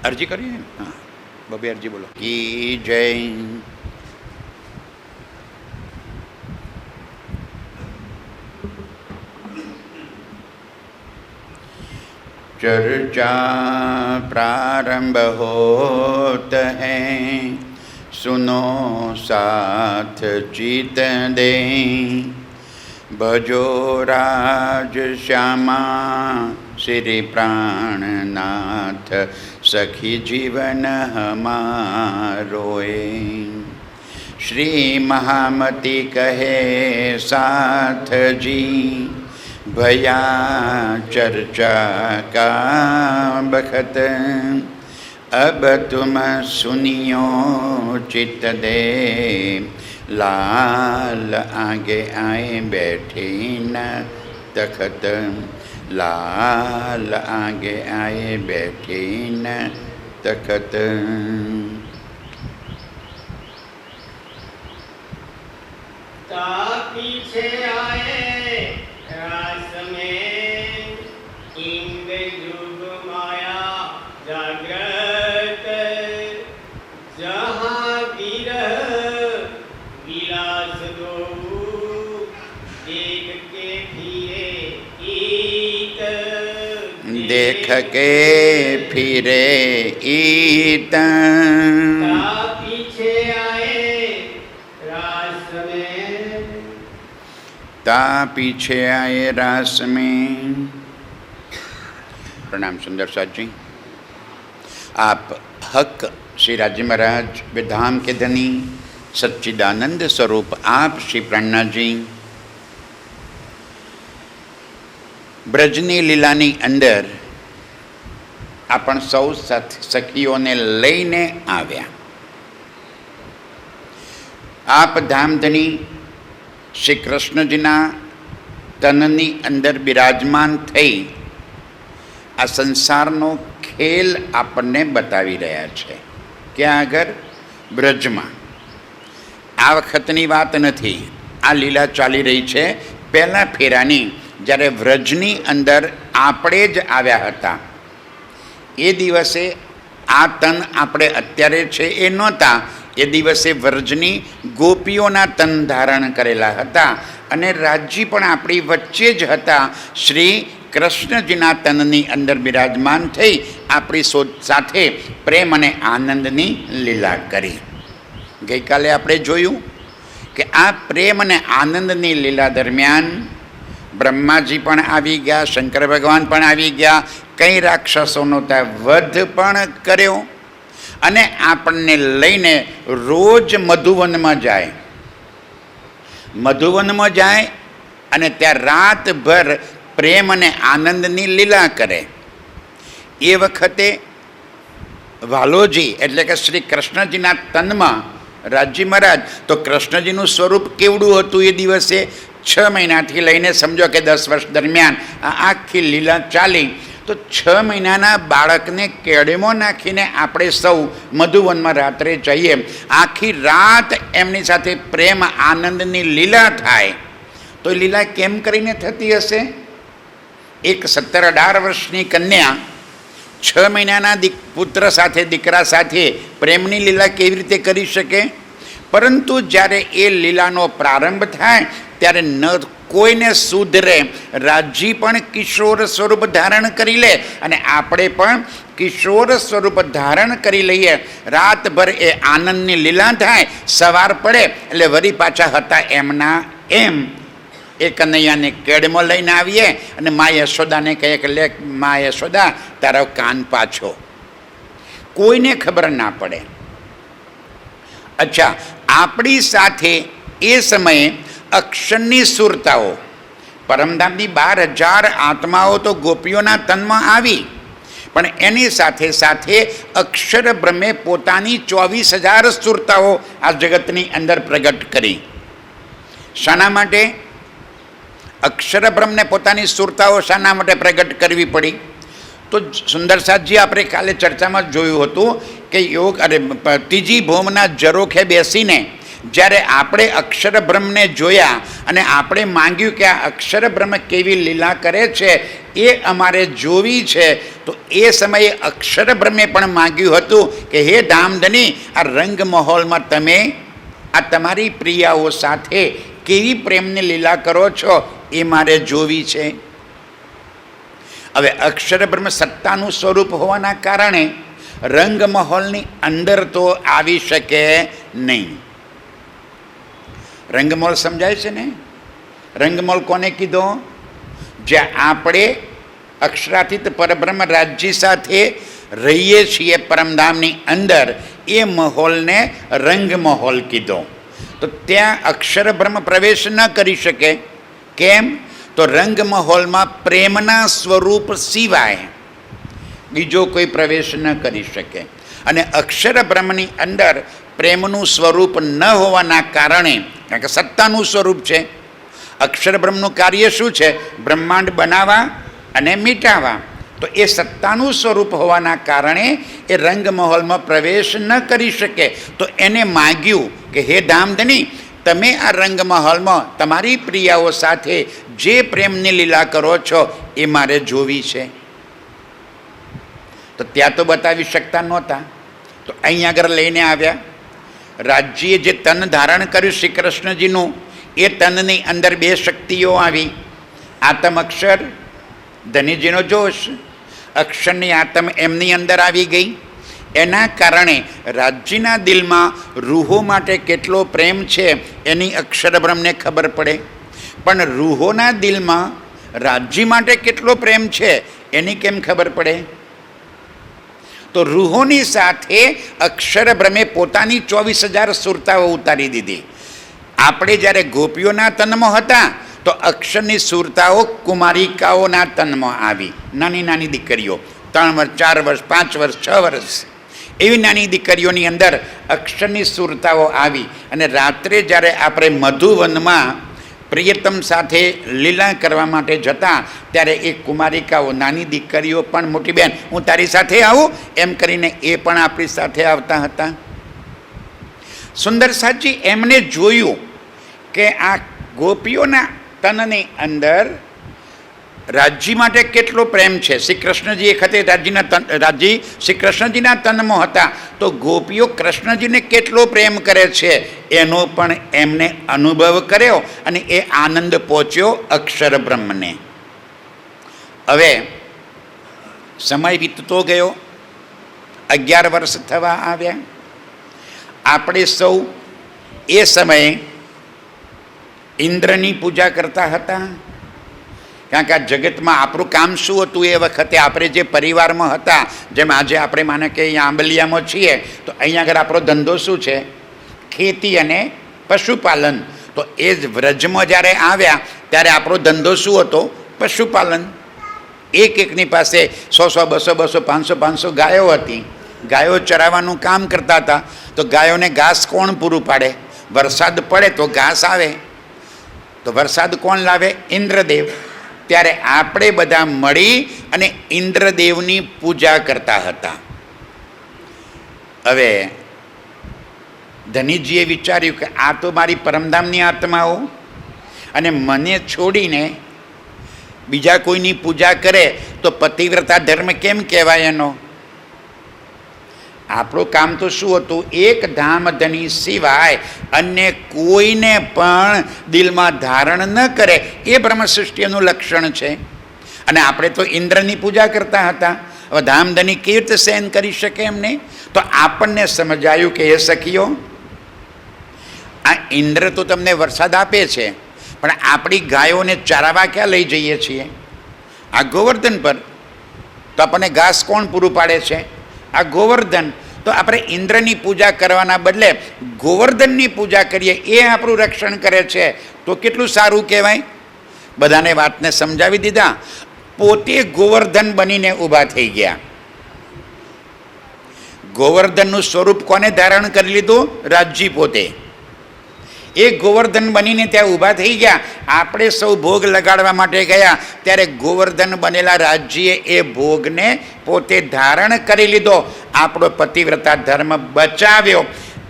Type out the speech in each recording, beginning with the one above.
અરજી કરીએ. હા, બબે અરજી બોલો. કી જય. चर्चा प्रारंभ होत है, सुनो साथ चित दे, भजो राज श्यामा श्री प्राणनाथ, सखी जीवन हमारोए. श्री महामती कहे साथ जी, भया चर्चा का बखत, अब तुम सुनियो चित दे, लाल आगे आए बैठे न तखत, लाल आगे आए बैठे न तखत. पीछे आए रास में, इंग युग माया जागृत, जहाँ विरह विलास दो, देख के फिरे ईत, देख के फिरे ईत. पीछे आए रास में, ता पीछे आए रास में. प्रणाम सुंदर साथ जी. आप हक श्री राजी महाराज विधाम के धनी सच्चिदानंद स्वरूप आप श्री प्राणनाथ जी ब्रजनी લીલાની અંદર આપણ સૌ સખીઓને લઈને આવ્યા. આપ ધામધની શ્રી કૃષ્ણજીના તનની અંદર બિરાજમાન થઈ આ સંસારનો ખેલ આપણને બતાવી રહ્યા છે. ક્યાં આગળ? બ્રજમાં. આ વખતની વાત નથી, આ લીલા ચાલી રહી છે પહેલા ફેરાની, જ્યારે વ્રજની અંદર આપણે જ આવ્યા હતા. એ દિવસે આ તન આપણે અત્યારે છે એ નહોતા, એ દિવસે વ્રજની ગોપીઓના તન ધારણ કરેલા હતા અને રાજજી પણ આપણી વચ્ચે જ હતા. શ્રી કૃષ્ણજીના તનની અંદર બિરાજમાન થઈ આપણી સાથે પ્રેમ અને આનંદની લીલા કરી. ગઈકાલે આપણે જોયું કે આ પ્રેમ અને આનંદની લીલા દરમિયાન બ્રહ્માજી પણ આવી ગયા, શંકર ભગવાન પણ આવી ગયા, કઈ રાક્ષસોનો ત્યાં વધ પણ કર્યો અને આપણને લઈને રોજ મધુવનમાં જાય. મધુવનમાં જાય અને ત્યાં રાતભર પ્રેમ અને આનંદની લીલા કરે. એ વખતે વાલોજી એટલે કે શ્રી કૃષ્ણજીના તનમાં રાજજી મહારાજ, તો કૃષ્ણજીનું સ્વરૂપ કેવડું હતું એ દિવસે? 6 મહિનાથી લઈને સમજો કે 10 વર્ષ દરમિયાન આ આખી લીલા ચાલી. તો 6 મહિનાના બાળકને કેળીમાં નાખીને આપણે સૌ મધુવનમાં રાત્રે જઈએ, આખી રાત એમની સાથે પ્રેમ આનંદની લીલા થાય. તો લીલા કેમ કરીને થતી હશે? એક 17-18 વર્ષની કન્યા 6 મહિનાના પુત્ર સાથે, દીકરા સાથે પ્રેમની લીલા કેવી રીતે કરી શકે? પરંતુ જ્યારે એ લીલાનો પ્રારંભ થાય ત્યારે ન કોઈને સુધરે. રાજજી પણ કિશોર સ્વરૂપ ધારણ કરી લે અને આપણે પણ કિશોર સ્વરૂપ ધારણ કરી લઈએ. રાતભર એ આનંદની લીલા થાય, સવાર પડે એટલે વળી પાછા હતા એમના એમ એ કનૈયાને કેડમાં લઈને આવીએ અને મા યશોદાને કહીએ કે લે મા યશોદા તારો કાન પાછો. કોઈને ખબર ના પડે. અચ્છા, આપણી સાથે એ સમયે અક્ષરની સુરતાઓ, પરમધામની 12,000 આત્માઓ તો ગોપીઓના તનમાં આવી, પણ એની સાથે સાથે અક્ષર બ્રહ્મે પોતાની 24,000 સુરતાઓ આ જગતની અંદર પ્રગટ કરી. શાના માટે? અક્ષર બ્રહ્મને પોતાની સુરતાઓ શાના માટે પ્રગટ કરવી પડી? તો સુંદર સાથજી આપણે કાલે ચર્ચામાં જોયું હતું કે યોગ ત્રીજી ભૌમના જરોખે બેસીને જ્યારે આપણે અક્ષર બ્રહ્મને જોયા અને આપણે માંગ્યું કે આ અક્ષર બ્રહ્મ કેવી લીલા કરે છે એ અમારે જોવી છે, તો એ સમયે અક્ષર બ્રહ્મે પણ માંગ્યું હતું કે હે ધામધની, આ રંગ મહોલમાં તમે આ તમારી પ્રિયાઓ સાથે કેવી પ્રેમની લીલા કરો છો એ મારે જોવી છે. હવે અક્ષર બ્રહ્મ સત્તાનું સ્વરૂપ હોવાના કારણે રંગ મહોલની અંદર તો આવી શકે નહીં. રંગમહોલ સમજાય છે ને? રંગમહોલ કોને કીધો? જ્યાં આપણે અક્ષરાતીત પરબ્રહ્મ રાજ્ય સાથે રહીએ છીએ પરમધામની અંદર, એ મહોલને રંગમહોલ કીધો. તો ત્યાં અક્ષર બ્રહ્મ પ્રવેશ ન કરી શકે. કેમ? તો રંગમહોલમાં પ્રેમના સ્વરૂપ સિવાય બીજો કોઈ પ્રવેશ ન કરી શકે. અને અક્ષર બ્રહ્મની અંદર પ્રેમનું સ્વરૂપ ન હોવાના કારણે, કારણ કે સત્તાનું સ્વરૂપ છે, અક્ષર બ્રહ્મનું કાર્ય શું છે? બ્રહ્માંડ બનાવવા અને મિટાવવા. તો એ સત્તાનું સ્વરૂપ હોવાના કારણે એ રંગમહોલમાં પ્રવેશ ન કરી શકે. તો એને માગ્યું કે હે ધામધની, તમે આ રંગમહોલમાં તમારી પ્રિયાઓ સાથે જે પ્રેમની લીલા કરો છો એ મારે જોવી છે. તો ત્યાં તો બતાવી શકતા નહોતા, તો અહીંયા આગળ લઈને આવ્યા. રાજ્યએ જે તન ધારણ કર્યું શ્રી કૃષ્ણજીનું, એ તનની અંદર બે શક્તિઓ આવી. આતમ અક્ષર, ધનીજીનો જોશ, અક્ષરની આતમ એમની અંદર આવી ગઈ. એના કારણે રાજ્યના દિલમાં રૂહો માટે કેટલો પ્રેમ છે એની અક્ષર બ્રહ્મને ખબર પડે. પણ રૂહોના દિલમાં રાજ્ય માટે કેટલો પ્રેમ છે એની કેમ ખબર પડે? તો રૂહોની સાથે અક્ષર બ્રહ્મે પોતાની 24,000 સુરતાઓ ઉતારી દીધી. આપણે જ્યારે ગોપીઓના તનમાં હતા તો અક્ષરની સુરતાઓ કુમારિકાઓના તનમાં આવી. નાની નાની દીકરીઓ, 3 વર્ષ, 4 વર્ષ, 5 વર્ષ, 6 વર્ષ, એવી નાની દીકરીઓની અંદર અક્ષરની સુરતાઓ આવી. અને રાત્રે જ્યારે આપણે મધુવનમાં પ્રિયતમ સાથે લીલા કરવા માટે જતા, ત્યારે એ કુમારિકાઓ, નાની દીકરીઓ પણ, મોટી બહેન હું તારી સાથે આવું એમ કરીને એ પણ આપણી સાથે આવતા હતા. સુંદર સાચી એમને જોયું કે આ ગોપીઓના તનની અંદર રાજ્ય માટે કેટલો પ્રેમ છે. શ્રી કૃષ્ણજી એ વખતે રાજ્ય શ્રી કૃષ્ણજીના તનમાં હતા, તો ગોપીઓ કૃષ્ણજીને કેટલો પ્રેમ કરે છે એનો પણ એમને અનુભવ કર્યો અને એ આનંદ પહોંચ્યો અક્ષર બ્રહ્મને. હવે સમય વીતતો ગયો, 11 વર્ષ થવા આવ્યા. આપણે સૌ એ સમયે ઇન્દ્રની પૂજા કરતા હતા. કારણ કે આ જગતમાં આપણું કામ શું હતું એ વખતે? આપણે જે પરિવારમાં હતા, જેમ આજે આપણે માને કે અહીંયા આંબલિયામાં છીએ, તો અહીંયા આગળ આપણો ધંધો શું છે? ખેતી અને પશુપાલન. તો એ જ વ્રજમાં જ્યારે આવ્યા ત્યારે આપણો ધંધો શું હતો? પશુપાલન. એકની પાસે 100, 200, 500, 500 ગાયો હતી. ગાયો ચરાવવાનું કામ કરતા હતા. તો ગાયોને ઘાસ કોણ પૂરું પાડે? વરસાદ પડે તો ઘાસ આવે. તો વરસાદ કોણ લાવે? ઇન્દ્રદેવ. ત્યારે આપણે બધા મળી અને ઇન્દ્રદેવની પૂજા કરતા હતા. હવે ધનીજીએ વિચાર્યું કે આ તો મારી પરમધામની આત્માઓ, અને મને છોડીને બીજા કોઈની પૂજા કરે તો પતિવ્રતા ધર્મ કેમ કહેવાય એનો? આપણું કામ તો શું હતું? એક ધામધની સિવાય અન્ય કોઈને પણ દિલમાં ધારણ ન કરે, એ બ્રહ્મ સૃષ્ટિનું લક્ષણ છે. અને આપણે તો ઇન્દ્રની પૂજા કરતા હતા. હવે ધામધની કેવી રીતે સહન કરી શકે એમને? તો આપણને સમજાયું કે એ સખીઓ, આ ઇન્દ્ર તો તમને વરસાદ આપે છે, પણ આપણી ગાયોને ચરાવવા ક્યાં લઈ જઈએ છીએ? આ ગોવર્ધન પર. તો આપણને ઘાસ કોણ પૂરું પાડે છે? આ ગોવર્ધન. તો આપણે ઇન્દ્રની પૂજા કરવાના બદલે ગોવર્ધનની પૂજા કરીએ, એ આપણું રક્ષણ કરે છે, તો કેટલું સારું કહેવાય. બધાને વાતને સમજાવી દીધા. પોતે ગોવર્ધન બનીને ઊભા થઈ ગયા. ગોવર્ધનનું સ્વરૂપ કોને ધારણ કરી લીધું? રાજ્ય પોતે. એ ગોવર્ધન બનીને ત્યાં ઊભા થઈ ગયા. આપણે સૌ ભોગ લગાડવા માટે ગયા, ત્યારે ગોવર્ધન બનેલા રાજ્યએ એ ભોગને પોતે ધારણ કરી લીધો. આપણો પતિવ્રતા ધર્મ બચાવ્યો.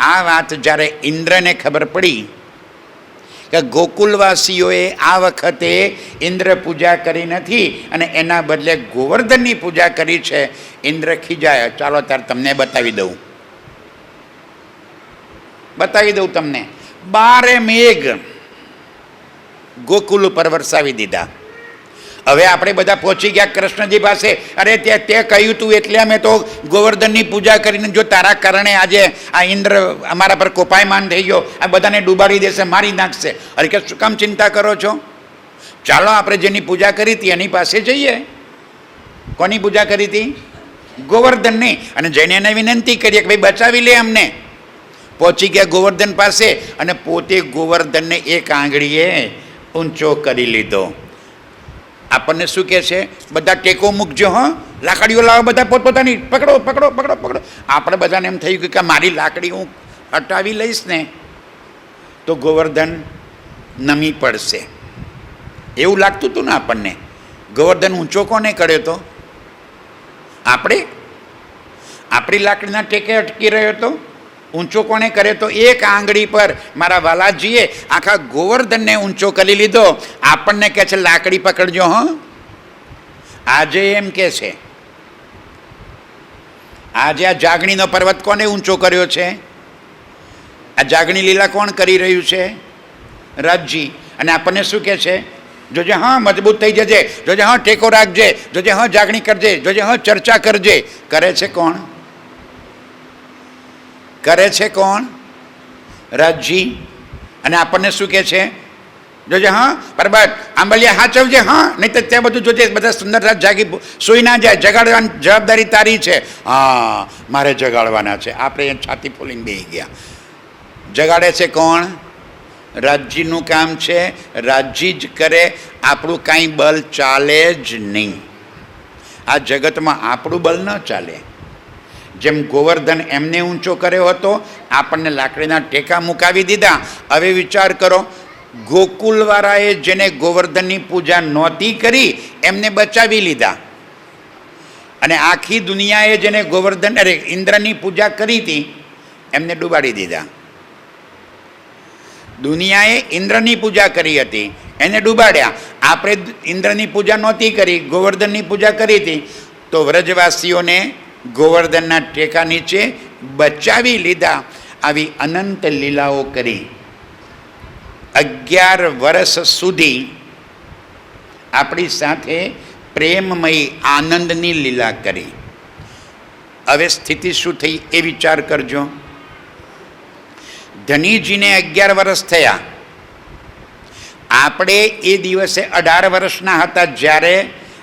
આ વાત જ્યારે ઇન્દ્રને ખબર પડી કે ગોકુલવાસીઓએ આ વખતે ઇન્દ્ર પૂજા કરી નથી અને એના બદલે ગોવર્ધનની પૂજા કરી છે, ઇન્દ્ર ખીજાય. ચાલો ત્યારે તમને બતાવી દઉં તમને. 12 મેઘ ગોકુલ ઉપર વરસાવી દીધા. હવે આપણે બધા પહોંચી ગયા કૃષ્ણજી પાસે. અરે તે કહ્યું તું એટલે અમે તો ગોવર્ધનની પૂજા કરીને, જો તારા કારણે આજે આ ઇન્દ્ર અમારા પર કોપાયમાન થઈ ગયો, આ બધાને ડૂબાડી દેશે, મારી નાખશે. અરે કે શું કામ ચિંતા કરો છો? ચાલો આપણે જેની પૂજા કરી હતી એની પાસે જઈએ. કોની પૂજા કરી હતી? ગોવર્ધનની. અને જઈને એને વિનંતી કરીએ કે ભાઈ બચાવી લે અમને. પહોંચી ગયા ગોવર્ધન પાસે અને પોતે ગોવર્ધનને એક આંગળીએ ઊંચો કરી લીધો. આપણને શું કહે છે? બધા ટેકો મૂકજો, હા, લાકડીઓ લાવો, બધા પોતપોતાની પકડો પકડો પકડો પકડો. આપણે બધાને એમ થયું કે મારી લાકડી હું હટાવી લઈશ ને તો ગોવર્ધન નમી પડશે, એવું લાગતું હતું ને આપણને. ગોવર્ધન ઊંચો કોને કર્યો તો? આપણી લાકડીના ટેકે અટકી રહ્યો હતો. ઊંચો કોને કરે તો? એક આંગળી પર મારા વાલાજીએ આખા ગોવર્ધનને ઊંચો કરી લીધો. આપણને કહે છે લાકડી પકડજો. હં, આજે એમ કે છે. આજે આ જાગણીનો પર્વત કોને ઊંચો કર્યો છે? આ જાગણી લીલા કોણ કરી રહ્યું છે? રાજજી. અને આપણને શું કહે છે? જોજે હા મજબૂત થઈ જજે, જોજે હા ટેકો રાખજે, જોજે હા જાગણી કરજે, જોજે હા ચર્ચા કરજે. કરે છે કોણ? કરે છે કોણ? રાજજી. અને આપણને શું કહે છે? જોજે હા પરબત આંબલિયા હાચવજે, હા, નહીં તો ત્યાં બધું જોજે, બધા સુંદર રાત જાગી સુઈ ના જાય, જગાડવાની જવાબદારી તારી છે. હા, મારે જગાડવાના છે. આપણે છાતી ફોલીને બેસી ગયા. જગાડે છે કોણ? રાજજીનું કામ છે. રાજજી જ કરે. આપણું કાંઈ બલ ચાલે જ નહીં. આ જગતમાં આપણું બલ ન ચાલે. જેમ ગોવર્ધન એમને ઊંચો કર્યો હતો, આપણને લાકડીના ટેકા મુકાવી દીધા. હવે વિચાર કરો, ગોકુલવાળાએ જેને ગોવર્ધનની પૂજા નહોતી કરી એમને બચાવી લીધા, અને આખી દુનિયાએ જેને ઇન્દ્રની પૂજા કરી હતી એમને ડૂબાડી દીધા. દુનિયાએ ઇન્દ્રની પૂજા કરી હતી એને ડૂબાડ્યા. આપણે ઇન્દ્રની પૂજા નહોતી કરી, ગોવર્ધનની પૂજા કરી હતી, તો વ્રજવાસીઓને ગોવર્ધનના ટેકા નીચે બચાવી લીધા. આવી અનંત લીલાઓ કરી. 11 વર્ષ સુધી આપણી સાથે પ્રેમમયી આનંદની લીલા કરી. હવે સ્થિતિ શું થઈ એ વિચાર કરજો. ધનીજીને 11 વર્ષ થયા. આપણે એ દિવસે 18 વર્ષના હતા જ્યારે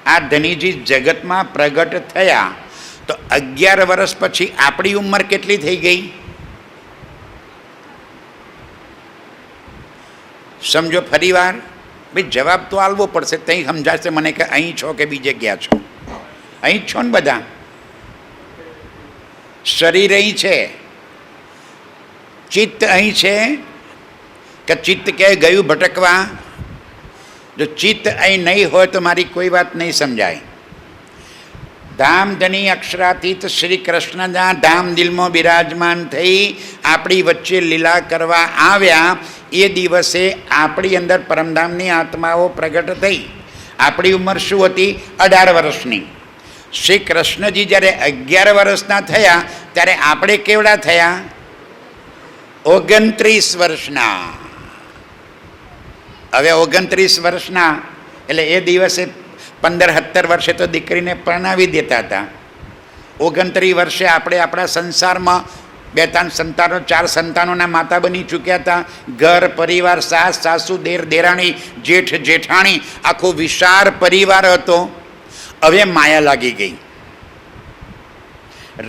આ ધનીજી જગતમાં પ્રગટ થયા. તો 11 વર્ષ પછી આપણી ઉંમર કેટલી થઈ ગઈ? સમજો ફરી વાર. ભાઈ જવાબ તો આલવો પડશે, ત્યાં સમજાશે મને કે અહીં છો કે બીજે ગયા છો. અહીં છો ને બધા. શરીર અહીં છે, ચિત્ત અહીં છે કે ચિત્ત ક્યાંય ગયું ભટકવા? જો ચિત્ત અહીં નહીં હોય તો મારી કોઈ વાત નહીં સમજાય. ધામધની અક્ષરાતીત શ્રી કૃષ્ણના ધામ દિલમાં બિરાજમાન થઈ આપણી વચ્ચે લીલા કરવા આવ્યા. એ દિવસે આપણી અંદર પરમધામની આત્માઓ પ્રગટ થઈ. આપણી ઉંમર શું હતી? 18 વર્ષની. શ્રી કૃષ્ણજી જ્યારે 11 વર્ષના થયા ત્યારે આપણે કેવડા થયા? 29 વર્ષના. હવે 29 વર્ષના એટલે એ દિવસે 15-17 વર્ષે તો દીકરીને પરણાવી દેતા હતા. 29 વર્ષે આપણે આપણા સંસારમાં 2-3 સંતાનો, 4 સંતાનોના માતા બની ચૂક્યા હતા. ઘર પરિવાર, સાસ સાસુ, દેર દેરાણી, જેઠ જેઠાણી, આખો વિશાળ પરિવાર હતો. હવે માયા લાગી ગઈ.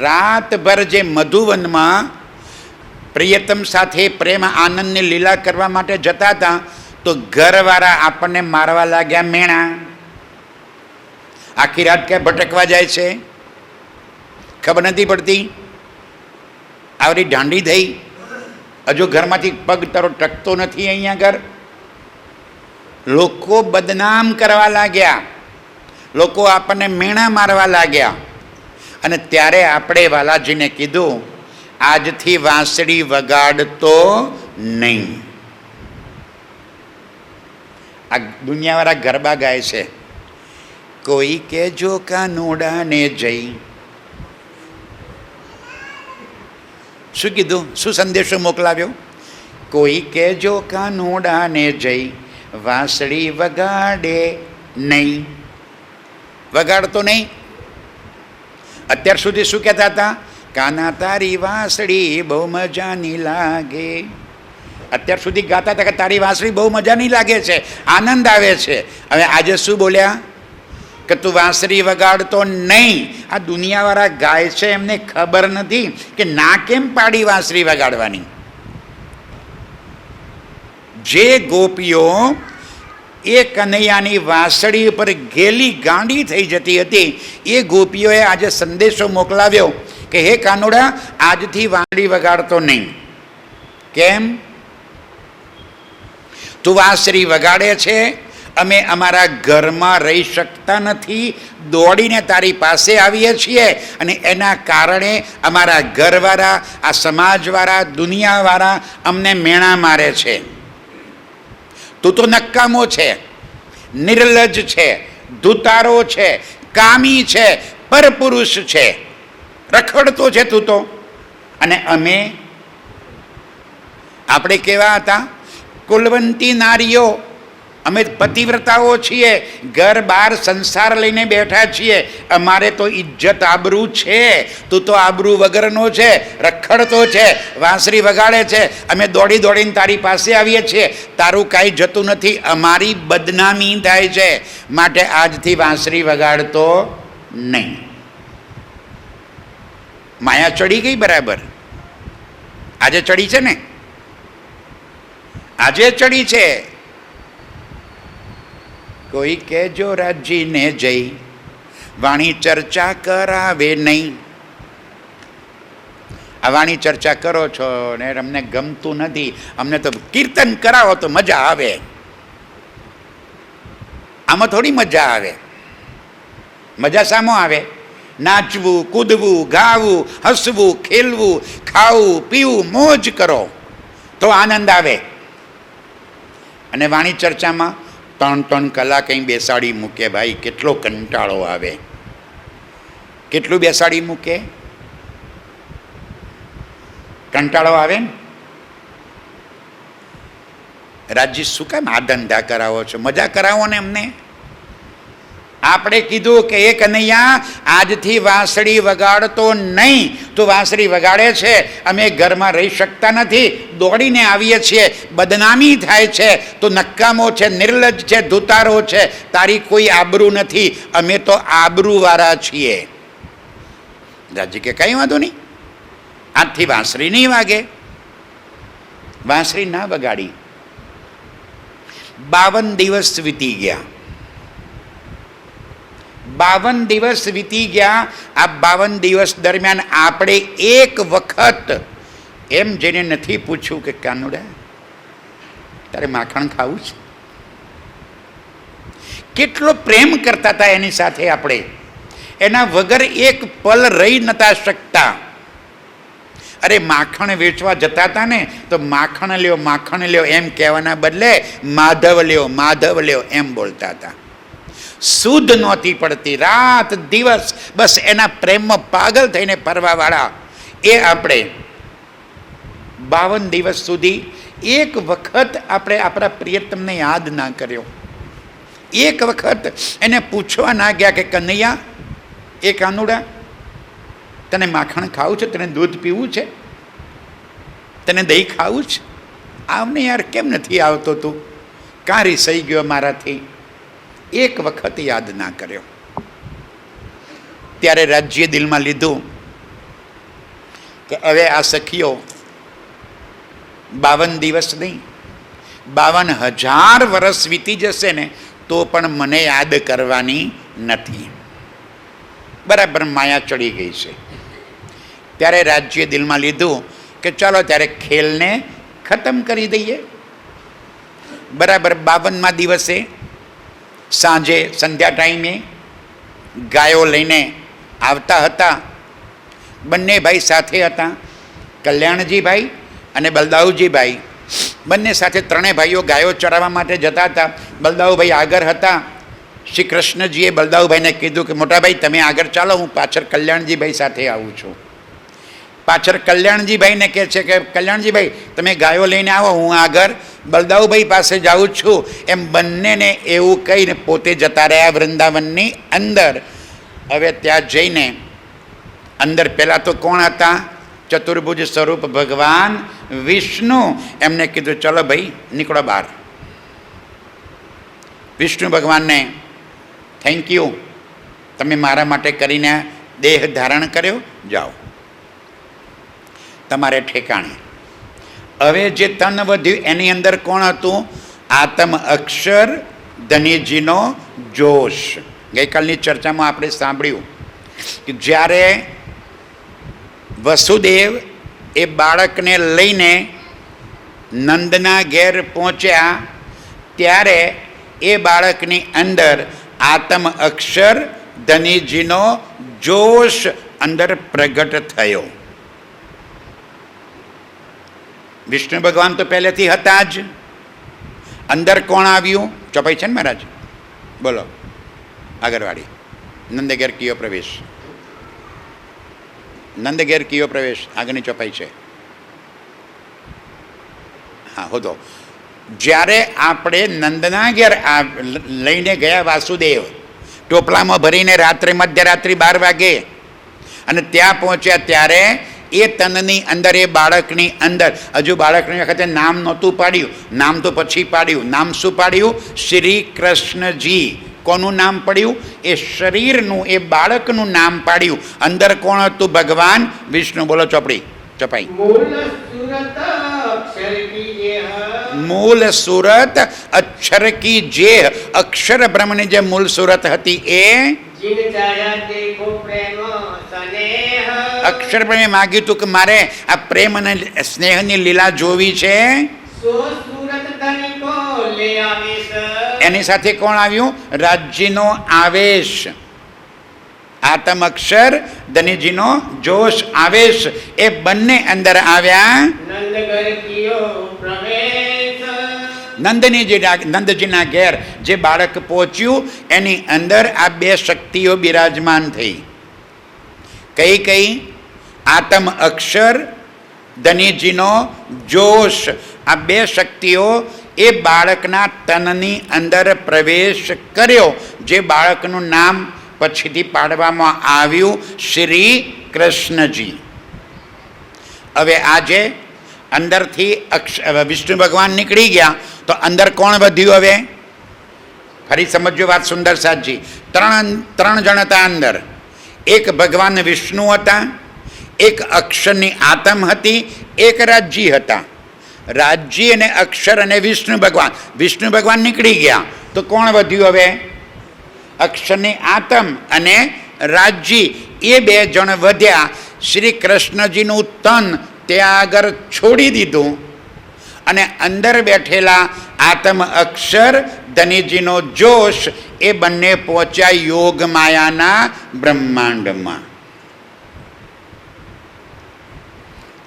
રાતભર જે મધુવનમાં પ્રિયતમ સાથે પ્રેમ આનંદની લીલા કરવા માટે જતા હતા, તો ઘરવાળા આપણને મારવા લાગ્યા મેણા. આખી રાત ક્યાં ભટકવા જાય છે ખબર નથી પડતી. આવડી ઢાંડી થઈ, હજુ ઘરમાંથી પગ તારો ટકતો નથી. અહીંયા ઘર લોકો બદનામ કરવા લાગ્યા, લોકો આપણને મેણા મારવા લાગ્યા. અને ત્યારે આપણે વાલાજીને કીધું આજથી વાંસળી વગાડતો નહીં. આ દુનિયાવાળા ગરબા ગાય છે. કોઈ કેજો કાનુડાને જઈ. શું કીધું? શું સંદેશો મોકલાવ્યો? કોઈ કેજો કાનુડાને જઈ વાંસળી વગાડે નહીં. વગાડતો નહીં. અત્યાર સુધી શું કહેતા હતા? કાના તારી વાંસળી બહુ મજાની લાગે. અત્યાર સુધી ગાતા હતા કે તારી વાંસળી બહુ મજાની લાગે છે, આનંદ આવે છે. હવે આજે શું બોલ્યા? કે તું વાંસળી વગાડતો નહીં. આ દુનિયાવાળા ગાય છે, એમને ખબર નથી કે ના કેમ પાડી વાંસળી વગાડવાની. જે ગોપીઓ એ કનૈયાની વાંસળી ઉપર ગેલી ગાંડી થઈ જતી હતી, એ ગોપીઓએ આજે સંદેશો મોકલાવ્યો કે હે કાનુડા, આજથી વાંસળી વગાડતો નહીં. કેમ? તું વાંસળી વગાડે છે, અમે અમારા ઘરમાં રહી શકતા નથી, દોડીને તારી પાસે આવીએ છીએ, અને એના કારણે અમારા ઘરવાળા, આ સમાજવાળા, દુનિયાવાળા અમને મેણા મારે છે. તું તો નકામો છે, નિર્લજ્જ છે, ધુતારો છે, કામી છે, પરપુરુષ છે, રખડતો છે તું તો. અને આપણે કેવા હતા? કુલવંતી નારીઓ. અમે પતિવ્રતાઓ છીએ, ઘર બહાર સંસાર લઈને બેઠા છીએ. અમારે તો ઇજ્જત આબરૂ છે. તું તો આબરૂ વગરનો છે, રખડતો છે, વાંસળી વગાડે છે. અમે દોડી દોડીને તારી પાસે આવીએ છીએ, તારું કાંઈ જતું નથી, અમારી બદનામી થાય છે. માટે આજથી વાંસળી વગાડતો નહીં. માયા ચડી ગઈ બરાબર. આજે ચડી છે ને, આજે ચડી છે. કોઈ કેજો રાજીને જઈ વાણી ચર્ચા કરાવે નહીં. આ વાણી ચર્ચા કરો છો ને અમને ગમતું નથી, અમને તો કીર્તન કરાવો તો મજા આવે. આમાં થોડી મજા આવે. મજા શામાં આવે? નાચવું, કૂદવું, ગાવું, હસવું, ખેલવું, ખાવું, પીવું, મોજ કરો તો આનંદ આવે. અને વાણી ચર્ચામાં 3 કલાક કંઈ બેસાડી મૂકે. ભાઈ, કેટલો કંટાળો આવે. કેટલું બેસાડી મૂકે? કંટાળો આવે ને. રાજજી, શું કામ આ ધંધા કરાવો છો? મજા કરાવો ને અમને. આપણે કીધું કે એ કનૈયા, આજથી વાંસળી વગાડતો નહીં. તું વાંસળી વગાડે છે, અમે ઘરમાં રહી શકતા નથી, દોડીને આવીએ છીએ, બદનામી થાય છે, તો નકામો છે, નિર્લજ્જ છે, ધુતારો છે, તારી કોઈ આબરૂ નથી, અમે તો આબરૂવાળા છીએ. રાજી કે કંઈ વાંધો નહીં, આજથી વાંસળી નહીં વાગે. વાંસળી ના વગાડી. 52 દિવસ વીતી ગયા. 52 દિવસ વીતી ગયા. આ 52 દિવસ દરમિયાન આપણે એક વખત એમ જેને નથી પૂછ્યું કે કાનુડા, તારે માખણ ખાવું છે? કેટલો પ્રેમ કરતા હતા એની સાથે આપણે. એના વગર એક પલ રહી નતા શકતા. અરે માખણ વેચવા જતા હતા ને, તો માખણ લ્યો એમ કહેવાના બદલે માધવ લ્યો એમ બોલતા હતા. શુદ્ધ નહોતી પડતી. રાત દિવસ બસ એના પ્રેમમાં પાગલ થઈને ફરવાવાળા એ આપણે 52 દિવસ સુધી એક વખત આપણે આપણા પ્રિયતમને યાદ ના કર્યો. એક વખત એને પૂછવા ના ગયા કે કનૈયા, એ કાનુડા, તને માખણ ખાવું છે? તને દૂધ પીવું છે? તને દહીં ખાવું છે? આવને યાર, કેમ નથી આવતો તું? કાં રીસાઈ ગયો મારાથી? એક વખત યાદ ના કર્યો. ત્યારે રાજ્યે દિલમાં લીધું કે હવે આ સખીઓ 52 દિવસ નહીં, 52,000 વર્ષ વીતી જશે ને તો પણ મને યાદ કરવાની નથી. બરાબર માયા ચડી ગઈ છે. ત્યારે રાજ્યે દિલમાં લીધું કે ચાલો ત્યારે ખેલને ખતમ કરી દઈએ. બરાબર 52મા દિવસે સાંજે સંધ્યા ટાઈમે ગાયો લઈને આવતા હતા. બંને ભાઈ સાથે હતા. કલ્યાણજીભાઈ અને બલદાઉજીભાઈ બંને સાથે ત્રણેય ભાઈઓ ગાયો ચરાવવા માટે જતા હતા. બલદાઉભાઈ આગળ હતા. શ્રી કૃષ્ણજીએ બલદાઉભાઈને કીધું કે મોટાભાઈ તમે આગળ ચાલો, હું પાછળ કલ્યાણજીભાઈ સાથે આવું છું. પાછળ કલ્યાણજીભાઈને કહે છે કે કલ્યાણજીભાઈ તમે ગાયો લઈને આવો, હું આગળ બલદાઉભાઈ પાસે જાઉં છું. એમ બંનેને એવું કહીને પોતે જતા રહ્યા વૃંદાવનની અંદર. હવે ત્યાં જઈને અંદર પહેલાં તો કોણ હતા? ચતુર્ભુજ સ્વરૂપ ભગવાન વિષ્ણુ. એમને કીધું ચલો ભાઈ નીકળો બહાર. વિષ્ણુ ભગવાનને થેન્ક યુ, તમે મારા માટે કરીને દેહ ધારણ કર્યો, જાઓ તમારે ઠેકાણે. હવે જે તન વધ્યું એની અંદર કોણ હતું? આત્મ અક્ષર ધનીજીનો જોશ. ગઈકાલની ચર્ચામાં આપણે સાંભળ્યું કે જ્યારે વસુદેવ એ બાળકને લઈને નંદના ઘેર પહોંચ્યા ત્યારે એ બાળકની અંદર આત્મ અક્ષર ધનીજીનો જોશ અંદર પ્રગટ થયો. વિષ્ણુ ભગવાન તો પહેલેથી હતા જ. અંદર કોણ આવ્યું? ચોપાઈ છે ને મહારાજ? બોલો આગળવાળી. નંદ ઘેર કયો પ્રવેશ? નંદ ઘેર કયો પ્રવેશ? આગળની ચોપાઈ છે. હા હોતો. જ્યારે આપણે નંદના ઘેર લઈને ગયા વાસુદેવ ટોપલામાં ભરીને રાત્રે મધ્યરાત્રિ 12 વાગે અને ત્યાં પહોંચ્યા ત્યારે એ તનની અંદર એ બાળકની અંદર હજુ બાળકની વખતે નામ નહોતું પાડ્યું. નામ તો પછી પાડ્યું. નામ શું પાડ્યું? શ્રી કૃષ્ણજી. કોનું નામ પડ્યું? એ શરીરનું, એ બાળકનું નામ પાડ્યું. અંદર કોણ હતું? ભગવાન વિષ્ણુ. બોલો ચોપડી ચપાઈ. મૂળ સુરત અક્ષર કી જેહ. અક્ષર બ્રહ્મની જે મૂળ સુરત હતી એ અક્ષર બ્રહ્મે માગ્યું હતું કે મારે આ પ્રેમ અને સ્નેહની લીલા જોવી છે. એની સાથે કોણ આવ્યું? રાજ્યનો આવેશ. આત્મ અક્ષર ધનીજીનો જોશ આવેશ એ બંને અંદર આવ્યા. નંદજીના ઘેર જે બાળક પહોંચ્યું એની અંદર આ બે શક્તિઓ બિરાજમાન થઈ. કઈ કઈ? આત્મ અક્ષર ધનીજીનો જોશ. આ બે શક્તિઓ એ બાળકના તનની અંદર પ્રવેશ કર્યો. જે બાળકનું નામ પછીથી પાડવામાં આવ્યું શ્રી કૃષ્ણજી. હવે આજે અંદરથી વિષ્ણુ ભગવાન નીકળી ગયા તો અંદર કોણ વધ્યું? હવે ફરી સમજો વાત સુંદર સાજી. ત્રણ જણ હતા અંદર. એક ભગવાન વિષ્ણુ હતા, એક અક્ષરની આત્મ હતી, એક રાજ્ય હતા. રાજ્ય અને અક્ષર અને વિષ્ણુ ભગવાન. વિષ્ણુ ભગવાન નીકળી ગયા તો કોણ વધ્યું? હવે અક્ષરની આત્મ અને રાજ્ય એ બે જણ વધ્યા. શ્રી કૃષ્ણજીનું તન ત્યાં આગળ છોડી દીધું અને અંદર બેઠેલા આત્મ અક્ષર ધનીજીનો જોશ એ બંને પહોંચ્યા યોગ માયાના બ્રહ્માંડમાં.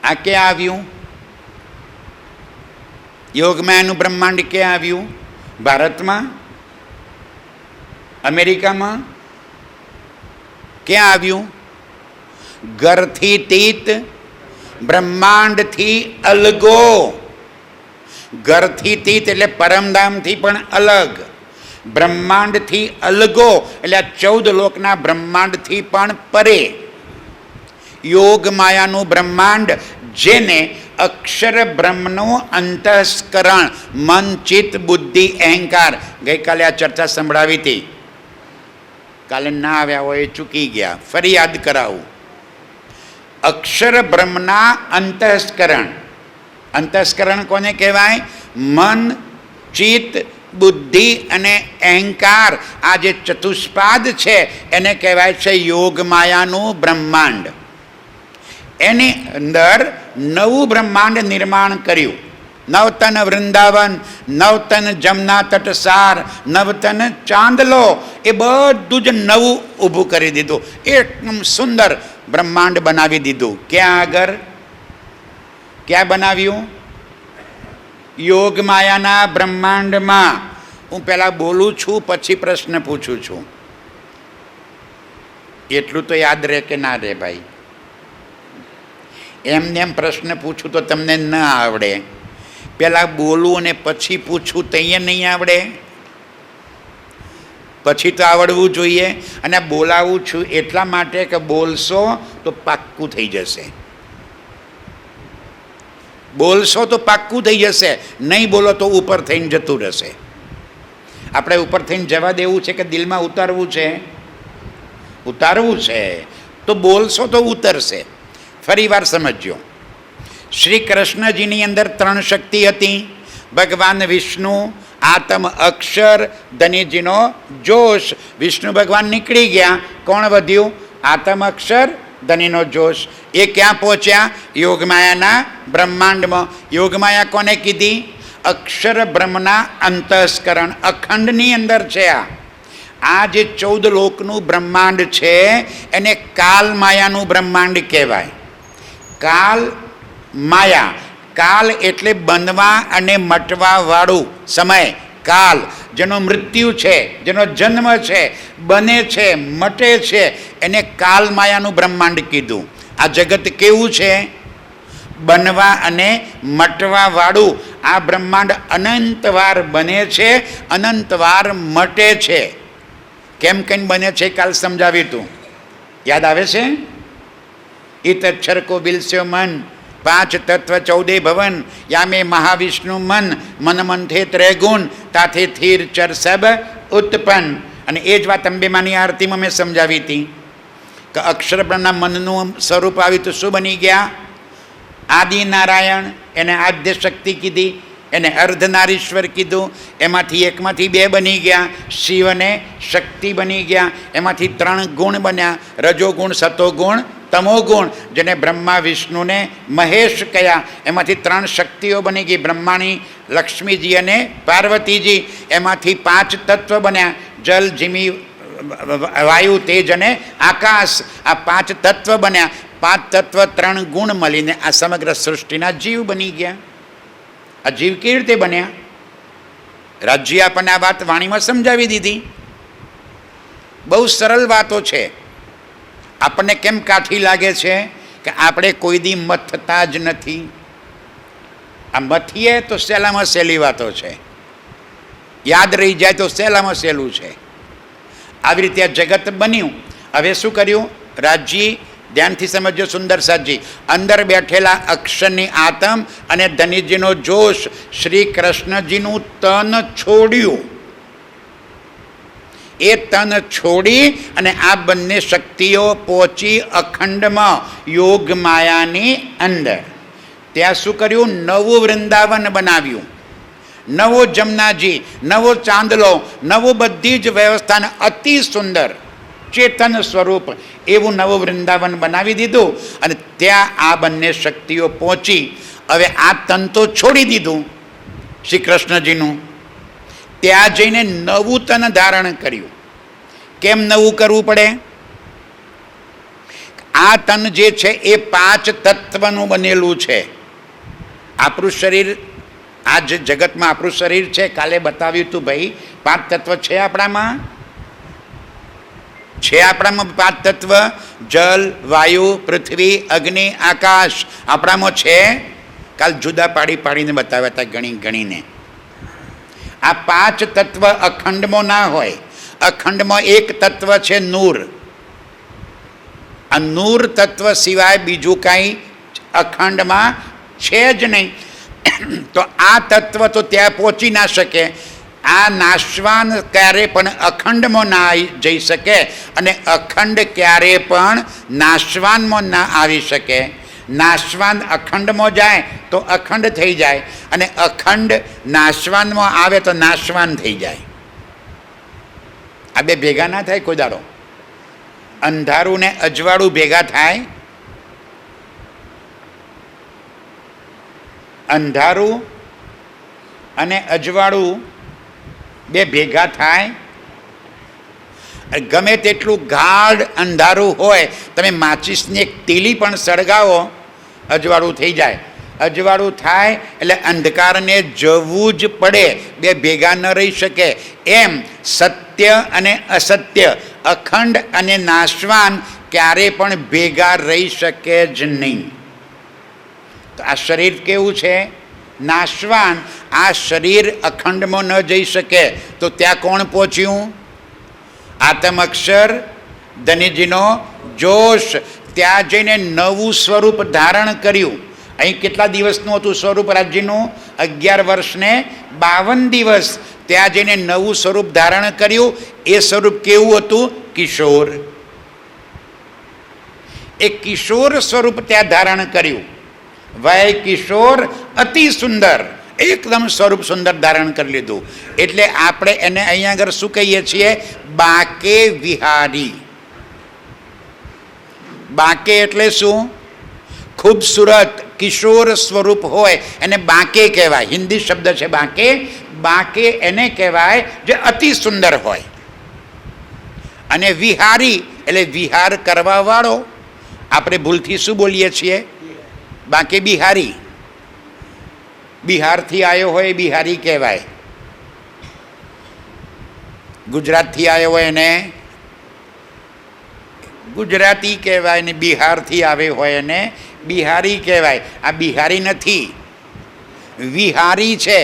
આ ક્યાં આવ્યું? યોગ માયાનું બ્રહ્માંડ ક્યાં આવ્યું? ભારતમાં? અમેરિકામાં? ક્યાં આવ્યું? ઘરથી તીત, બ્રહ્માંડથી અલગો. ઘરથી તીત એટલે પરમધામથી પણ અલગ, બ્રહ્માંડથી અલગો એટલે આ 14 લોકના બ્રહ્માંડથી પણ પરે. યોગ માયાનું બ્રહ્માંડ જેને અક્ષર બ્રહ્મનું અંતઃસ્કરણ, મન, ચિત્ત, બુદ્ધિ, અહંકાર. ગઈકાલે આ ચર્ચા સંભળાવી હતી. કાલે ના આવ્યા હોય ચૂકી ગયા, ફરી યાદ કરાવું. અક્ષર બ્રહ્મના અંતઃસ્કરણ. અંતઃસ્કરણ કોને કહેવાય? મન, ચિત્ત, બુદ્ધિ અને અહંકાર. આ જે ચતુષ્પાદ છે એને કહેવાય છે યોગ માયાનું બ્રહ્માંડ. એની અંદર નવું બ્રહ્માંડ નિર્માણ કર્યું. નવતન વૃંદાવન, નવતન જમના તટસાર, નવતન ચાંદલો, એ બધું જ નવું ઊભું કરી દીધું. એકદમ સુંદર બ્રહ્માંડ બનાવી દીધું. ક્યાં આગળ? ક્યાં બનાવ્યું? યોગ માયાના બ્રહ્માંડમાં. હું પહેલાં બોલું છું, પછી પ્રશ્ન પૂછું છું. એટલું તો યાદ રહે કે ના રહે ભાઈ? એમને એમ પ્રશ્ન પૂછું તો તમને ન આવડે. પહેલાં બોલું અને પછી પૂછું તો અહીંયા નહીં આવડે. પછી તો આવડવું જોઈએ. અને બોલાવું છું એટલા માટે કે બોલશો તો પાક્કું થઈ જશે. બોલશો તો પાક્કું થઈ જશે, નહીં બોલો તો ઉપર થઈને જતું રહેશે. આપણે ઉપર થઈને જવા દેવું છે કે દિલમાં ઉતારવું છે? ઉતારવું છે. તો બોલશો તો ઉતરશે. ફરી વાર સમજ્યો. શ્રી કૃષ્ણજીની અંદર 3 શક્તિ હતી. ભગવાન વિષ્ણુ, આત્મ અક્ષર, ધનીજીનો જોશ. વિષ્ણુ ભગવાન નીકળી ગયા, કોણ વધ્યું? આત્મ અક્ષર, ધનીનો જોશ. એ ક્યાં પહોંચ્યા? યોગમાયાના બ્રહ્માંડમાં. યોગમાયા કોને કીધી? અક્ષર બ્રહ્મના અંતસ્કરણ, અખંડની અંદર છે. આ જે 14 લોકનું બ્રહ્માંડ છે એને કાલ માયાનું બ્રહ્માંડ કહેવાય. કાલ માયા. કાલ એટલે બનવા અને મટવા વાળું સમય. કાલ જેનો મૃત્યુ છે, જેનો જન્મ છે, બને છે, મટે છે, એને કાલ માયાનું બ્રહ્માંડ કીધું. આ જગત કેવું છે? બનવા અને મટવા વાળું. આ બ્રહ્માંડ અનંતવાર બને છે, અનંતવાર મટે છે. કેમ કઈ બને છે કાલ સમજાવ્યું તું, યાદ આવે છે? ઈત અક્ષર કો બિલસ્યો મન, 5 તત્વ 14 ભવન, યામે મહાવિષ્ણુ મન, મન મંથે 3 ગુણ, તાથે થીર ચર સબ ઉત્પન્ન. અને એ જ વાત અંબેમાની આરતીમાં મેં સમજાવી હતી કે અક્ષરબ્રહ્મના મનનું સ્વરૂપ આવ્યું તો શું બની ગયા? આદિ નારાયણ. એને આદ્ય શક્તિ કીધી, એને અર્ધનારીશ્વર કીધું. એમાંથી એકમાંથી 2 બની ગયા, શિવ અને શક્તિ બની ગયા. એમાંથી 3 ગુણ બન્યા, રજોગુણ, સતોગુણ, તમોગુણ, જેને બ્રહ્મા વિષ્ણુને મહેશ કયા. એમાંથી 3 શક્તિઓ બની ગઈ, બ્રહ્માણી, લક્ષ્મીજી અને પાર્વતીજી. એમાંથી 5 તત્વ બન્યા, જલ, જીમી, વાયુ, તેજ અને આકાશ. આ 5 તત્વ બન્યા. 5 તત્વ 3 ગુણ મળીને આ સમગ્ર સૃષ્ટિના જીવ બની ગયા. આ જીવ કેવી રીતે બન્યા? રાજ્ય આપણને આ વાત વાણીમાં સમજાવી દીધી. બહુ સરળ વાતો છે. આપણને કેમ કાઠી લાગે છે કે આપણે કોઈ દી મથતા જ નથી. આ મથીએ તો સહેલામાં સહેલી વાતો છે, યાદ રહી જાય તો સહેલામાં સહેલું છે. આવી રીતે આ જગત બન્યું. હવે શું કર્યું? રાજજી ધ્યાનથી સમજો સુંદર સાજી. અંદર બેઠેલા અક્ષરની આતમ અને ધનીજીનો જોશ શ્રી કૃષ્ણજીનું તન છોડ્યું. એ તન છોડી અને આ બંને શક્તિઓ પહોંચી અખંડમાં, યોગ માયાની અંદર. ત્યાં શું કર્યું? નવું વૃંદાવન બનાવ્યું, નવો જમનાજી, નવો ચાંદલો, નવું બધી જ વ્યવસ્થાને અતિ સુંદર ચેતન સ્વરૂપ એવું નવું વૃંદાવન બનાવી દીધું. અને ત્યાં આ બંને શક્તિઓ પહોંચી. હવે આ તન તો છોડી દીધું શ્રી કૃષ્ણજીનું, ત્યાં જઈને નવું તન ધારણ કર્યું. કેમ નવું કરવું પડે? આ તન જે છે એ 5 તત્વનું બનેલું છે. આપણું શરીર, આ જે જગતમાં આપણું શરીર છે, કાલે બતાવ્યું હતું ભાઈ, 5 તત્વ છે આપણામાં. છે આપણામાં 5 તત્વ, જલ, વાયુ, પૃથ્વી, અગ્નિ, આકાશ આપણામાં છે. કાલ જુદા પાડીને બતાવ્યા હતા ગણી ગણીને. આ 5 તત્વ અખંડમાં ના હોય. અખંડમાં એક તત્વ છે નૂર. આ નૂર તત્વ સિવાય બીજું કાંઈ અખંડમાં છે જ નહીં. તો આ તત્વ તો ત્યાં પહોંચી ના શકે. આ નાશવાન ક્યારે પણ અખંડમાં ના જઈ શકે અને અખંડ ક્યારે પણ નાશવાનમાં ના આવી શકે. નાશવાન અખંડમાં જાય તો અખંડ થઈ જાય, અને અખંડ નાશવાનમાં આવે તો નાશવાન થઈ જાય. આ બે ભેગા ના થાય કોઈ દાડો. અંધારું ને અજવાળું ભેગા થાય? અંધારું અને અજવાળું બે ભેગા થાય? ગમે તેટલું ગાઢ અંધારું હોય, તમે માચીસની એક તીલી પણ સળગાવો, અજવાળું થઈ જાય. અજવાળું થાય એટલે અંધકારને જવું જ પડે, બે ભેગા ન રહી શકે. એમ સત્ય અને અસત્ય, અખંડ અને નાશવાન ક્યારે પણ ભેગા રહી શકે જ નહીં. તો આ શરીર કેવું છે? નાશવાન. આ શરીર અખંડમાં ન જઈ શકે તો ત્યાં કોણ પહોંચ્યું? આત્મ અક્ષર ધનીજીનો જોશ. ત્યાં જઈને નવું સ્વરૂપ ધારણ કર્યું. અહીં કેટલા દિવસનું હતું સ્વરૂપ રાજ્યનું? 11 વર્ષને 52 દિવસ. ત્યાં જઈને નવું સ્વરૂપ ધારણ કર્યું. એ સ્વરૂપ કેવું હતું? કિશોર. એ કિશોર સ્વરૂપ ત્યાં ધારણ કર્યું. વય કિશોર અતિ સુંદર, એકદમ સ્વરૂપ સુંદર ધારણ કરી લીધું. એટલે આપણે એને અહીંયા આગળ શું કહીએ છીએ? બાકે વિહારી. બાકે એટલે શું? ખૂબસૂરત કિશોર સ્વરૂપ હોય એને બાકે કહેવાય. હિન્દી શબ્દ છે બાકે. બાકે એને કહેવાય જે અતિ સુંદર હોય. અને વિહારી એટલે વિહાર કરવા વાળો. આપણે ભૂલથી શું બોલીએ છીએ? બાકે બિહારી. બિહારથી આવ્યો હોય બિહારી કહેવાય. ગુજરાતથી આવ્યો હોય એને ગુજરાતી કહેવાય, ને બિહારથી આવ્યો હોય એને બિહારી કહેવાય. આ બિહારી નથી, વિહારી છે.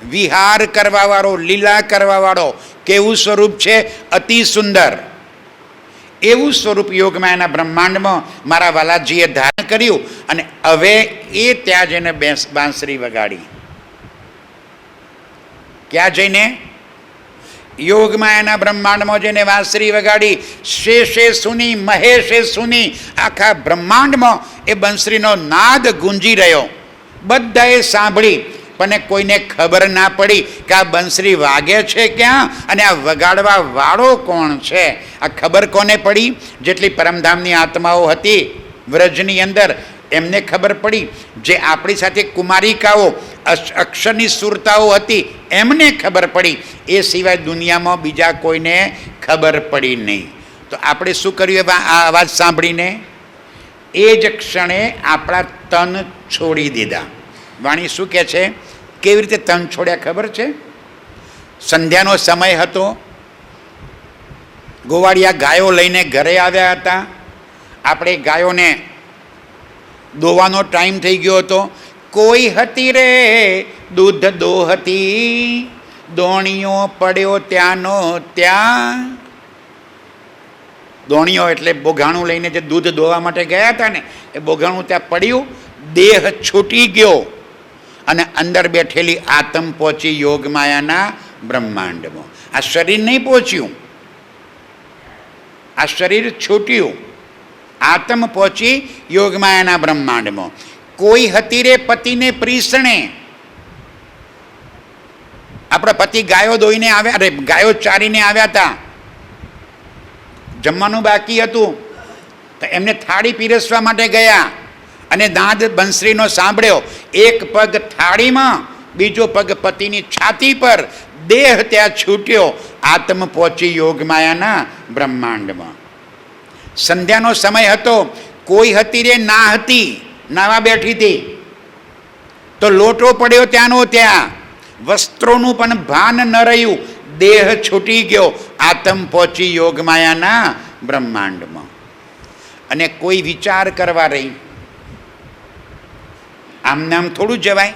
વિહાર કરવાવાળો, લીલા કરવાવાળો. કેવું સ્વરૂપ છે? અતિ સુંદર. એવું સ્વરૂપ યોગમાયાના બ્રહ્માંડમાં મારા વાલાજીએ ધારણ કર્યું. અને હવે એ ત્યાં જઈને બાંસરી વગાડી. ક્યાં જઈને? યોગમાયાના બ્રહ્માંડમાં જઈને વાંસરી વગાડી. શેષે સુની, મહેશે સુની. આખા બ્રહ્માંડમાં એ બંસરીનો નાદ ગુંજી રહ્યો. બધાએ સાંભળી, પણ કોઈને ખબર ના પડી કે આ બંસરી વાગે છે ક્યાં અને આ વગાડવા વાળો કોણ છે. આ ખબર કોને પડી? જેટલી પરમધામની આત્માઓ હતી વ્રજની અંદર એમને ખબર પડી. જે આપણી સાથે કુમારિકાઓ, અક્ષરની સુરતાઓ હતી એમને ખબર પડી. એ સિવાય દુનિયામાં બીજા કોઈને ખબર પડી નહીં. તો આપણે શું કર્યું? આ અવાજ સાંભળીને એ જ ક્ષણે આપણા તન છોડી દીધા. વાણી શું કહે છે? કેવી રીતે તન છોડ્યા ખબર છે? સંધ્યાનો સમય હતો. ગોવાળિયા ગાયો લઈને ઘરે આવ્યા હતા. આપણે ગાયોને દોવાનો ટાઈમ થઈ ગયો હતો. કોઈ હતી રે દૂધ દોહતી, દોણીઓ પડ્યો ત્યાંનો ત્યાં. દોણીઓ એટલે બોઘાણું લઈને જે દૂધ દોવા માટે ગયા હતા ને, એ બોઘાણું ત્યાં પડ્યું. દેહ છૂટી ગયો અને અંદર બેઠેલી આત્મ પહોંચી યોગમાયાના બ્રહ્માંડમાં. આ શરીર નહીં પહોંચ્યું, આ શરીર છૂટ્યું. આત્મ પહોંચી યોગમાયાના બ્રહ્માંડમાં. કોઈ હતી રે પતિને પ્રીસણે. આપણા પતિ ગાયો દોઈને આવ્યા, અરે ગાયો ચારીને આવ્યા હતા. જમવાનું બાકી હતું તો એમને થાળી પીરસવા માટે ગયા અને નાદ બંસરીનો સાંભળ્યો. એક પગ થાળીમાં, બીજો પગ પતિની છાતી પર. દેહ ત્યાં છૂટ્યો. આત્મ પહોંચી યોગમાયાના બ્રહ્માંડમાં. સંધ્યાનો સમય હતો. કોઈ હતી રે ના હતી, નાવા બેઠી હતી. તો લોટો પડ્યો ત્યાંનો ત્યાં. વસ્ત્રોનું પણ ભાન ન રહ્યું. દેહ છૂટી ગયો. આત્મ પહોંચી યોગમાયાના બ્રહ્માંડમાં. અને કોઈ વિચાર કરવા રહી. આમ નામ થોડું જવાય.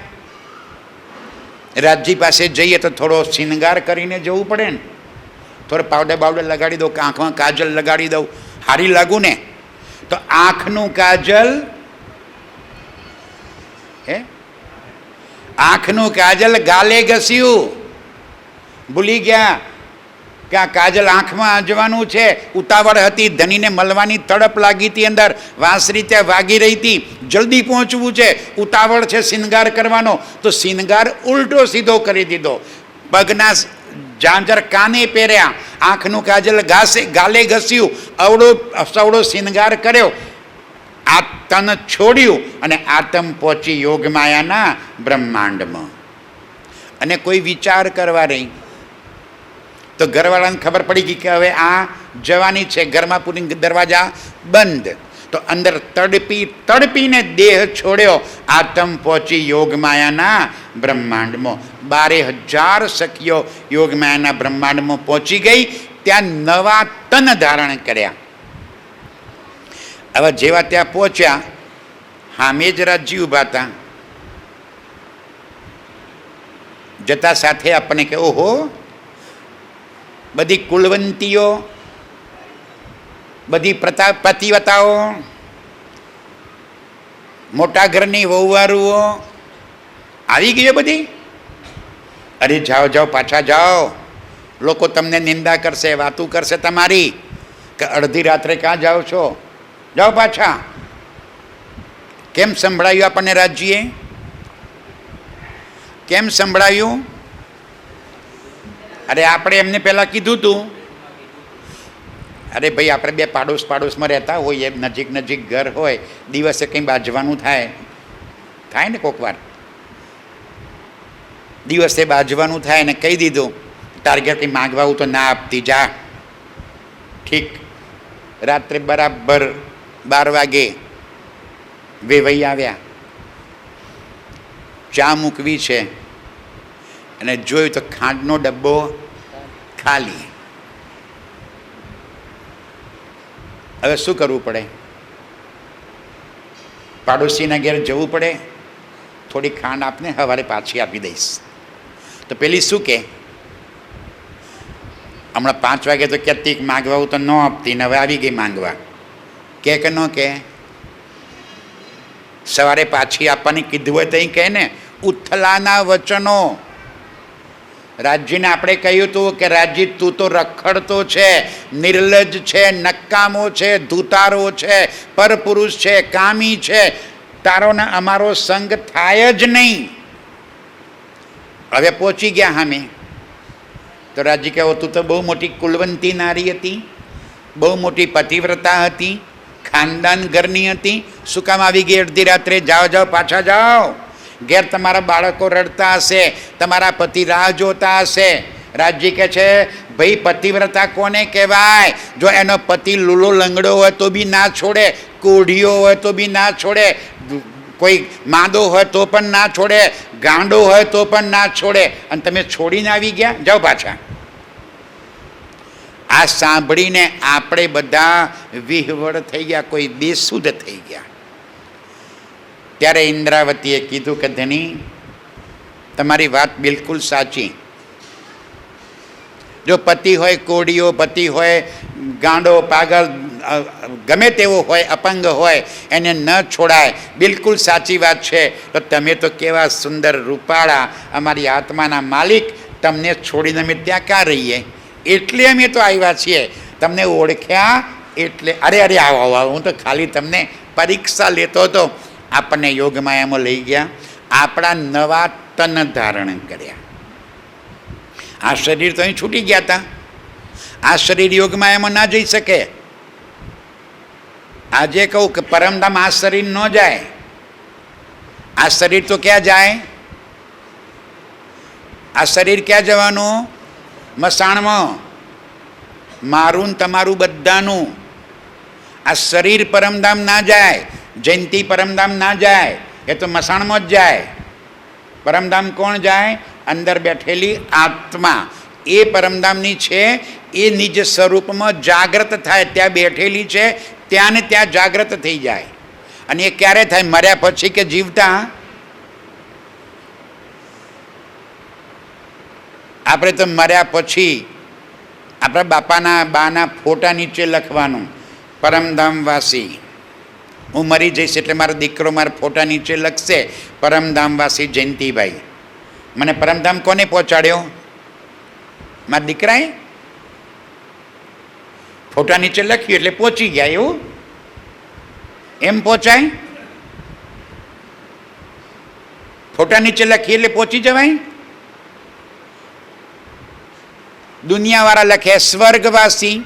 રાજજી પાસે જઈએ તો થોડો શિંગાર કરીને જવું પડે ને. થોડો પાવડર બાવડર લગાડી દઉં, આંખમાં કાજલ લગાડી દઉં, હારી લાગુ ને. તો આંખનું કાજલ, હે, આંખનું કાજલ ગાલે ઘસ્યું. ભૂલી ગયા કે આ કાજલ આંખમાં જવાનું છે. ઉતાવળ હતી, ધનીને મળવાની તડપ લાગી હતી અંદર. વાંસરી ત્યાં વાગી રહી હતી. જલ્દી પહોંચવું છે, ઉતાવળ છે શિંગાર કરવાનો. તો શિંગાર ઉલટો સીધો કરી દીધો. પગના ઝાંઝર કાને પહેર્યા, આંખનું કાજલ ગાલે ઘસ્યું, અવળો સવળો શિંગાર કર્યો. આ તન છોડ્યું અને આત્મ પહોંચી યોગમાયાના બ્રહ્માંડમાં. અને કોઈ વિચાર કરવા રહી. તો ઘરવાળાને ખબર પડી ગઈ કે હવે આ જવાની છે. ઘરમાં પૂરી દરવાજા બંધ. તો તો અંદર તડપીને દેહ છોડ્યો. આત્મ પહોંચી યોગમાયાના બ્રહ્માંડમાં. 12,000 સખીઓ યોગમાયાના બ્રહ્માંડમાં પહોંચી ગઈ. ત્યાં નવા તન ધારણ કર્યા. હવે જેવા ત્યાં પહોંચ્યા, હામે જ રાજી ઊભા હતા. જતા સાથે આપણને કે ઓહો, બધી કુલવંતીઓ, બધી પતિવતાઓ, મોટા ઘરની વહુવારુઓ આવી ગઈ બધી. અરે જાઓ જાઓ, પાછા જાઓ, લોકો તમને નિંદા કરશે, વાતું કરશે તમારી કે અડધી રાત્રે ક્યાં જાઓ છો, જાઓ પાછા. કેમ સંભળાયું આપણને રાજ્યએ? કેમ સંભળાયું? અરે આપણે એમને પહેલાં કીધું હતું, અરે ભાઈ આપણે બે પાડોશમાં રહેતા હોઈએ, નજીક ઘર હોય, દિવસે કંઈ બાજવાનું થાય ને કોક વાર દિવસે બાજવાનું થાય ને કહી દીધું ટાર્ગેટ કંઈ માગવા તો ના આપતી જા. ઠીક, રાત્રે બરાબર 12 વાગે વેવાઈ આવ્યા, ચા મૂકવી છે અને જોયું તો ખાંડનો ડબ્બો ખાલી. હવે શું કરવું પડે? પાડોશીના ઘેર જવું પડે, થોડી ખાંડ આપને, સવારે પાછી આપી દઈશ. તો પેલી શું કે, હમણાં 5 વાગે તો કહેતી માગવા તો ન આપતી ને હવે આવી ગઈ માંગવા. કે ન કે સવારે પાછી આપવાની કીધું હોય તો કહે ને. ઉથલાના વચનો. રાજ્યને આપણે કહ્યું હતું કે રાજ્ય તું તો રખડતો છે, નિર્લજ છે, નકામો છે, ધૂતારો છે, પરપુરુષ છે, કામી છે, તારો ને અમારો સંગ થાય જ નહીં. હવે પહોંચી ગયા સામે તો રાજ્ય કહેવો તું તો બહુ મોટી કુલવંતી નારી હતી, બહુ મોટી પતિવ્રતા હતી, ખાનદાન ઘરની હતી, શું કામ આવી ગઈ અડધી રાત્રે? જાઓ જાઓ, પાછા જાઓ. ઘેર તમારા બાળકો રડતા હશે, તમારા પતિ રાહ જોતા હશે. રાજ્ય કહે છે ભાઈ પતિવ્રતા કોને કહેવાય? જો એનો પતિ લૂલો લંગડો હોય તો બી ના છોડે, કોઢિયો હોય તો બી ના છોડે, કોઈ માંદો હોય તો પણ ના છોડે, ગાંડો હોય તો પણ ના છોડે, અને તમે છોડીને આવી ગયા, જાઓ પાછા. આ સાંભળીને આપણે બધા વિહવળ થઈ ગયા, કોઈ બેસુધ થઈ ગયા. ત્યારે ઇન્દ્રાવતીએ કીધું કે ધણી, તમારી વાત બિલકુલ સાચી. જો પતિ હોય કોડિયો, પતિ હોય ગાંડો, પાગલ, ગમે તેવો હોય, અપંગ હોય, એને ન છોડાય, બિલકુલ સાચી વાત છે. તો તમે તો કેવા સુંદર રૂપાળા, અમારી આત્માના માલિક, તમને છોડીને અમે ત્યાં ક્યાં રહીએ? એટલે અમે તો આવ્યા છીએ, તમને ઓળખ્યા એટલે. અરે આવો, હું તો ખાલી તમને પરીક્ષા લેતો હતો. આપણને યોગમાયામાં લઈ ગયા, આપણા નવા તન ધારણ કર્યા. આ શરીર તો અહીં છૂટી ગયા હતા. આ શરીર યોગમાયામાં ના જઈ શકે. આજે કહું કે પરમધામ આ શરીર ન જાય. આ શરીર તો ક્યાં જાય? આ શરીર ક્યાં જવાનું? મસાણમાં. મારું તમારું બધાનું. આ શરીર પરમધામ ના જાય, જયંતી પરમધામ ના જાય, એ તો મસાણમાં જ જાય. પરમધામ કોણ જાય? અંદર બેઠેલી આત્મા. એ પરમધામની છે, એ નિજ સ્વરૂપમાં જાગ્રત થાય, ત્યાં બેઠેલી છે, ત્યાં ને ત્યાં જાગ્રત થઈ જાય. અને એ ક્યારે થાય? મર્યા પછી કે જીવતા? આપણે તો મર્યા પછી આપણા બાપાના બાના ફોટા નીચે લખવાનું પરમધામવાસી. હું મરી જઈશ એટલે મારો દીકરો મારા ફોટા નીચે લખશે પરમધામવાસી જયંતિભાઈ. મને પરમધામ કોને પહોંચાડ્યો? મારા દીકરાએ. ફોટા નીચે લખ્યું એટલે પહોંચી ગયા. એવું એમ પહોંચાય? ફોટા નીચે લખીએ એટલે પહોંચી જવાય? દુનિયાવાળા લખે સ્વર્ગવાસી,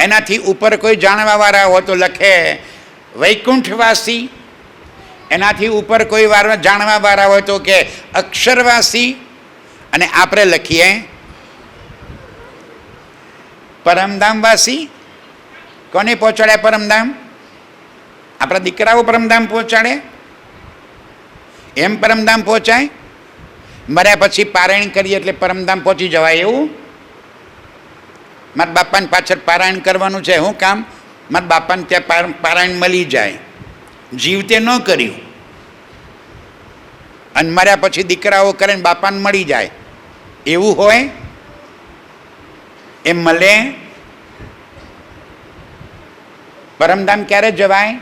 એનાથી ઉપર કોઈ જાણવાવાળા હોય તો લખે વૈકુંઠવાસી, એનાથી ઉપર કોઈ વાર જાણવાવાળા હોય તો કે અક્ષરવાસી, અને આપણે લખીએ પરમધામવાસી. કોને પહોંચાડ્યા પરમધામ? આપણા દીકરાઓ પરમધામ પહોંચાડે? એમ પરમધામ પહોંચાય? મર્યા પછી પારાયણ કરીએ એટલે પરમધામ પહોંચી જવાય એવું? મારા બાપાને પાછળ પારાયણ કરવાનું છે, શું કામ? મારા બાપાને ત્યાં પારાયણ મળી જાય. જીવતે ન કર્યું અને મર્યા પછી દીકરાઓ કરે ને બાપાને મળી જાય એવું હોય? એમ મળે? પરમધામ ક્યારે જવાય?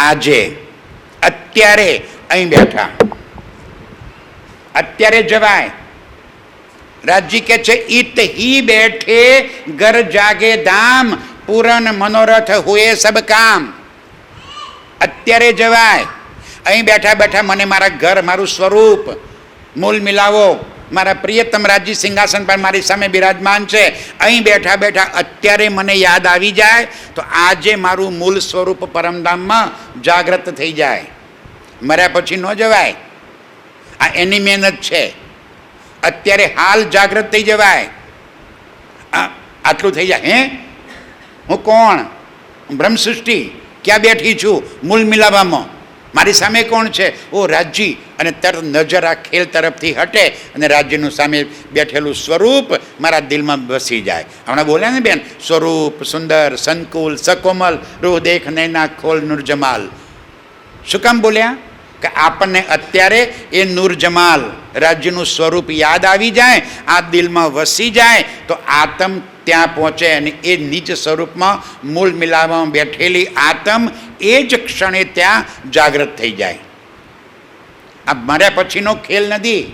આજે, અત્યારે, અહીં બેઠા અત્યારે જવાય. રાજજી કે છે ઈત હી બેઠે ઘર જાગે ધામ, પૂરન મનોરથ હુએ સબ કામ. અત્યારે જવાય. અહીં બેઠા બેઠા મને મારા ઘર, મારું સ્વરૂપ, મૂલ મિલાવો. મારા પ્રિયતમ રાજજી સિંહાસન પર મારી સામે બિરાજમાન છે. અહીં બેઠા બેઠા અત્યારે મને યાદ આવી જાય તો આજે મારું મૂળ સ્વરૂપ પરમધામમાં જાગૃત થઈ જાય. મર્યા પછી ન જવાય. આ એની મહેનત છે. અત્યારે હાલ જાગૃત થઈ જવાય. આટલું થઈ જાય. હે, હું કોણ? બ્રહ્મ સૃષ્ટિ. ક્યાં બેઠી છું? મૂળ મિલાવામાં. મારી સામે કોણ છે? ઓ રાજજી. અને તરત નજર આ ખેલ તરફથી હટે અને રાજ્યનું સામે બેઠેલું સ્વરૂપ મારા દિલમાં વસી જાય. હમણાં બોલ્યા ને બેન, સ્વરૂપ સુંદર સંકુલ સકોમલ, રૂહ દેખ નૈના ખોલ નૂર જમાલ. શું કામ બોલ્યા? કે આપણને અત્યારે એ નૂર જમાલ રાજ્યનું સ્વરૂપ યાદ આવી જાય, આ દિલમાં વસી જાય તો આત્મ ત્યાં પહોંચે અને એ નીચ સ્વરૂપમાં મૂળ મિલાવવામાં બેઠેલી આત્મ એ જ ક્ષણે ત્યાં જાગૃત થઈ જાય. આ મર્યા પછીનો ખેલ નથી,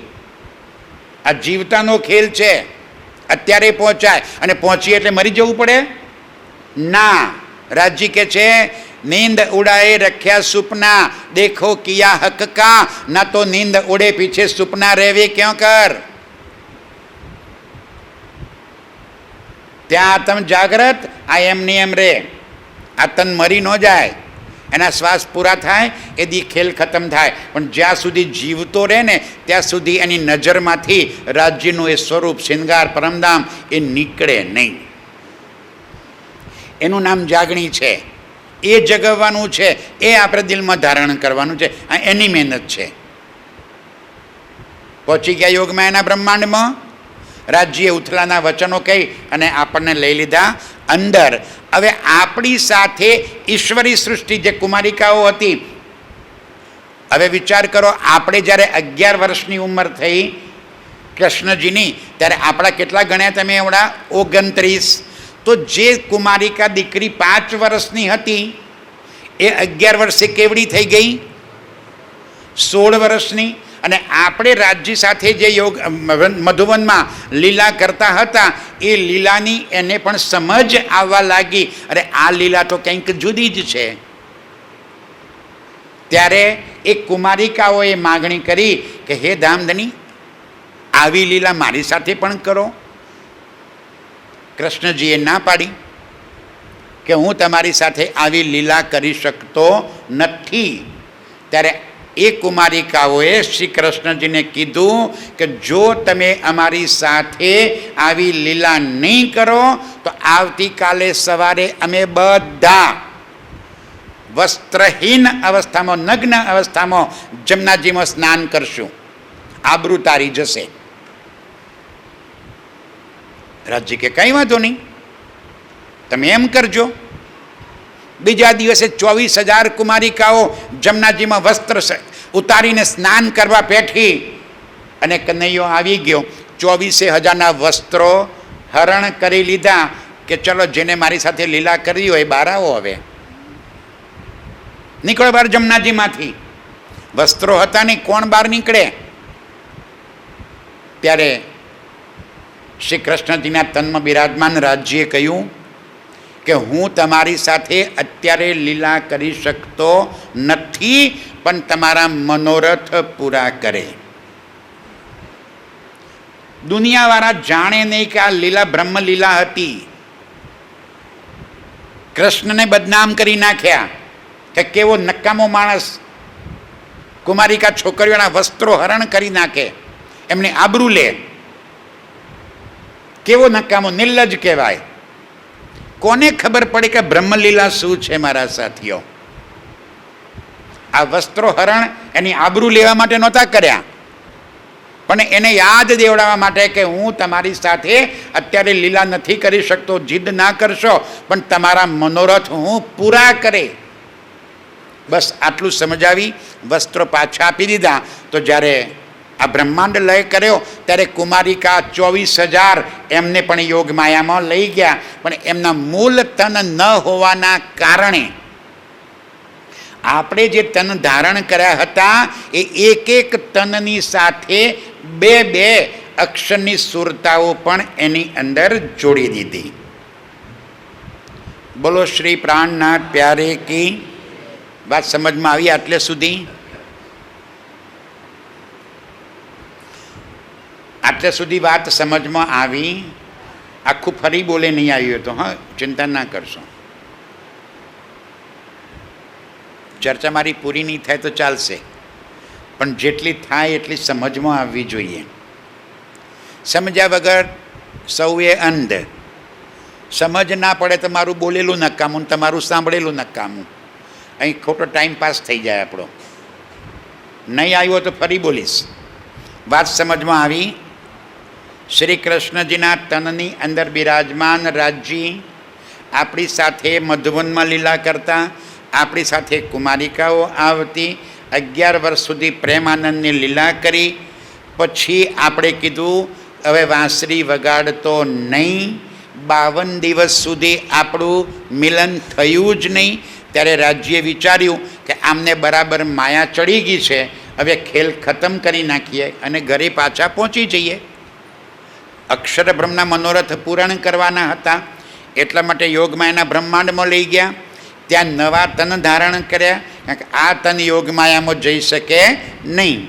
આ જીવતાનો ખેલ છે. અત્યારે પહોંચાય અને પહોંચીએ એટલે મરી જવું પડે ના. રાજજી કે છે નીંદ ઉડાએ રખ્યા સુપના, દેખો કિયા હક કા, ના તો નીંદ ઉડે પીછે સુપના રહેવે ક્યાં કર. ત્યાં આત્મ જાગ્રત, આ એમની એમ રે. આ તન મરી ન જાય, એના શ્વાસ પૂરા થાય એ દી ખેલ ખતમ થાય. પણ જ્યાં સુધી જીવતો રહે ને ત્યાં સુધી એની નજરમાંથી રાજ્યનું એ સ્વરૂપ શિંગાર પરમધામ એ નીકળે નહીં. એનું નામ જાગણી છે. એ જગવવાનું છે, એ આપણે દિલમાં ધારણ કરવાનું છે. આ એની મહેનત છે. પહોંચી ગયા યોગમાં એના બ્રહ્માંડમાં. રાજ્યે ઉથલાના વચનો કહી અને આપણને લઈ લીધા અંદર. હવે આપણી સાથે ઈશ્વરી સૃષ્ટિ જે કુમારિકાઓ હતી, હવે વિચાર કરો, આપણે જ્યારે 11 વર્ષની ઉંમર થઈ કૃષ્ણજીની, ત્યારે આપણા કેટલા ગણ્યા તમે? એવડા 29. તો જે કુમારિકા દીકરી 5 વર્ષની હતી એ 11 વર્ષે કેવડી થઈ ગઈ? 16 વર્ષની. અને આપણે રાજ્ય સાથે જે યોગ મધુવનમાં લીલા કરતા હતા એ લીલાની એને પણ સમજ આવવા લાગી. અરે આ લીલા તો કંઈક જુદી જ છે. ત્યારે એ કુમારિકાઓએ માગણી કરી કે હે ધામધની, આવી લીલા મારી સાથે પણ કરો. કૃષ્ણજીએ ના પાડી કે હું તમારી સાથે આવી લીલા કરી શકતો નથી. ત્યારે એ કુમારિકાઓએ શ્રી કૃષ્ણજીને કીધું કે જો તમે અમારી સાથે આવી લીલા નહીં કરો તો આવતીકાલે સવારે અમે બધા વસ્ત્રહીન અવસ્થામાં, નગ્ન અવસ્થામાં જમનાજીમાં સ્નાન કરશું. આબરૂ તારી જશે. રાજજી કે કંઈ વાંધો નહીં, તમે એમ કરજો. બીજા દિવસે 24,000 કુમારિકાઓ જમનાજીમાં વસ્ત્ર ઉતારીને સ્નાન કરવા બેઠી અને કનૈયો આવી ગયો. 24,000ના વસ્ત્રો હરણ કરી લીધા કે ચલો જેને મારી સાથે લીલા કરવી હોય બહાર આવો. હવે નીકળો બહાર જમનાજીમાંથી. વસ્ત્રો હતા નહીં, કોણ બહાર નીકળે? ત્યારે શ્રી કૃષ્ણજીના તનમાં બિરાજમાન રાજ્યે કહ્યું કે હું તમારી સાથે અત્યારે લીલા કરી શકતો નથી, પણ તમારા મનોરથ પૂરા કરે. દુનિયાવાળા જાણે નહીં કે આ લીલા બ્રહ્મલીલા હતી. કૃષ્ણને બદનામ કરી નાખ્યા કે કેવો નકામો માણસ. કુમારિકા છોકરીઓના વસ્ત્રો હરણ કરી નાખે, એમની આબરૂ લે. કેવો નકામો, નિર્લજ્જ કહેવાય. કોને ખબર પડે કે બ્રહ્મલીલા શું છે મારા સાથીઓ? આ વસ્ત્રો હરણ એની આબરૂ લેવા માટે નહોતા કર્યા, પણ એને યાદ દેવડાવવા માટે કે હું તમારી સાથે અત્યારે લીલા નથી કરી શકતો, જીદ ના કરશો, પણ તમારા મનોરથ હું પૂરા કરે. બસ આટલું સમજાવી વસ્ત્રો પાછા આપી દીધા. તો જ્યારે આ બ્રહ્માંડ લય કર્યો ત્યારે કુમારિકા 24,000 એમને પણ યોગ માયામાં લઈ ગયા, પણ એમના મૂળ તન ન હોવાના કારણે આપણે જે તન ધારણ કર્યા હતા એ એક એક તનની સાથે 2 અક્ષરની સુરતાઓ પણ એની અંદર જોડી દીધી. બોલો શ્રી પ્રાણનાથ પ્યારે કી. વાત સમજમાં આવી આટલે સુધી? આટલે સુધી વાત સમજમાં આવી? આખું ફરી બોલે નહીં આવ્યું તો હા, ચિંતા ના કરશો. ચર્ચા મારી પૂરી નહીં થાય તો ચાલશે, પણ જેટલી થાય એટલી સમજમાં આવવી જોઈએ. સમજ્યા વગર સૌએ અંધ. સમજ ના પડે તો મારું બોલેલું નકામું, તમારું સાંભળેલું નકામું. અહીં ખોટો ટાઈમ પાસ થઈ જાય આપણો. નહીં આવ્યો તો ફરી બોલીશ. વાત સમજમાં આવી? શ્રી કૃષ્ણજીના તનની અંદર બિરાજમાન રાજજી આપણી સાથે મધુવનમાં લીલા કરતા, આપણી સાથે કુમારિકાઓ આવતી. 11 વર્ષ સુધી પ્રેમાનંદની લીલા કરી. પછી આપણે કીધું હવે વાંસળી વગાડતો નહીં. 52 દિવસ સુધી આપણું મિલન થયું જ નહીં. ત્યારે રાજ્યે વિચાર્યું કે આમને બરાબર માયા ચડી ગઈ છે, હવે ખેલ ખતમ કરી નાખીએ અને ઘરે પાછા પહોંચી જઈએ. અક્ષર બ્રહ્મના મનોરથ પૂરણ કરવાના હતા, એટલા માટે યોગમાયાના બ્રહ્માંડમાં લઈ ગયા. ત્યાં નવા તન ધારણ કર્યા, કારણ કે આ તન યોગમાયામાં જઈ શકે નહીં.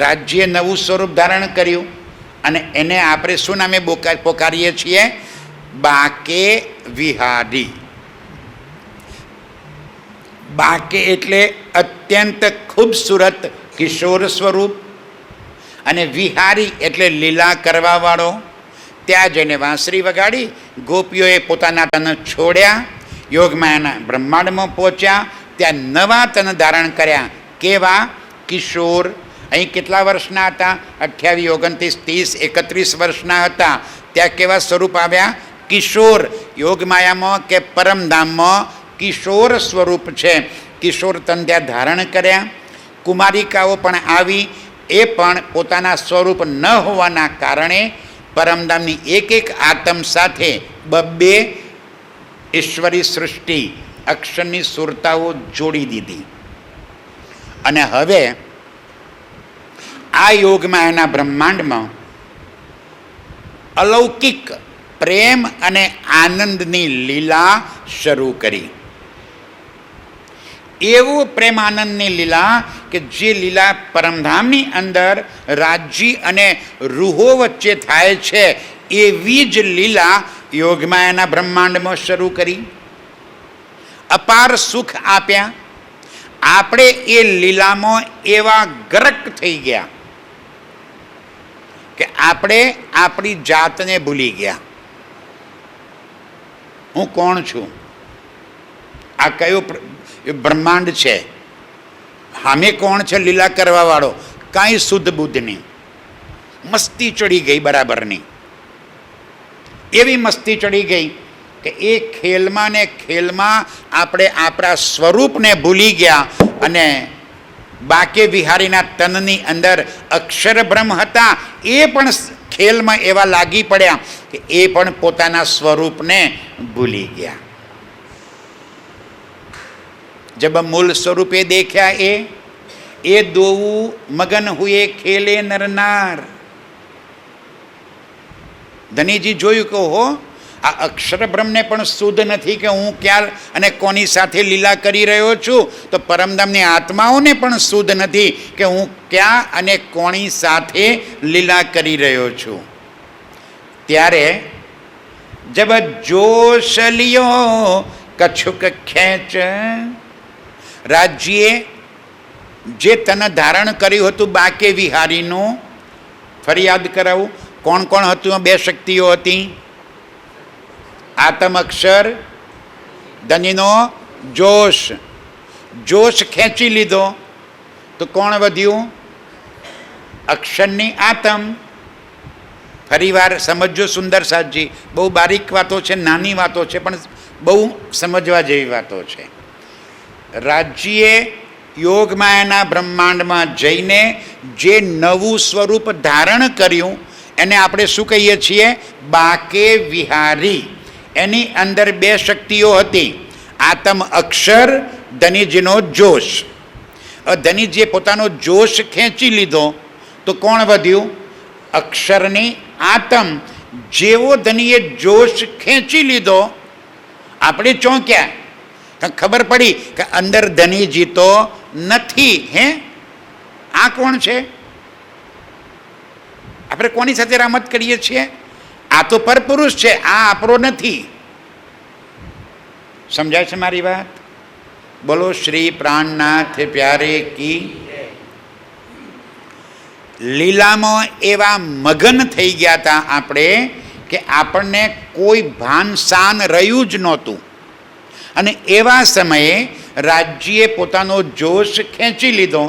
રાજ્યે નવું સ્વરૂપ ધારણ કર્યું અને એને આપણે શું નામે પોકારીએ છીએ? બાકે વિહારી. બાકે એટલે અત્યંત ખૂબસૂરત કિશોર સ્વરૂપ, અને વિહારી એટલે લીલા કરવાવાળો. ત્યાં જઈને વાંસળી વગાડી ગોપીઓએ પોતાના તન છોડ્યા, યોગમાયાના બ્રહ્માંડમાં પહોંચ્યા. ત્યાં નવા તન ધારણ કર્યા. કેવા? કિશોર. અહીં કેટલા વર્ષના હતા? 28, 29, 30, 31 વર્ષના હતા. ત્યાં કેવા સ્વરૂપ આવ્યા? કિશોર. યોગમાયામાં કે પરમધામમાં કિશોર સ્વરૂપ છે. કિશોર તન ત્યાં ધારણ કર્યા. કુમારિકાઓ પણ આવી, એ પણ પોતાના સ્વરૂપ ન હોવાના કારણે પરમધામની એક આત્મ સાથે 2 ઈશ્વરી સૃષ્ટિ અક્ષરની સુરતાઓ જોડી દીધી. અને હવે આ યોગમાયાના બ્રહ્માંડમાં અલૌકિક પ્રેમ અને આનંદની લીલા શરૂ કરી. એવું પ્રેમ આનંદની લીલા કે જે લીલા પરમધામની અંદર રાજ્ય અને રૂહો વચ્ચે થાય છે, એવી જ લીલા યોગમાયાના બ્રહ્માંડમાં શરૂ કરી. અપાર સુખ આપ્યા. આપણે એ લીલામાં એવા ગરક થઈ ગયા કે આપણે આપણી જાતને ભૂલી ગયા. હું કોણ છું? આ કયો બ્રહ્માંડ છે? સામે કોણ છે લીલા કરવા વાળો? કાંઈ શુદ્ધ બુદ્ધ નહીં. મસ્તી ચડી ગઈ બરાબરની. એવી મસ્તી ચડી ગઈ કે એ ખેલમાં ને ખેલમાં આપણે આપણા સ્વરૂપને ભૂલી ગયા અને બાકે વિહારીના તનની અંદર અક્ષર બ્રહ્મ હતા, એ પણ ખેલમાં એવા લાગી પડ્યા કે એ પણ પોતાના સ્વરૂપને ભૂલી ગયા. जब मूल स्वरूपे देखा ए दोऊ मगन हुए खेले नरनार. ધનીજી જોયું કે હો આ અક્ષર બ્રહ્મને પણ શુદ્ધ નથી કે હું ક્યાં અને કોની સાથે લીલા કરી રહ્યો છું, તો પરમધામની આત્માઓને પણ શુદ્ધ નથી કે હું ક્યાં અને કોની સાથે લીલા કરી રહ્યો છું. ત્યારે જબ જોશ લિયો કછુક ખેંચ. રાજ્યે જે તન ધારણ કર્યું હતું બાકે વિહારીનું, ફરી યાદ કરાવું કોણ કોણ હતું? 2 શક્તિઓ હતી. આતમ અક્ષર, ધનીનો જોશ. જોશ ખેંચી લીધો તો કોણ વધ્યું? અક્ષરની આતમ. ફરીવાર સમજો સુંદર સાજી, બહુ બારીક વાતો છે, નાની વાતો છે, પણ બહુ સમજવા જેવી વાતો છે. રાજ્યે યોગમાયાના બ્રહ્માંડમાં જઈને જે નવું સ્વરૂપ ધારણ કર્યું એને આપણે શું કહીએ છીએ? બાકે વિહારી. એની અંદર બે શક્તિઓ હતી, આતમ અક્ષર, ધનીજીનો જોશ. ધનીજીએ પોતાનો જોશ ખેંચી લીધો તો કોણ વધ્યું? અક્ષરની આતમ. જેવો ધનીએ જોશ ખેંચી લીધો આપણે ચોંક્યા, ખબર પડી કે અંદર ધનીજી તો નથી. હે, આ કોણ છે? આપણે કોની સાથે રામત કરીએ છીએ? આ તો પરપુરુષ છે, આ આપણો નથી. સમજાય છે મારી વાત? બોલો શ્રી પ્રાણનાથ પ્યારે કી. લીલામાં એવા મગન થઈ ગયા હતા આપણે કે આપણને કોઈ ભાન શાન રહ્યું જ નહોતું. અને એવા સમયે રાજ્યે પોતાનો જોશ ખેંચી લીધો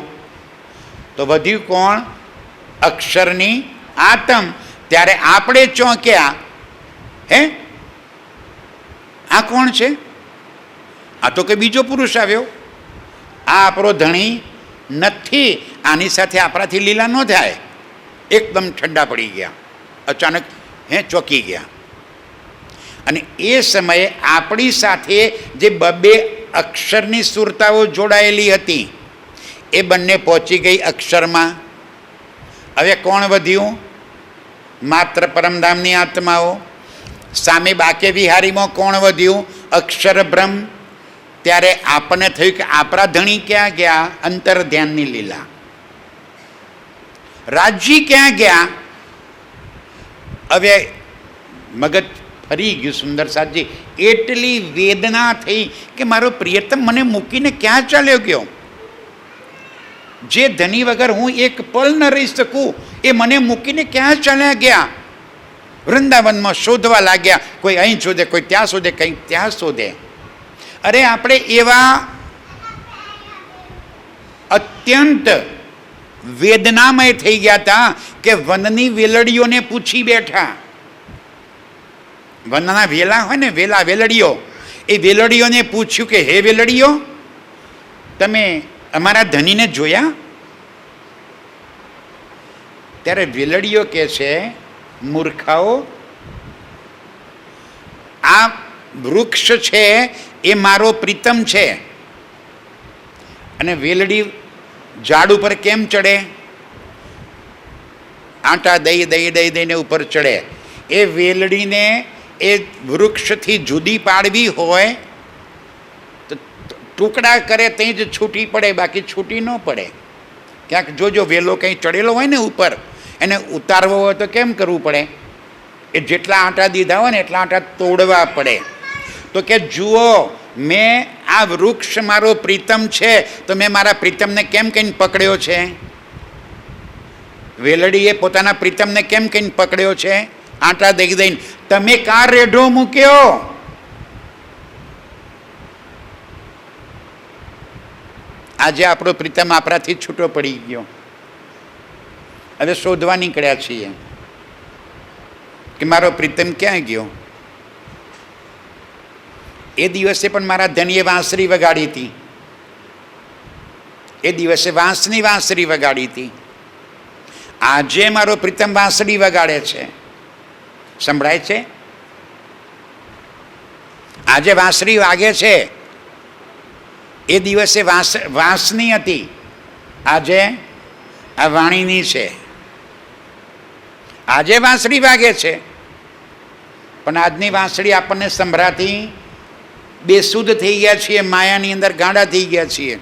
તો વધ્યું કોણ? અક્ષરની આતમ. ત્યારે આપણે ચોંક્યા, હે આ કોણ છે? આ તો કે બીજો પુરુષ આવ્યો, આ આપણો ધણી નથી, આની સાથે આપણાથી લીલા ન થાય. એકદમ ઠંડા પડી ગયા, અચાનક ચોંકી ગયા. અને એ સમયે આપણી સાથે જે બબે અક્ષરની સુરતાઓ જોડાયેલી હતી એ બંને પહોંચી ગઈ અક્ષરમાં. હવે કોણ વધ્યું? માત્ર પરમધામની આત્માઓ. સામે બાકે વિહારીમાં કોણ વધ્યું? અક્ષર બ્રહ્મ. ત્યારે આપણને થયું કે આપણા ધણી ક્યાં ગયા? અંતર ધ્યાનની લીલા. રાજ્ય ક્યાં ગયા? હવે મગજ ફરી ગયું સુંદર સાજી. એટલી વેદના થઈ કે મારો પ્રિયતમ મને મૂકીને ક્યાં ચાલ્યો ગયો? જે ધની વગર હું એક પલ ન રહી શકું એ મને મૂકીને ક્યાં ચાલ્યા ગયા? વૃંદાવનમાં શોધવા લાગ્યા, કોઈ અહીં શોધે, કોઈ ત્યાં શોધે, કંઈક ત્યાં શોધે. અરે આપણે એવા અત્યંત વેદનામય થઈ ગયા હતા કે વનની વેલડીઓને પૂછી બેઠા. વનના વેલા હોય ને, વેલા વેલડીઓ, એ વેલડીઓને પૂછ્યું કે હે વેલડીઓ, તમે અમારા ધનીને જોયા? ત્યારે વેલડીઓ કહે છે, મૂર્ખાઓ, આ વૃક્ષ છે એ મારો પ્રીતમ છે. અને વેલડી ઝાડ ઉપર કેમ ચડે? આંટા દઈ દઈ દઈ દઈને ઉપર ચડે. એ વેલડીને એ વૃક્ષથી જુદી પાડવી હોય તો ટુકડા કરે ત્યાં જ છૂટી પડે, બાકી છૂટી ન પડે. ક્યાંક જોજો વેલો કંઈ ચડેલો હોય ને ઉપર, એને ઉતારવો હોય તો કેમ કરવું પડે? એ જેટલા આંટા દીધા હોય ને એટલા આંટા તોડવા પડે. તો કે જુઓ, મેં આ વૃક્ષ મારો પ્રીતમ છે તો મેં મારા પ્રીતમને કેમ કહીને પકડ્યો છે? વેલડીએ પોતાના પ્રીતમને કેમ કહીને પકડ્યો છે? આંટા દઈ દઈને. તમે કા રેઢો મૂક્યો? આજે આપણો પ્રીતમ આપણાથી છૂટો પડી ગયો. હવે શોધવા નીકળ્યા છીએ કે મારો પ્રીતમ ક્યાં ગયો. એ દિવસે પણ મારા ધણીએ વાંસળી વગાડી હતી. એ દિવસે વાંસની વાંસળી વગાડી હતી. આજે મારો પ્રીતમ વાંસળી વગાડે છે. સંભળાય છે? આજે વાંસળી વાગે છે. એ દિવસે વાંસની હતી, આજે આ વાણીની છે. આજે વાંસળી વાગે છે, પણ આજની વાંસળી આપણને સંભળાતી બેસુધ થઈ ગયા છીએ, માયાની અંદર ગાંડા થઈ ગયા છીએ.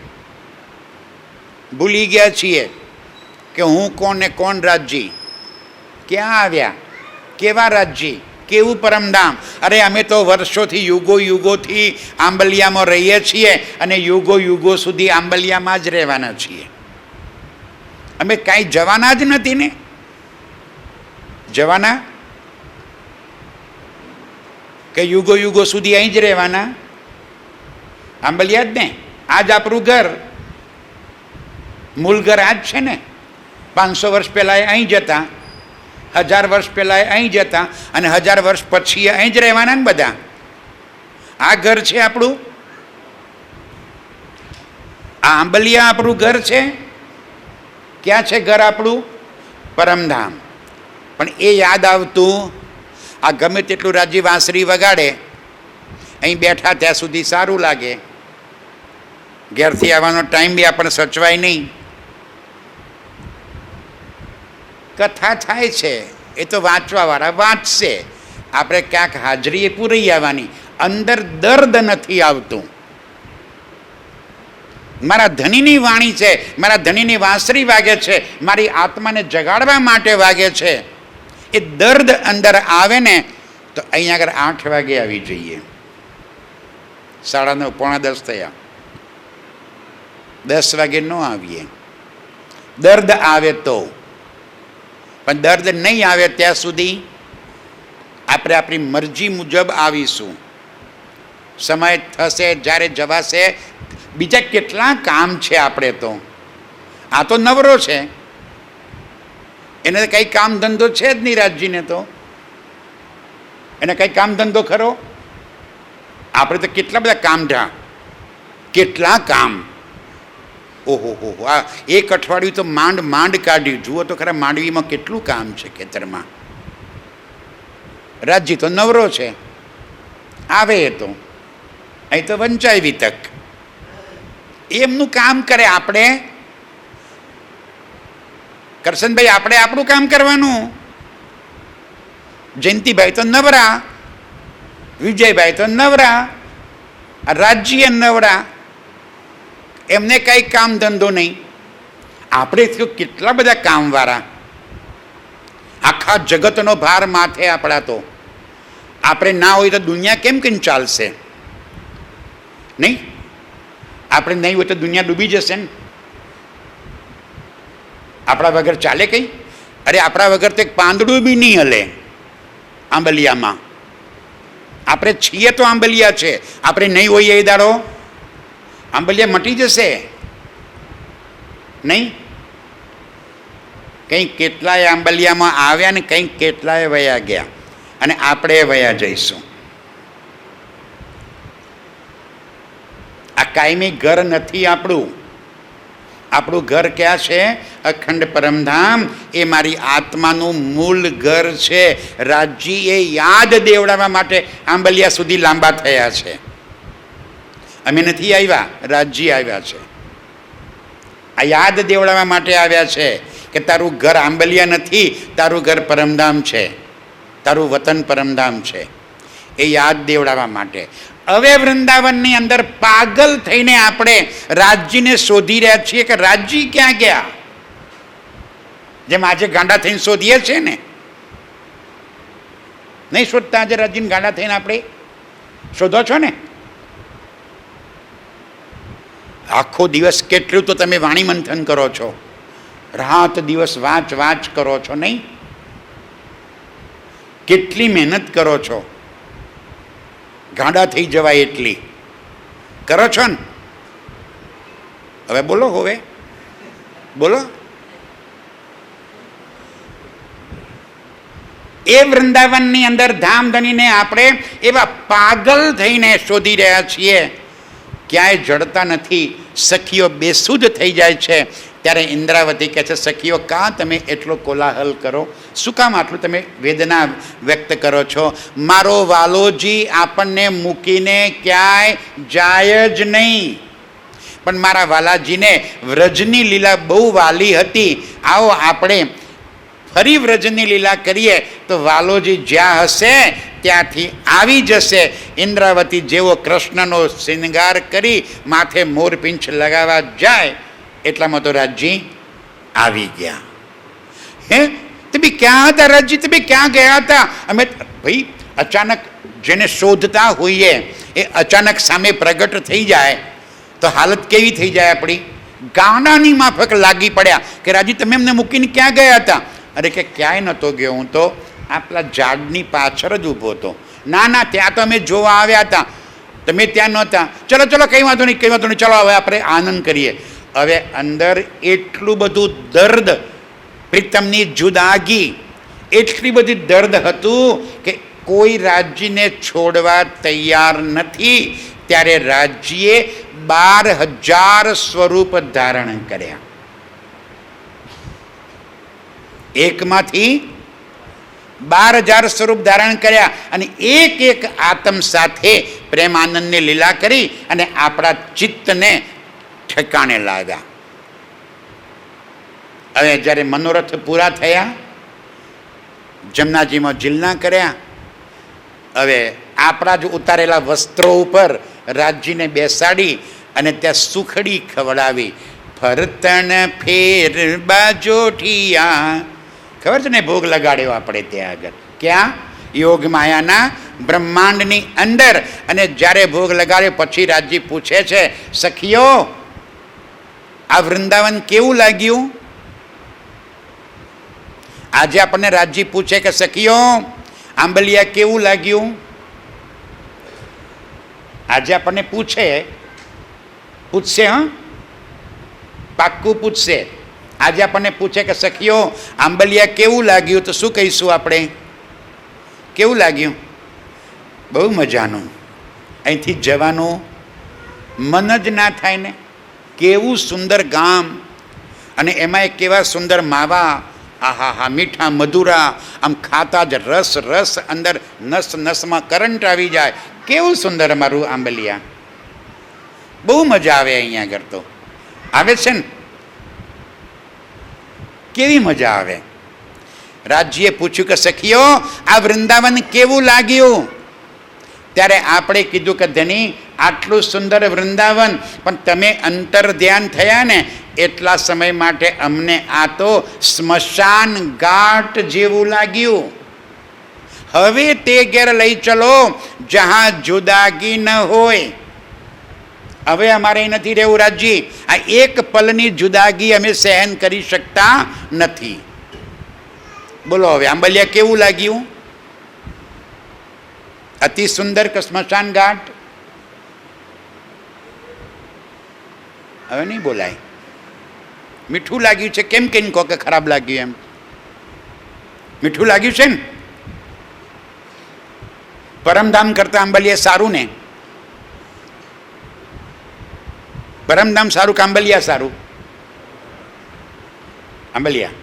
ભૂલી ગયા છીએ કે હું કોણ ને કોણ રાજ્ય, ક્યાં આવ્યા, કેવા રાજ્ય, કેવું પરમધામ. અરે અમે તો વર્ષોથી યુગો યુગોથી આંબલિયામાં રહીએ છીએ અને યુગો યુગો સુધી આંબલિયામાં જ રહેવાના છીએ. અમે કાંઈ જવાના જ નથી ને. જવાના કે યુગો યુગો સુધી અહીં જ રહેવાના? આંબલિયા જ ને, આ જ આપણું ઘર, મૂળ ઘર આ જ છે ને. 500 વર્ષ પહેલાં એ અહીં જતા, 1000 વર્ષ પહેલાં એ અહીં જતા, અને 1000 વર્ષ પછી અહીં જ રહેવાના ને બધા. આ ઘર છે આપણું, આ આંબલિયા આપણું ઘર છે. ક્યાં છે ઘર આપણું? પરમધામ. પણ એ યાદ આવતું, આ ગમે તેટલું રાજી વાંસળી વગાડે, અહીં બેઠા ત્યાં સુધી સારું લાગે, ઘેરથી આવવાનો ટાઈમ બી આપણને સચવાય નહીં. કથા થાય છે એ તો વાંચવાવાળા વાંચશે, આપણે ક્યાંક હાજરી પૂરી આવવાની. અંદર દર્દ નથી આવતું. મારા ધણીની વાણી છે, મારા ધણીની વાંસળી વાગે છે, મારી આત્માને જગાડવા માટે વાગે છે. એ દર્દ અંદર આવે ને તો અહીંયા આગળ 8 વાગે આવી જઈએ. 9:30 પોણા 10 થયા, 10 વાગે ન આવીએ. દર્દ આવે તો. પણ દર્દ નહીં આવે ત્યાં સુધી આપણે આપણી મરજી મુજબ આવીશું. સમય થશે જ્યારે જવાશે. બીજા કેટલા કામ છે આપણે તો. આ તો નવરો છે, એને કંઈ કામ ધંધો છે જ નહીં. રાજજીને તો એને કંઈ કામ ધંધો ખરો? આપણે તો કેટલા બધા કામ ઢા, કેટલા કામ. ઓહો હો, આ એક અઠવાડિયું તો માંડ માંડ કાઢ્યું. જુઓ તો ખરા માંડવીમાં કેટલું કામ છે ખેતરમાં. રાજજી તો નવરો છે, આવે એ તો અહીં તો વંચાવી તક એમનું કામ કરે. આપણે કરશનભાઈ, આપણે આપણું કામ કરવાનું. જયંતિભાઈ તો નવરા, વિજયભાઈ તો નવરા, રાજ્ય નવરા, એમને કંઈ કામ ધંધો નહીં. આપણે તો કેટલા બધા કામવાળા. આખા જગતનો ભાર માથે આપણા તો. આપણે ના હોય તો દુનિયા કેમ કેમ ચાલશે? નહીં, આપણે નહીં હોય તો દુનિયા ડૂબી જશે ને. આપણા વગર ચાલે કંઈ? અરે આપણા વગર તો એક પાંદડું બી નહીં હલે આંબલિયામાં. આપણે છીએ તો આંબલિયા છે, આપણે નહીં હોઈએ એ દાડો આંબલિયા મટી જશે નહીં. કંઈક કેટલાય આંબલિયામાં આવ્યા ને કંઈક કેટલાય વયા ગયા, અને આપણે વયા જઈશું. આ કાયમી ઘર નથી આપણું. આપણું ઘર ક્યાં છે? અખંડ પરમધામ. એ મારી આત્માનું મૂળ ઘર છે. રાજજી એ યાદ દેવડાવવા માટે આંબલિયા સુધી લાંબા થયા છે. અમે નથી આવ્યા, રાજજી આવ્યા છે. આ યાદ દેવડાવવા માટે આવ્યા છે કે તારું ઘર આંબલિયા નથી, તારું ઘર પરમધામ છે, તારું વતન પરમધામ છે. એ યાદ દેવડાવવા માટે. હવે વૃંદાવનની અંદર પાગલ થઈને આપણે રાજજીને શોધી રહ્યા છીએ કે રાજજી ક્યાં ગયા. જેમ આજે ગાંડા થઈને શોધીએ છીએ ને, નહીં શોધતા આજે રાજજીને ગાંડા થઈને આપણે શોધો છો ને. આખો દિવસ કેટલું તો તમે વાણી મંથન કરો છો, રાત દિવસ વાંચ કરો છો નહીં? કેટલી મહેનત કરો છો, ગાંડા થઈ જવાય એટલી કરો છો ને. હવે બોલો, હવે બોલો. એ વૃંદાવનની અંદર ધામધનીને આપણે એવા પાગલ થઈને શોધી રહ્યા છીએ, ક્યાંય જડતા નથી. સખીઓ બેસુધ થઈ જાય છે. ત્યારે ઇન્દ્રાવતી કહે છે, સખીઓ કાં તમે એટલો કોલાહલ કરો? શું કામ આટલું તમે વેદના વ્યક્ત કરો છો? મારો વાલોજી આપણને મૂકીને ક્યાંય જાય જ નહીં. પણ મારા વાલાજીને વ્રજની લીલા બહુ વાલી હતી. આવો આપણે ફરી વ્રજની લીલા કરીએ તો વાલોજી જ્યાં હશે ત્યાંથી આવી જશે. ઇન્દ્રાવતી જેવો કૃષ્ણનો શૃંગાર કરી માથે મોરપીંછ લગાવવા જાય એટલામાં તો રાજજી આવી ગયા. હે તમે ક્યાં હતા રાજજી? તમે ક્યાં ગયા હતા? અમે ભાઈ અચાનક જેને શોધતા હોઈએ એ અચાનક સામે પ્રગટ થઈ જાય તો હાલત કેવી થઈ જાય આપણી? ગાંડાની માફક લાગી પડ્યા કે રાજજી તમે એમને મૂકીને ક્યાં ગયા હતા? અરે કે ક્યાંય નહોતો ગયો, હું તો આપણા ઝાડની પાછળ જ ઊભો હતો. ના ના, ત્યાં તો અમે જોવા આવ્યા હતા, તમે ત્યાં નહોતા. ચલો ચલો, કંઈ વાંધો નહીં, કંઈ વાંધો નહીં, ચલો હવે આપણે આનંદ કરીએ. હવે અંદર એટલું બધું દર્દ, પ્રીતમની જુદાગી, એટલી બધી દર્દ હતું કે કોઈ રાજ્યને છોડવા તૈયાર નથી. ત્યારે રાજ્યે 12,000 સ્વરૂપ ધારણ કર્યા. એકમાંથી 12,000 સ્વરૂપ ધારણ કર્યા અને એક એક આત્મ સાથે પ્રેમાનંદની લીલા કરી અને આપણા ચિત્તને ઠેકાણે લાવ્યા. હવે જ્યારે મનોરથ પૂરા થયા, જમનાજીમાં જીલના કર્યા. હવે આપણા જ ઉતારેલા વસ્ત્રો ઉપર રાજજીને બેસાડી અને ત્યાં સુખડી ખવડાવી. ફરતણ ફેર બાજોઠિયા, ખબર છે ને, ભોગ લગાડ્યો આપણે ત્યાં આગળ. ક્યાં? યોગ માયાના બ્રહ્માંડની અંદર. અને જ્યારે ભોગ લગાડ્યો પછી રાજજી પૂછે છે, સખીઓ આ વૃંદાવન કેવું લાગ્યું? આજે આપણને રાજજી પૂછે કે સખીઓ આંબલિયા કેવું લાગ્યું? આજે આપણને પૂછશે, હા, પાક્કું પૂછશે. આજે આપણને પૂછે કે સખીઓ આંબલિયા કેવું લાગ્યું, તો શું કહીશું આપણે? કેવું લાગ્યું? બહુ મજાનું. અહીંથી જવાનું મન જ ના થાય ને. કેવું સુંદર ગામ, અને એમાં કેવા સુંદર માવા, આહા હા, મીઠા મધુરા, આમ ખાતા જ રસ રસ અંદર નસ નસમાં કરંટ આવી જાય. કેવું સુંદર અમારું આંબલિયા. બહુ મજા આવે અહીંયા આગળ તો. આવે છે ને? કેવી મજા આવે. રાજ્યે પૂછ્યું કે સખીઓ આ વૃંદાવન કેવું લાગ્યું? ત્યારે આપણે કીધું કે ધની આટલું સુંદર વૃંદાવન, પણ તમે અંતર ધ્યાન થયા ને એટલા સમય માટે અમને આ તો સ્મશાન ઘાટ જેવું લાગ્યું. હવે તે ઘેર લઈ ચલો જહાં જુદાગી ન હોય. હવે અમારે નથી રહેવું રાજજી. આ એક પલની જુદાગી અમે સહન કરી શકતા નથી. બોલો હવે આંબલિયા કેવું લાગ્યું? અતિ સુંદર કે સ્મશાન ઘાટ? હવે નહીં બોલાય. મીઠું લાગ્યું છે? કેમ કેમ કહો કે ખરાબ લાગ્યું? એમ મીઠું લાગ્યું છે ને? પરમધામ કરતા આંબલિયા સારું ને? પરમધામ સારું કે આંબલિયા સારું? આંબલિયા.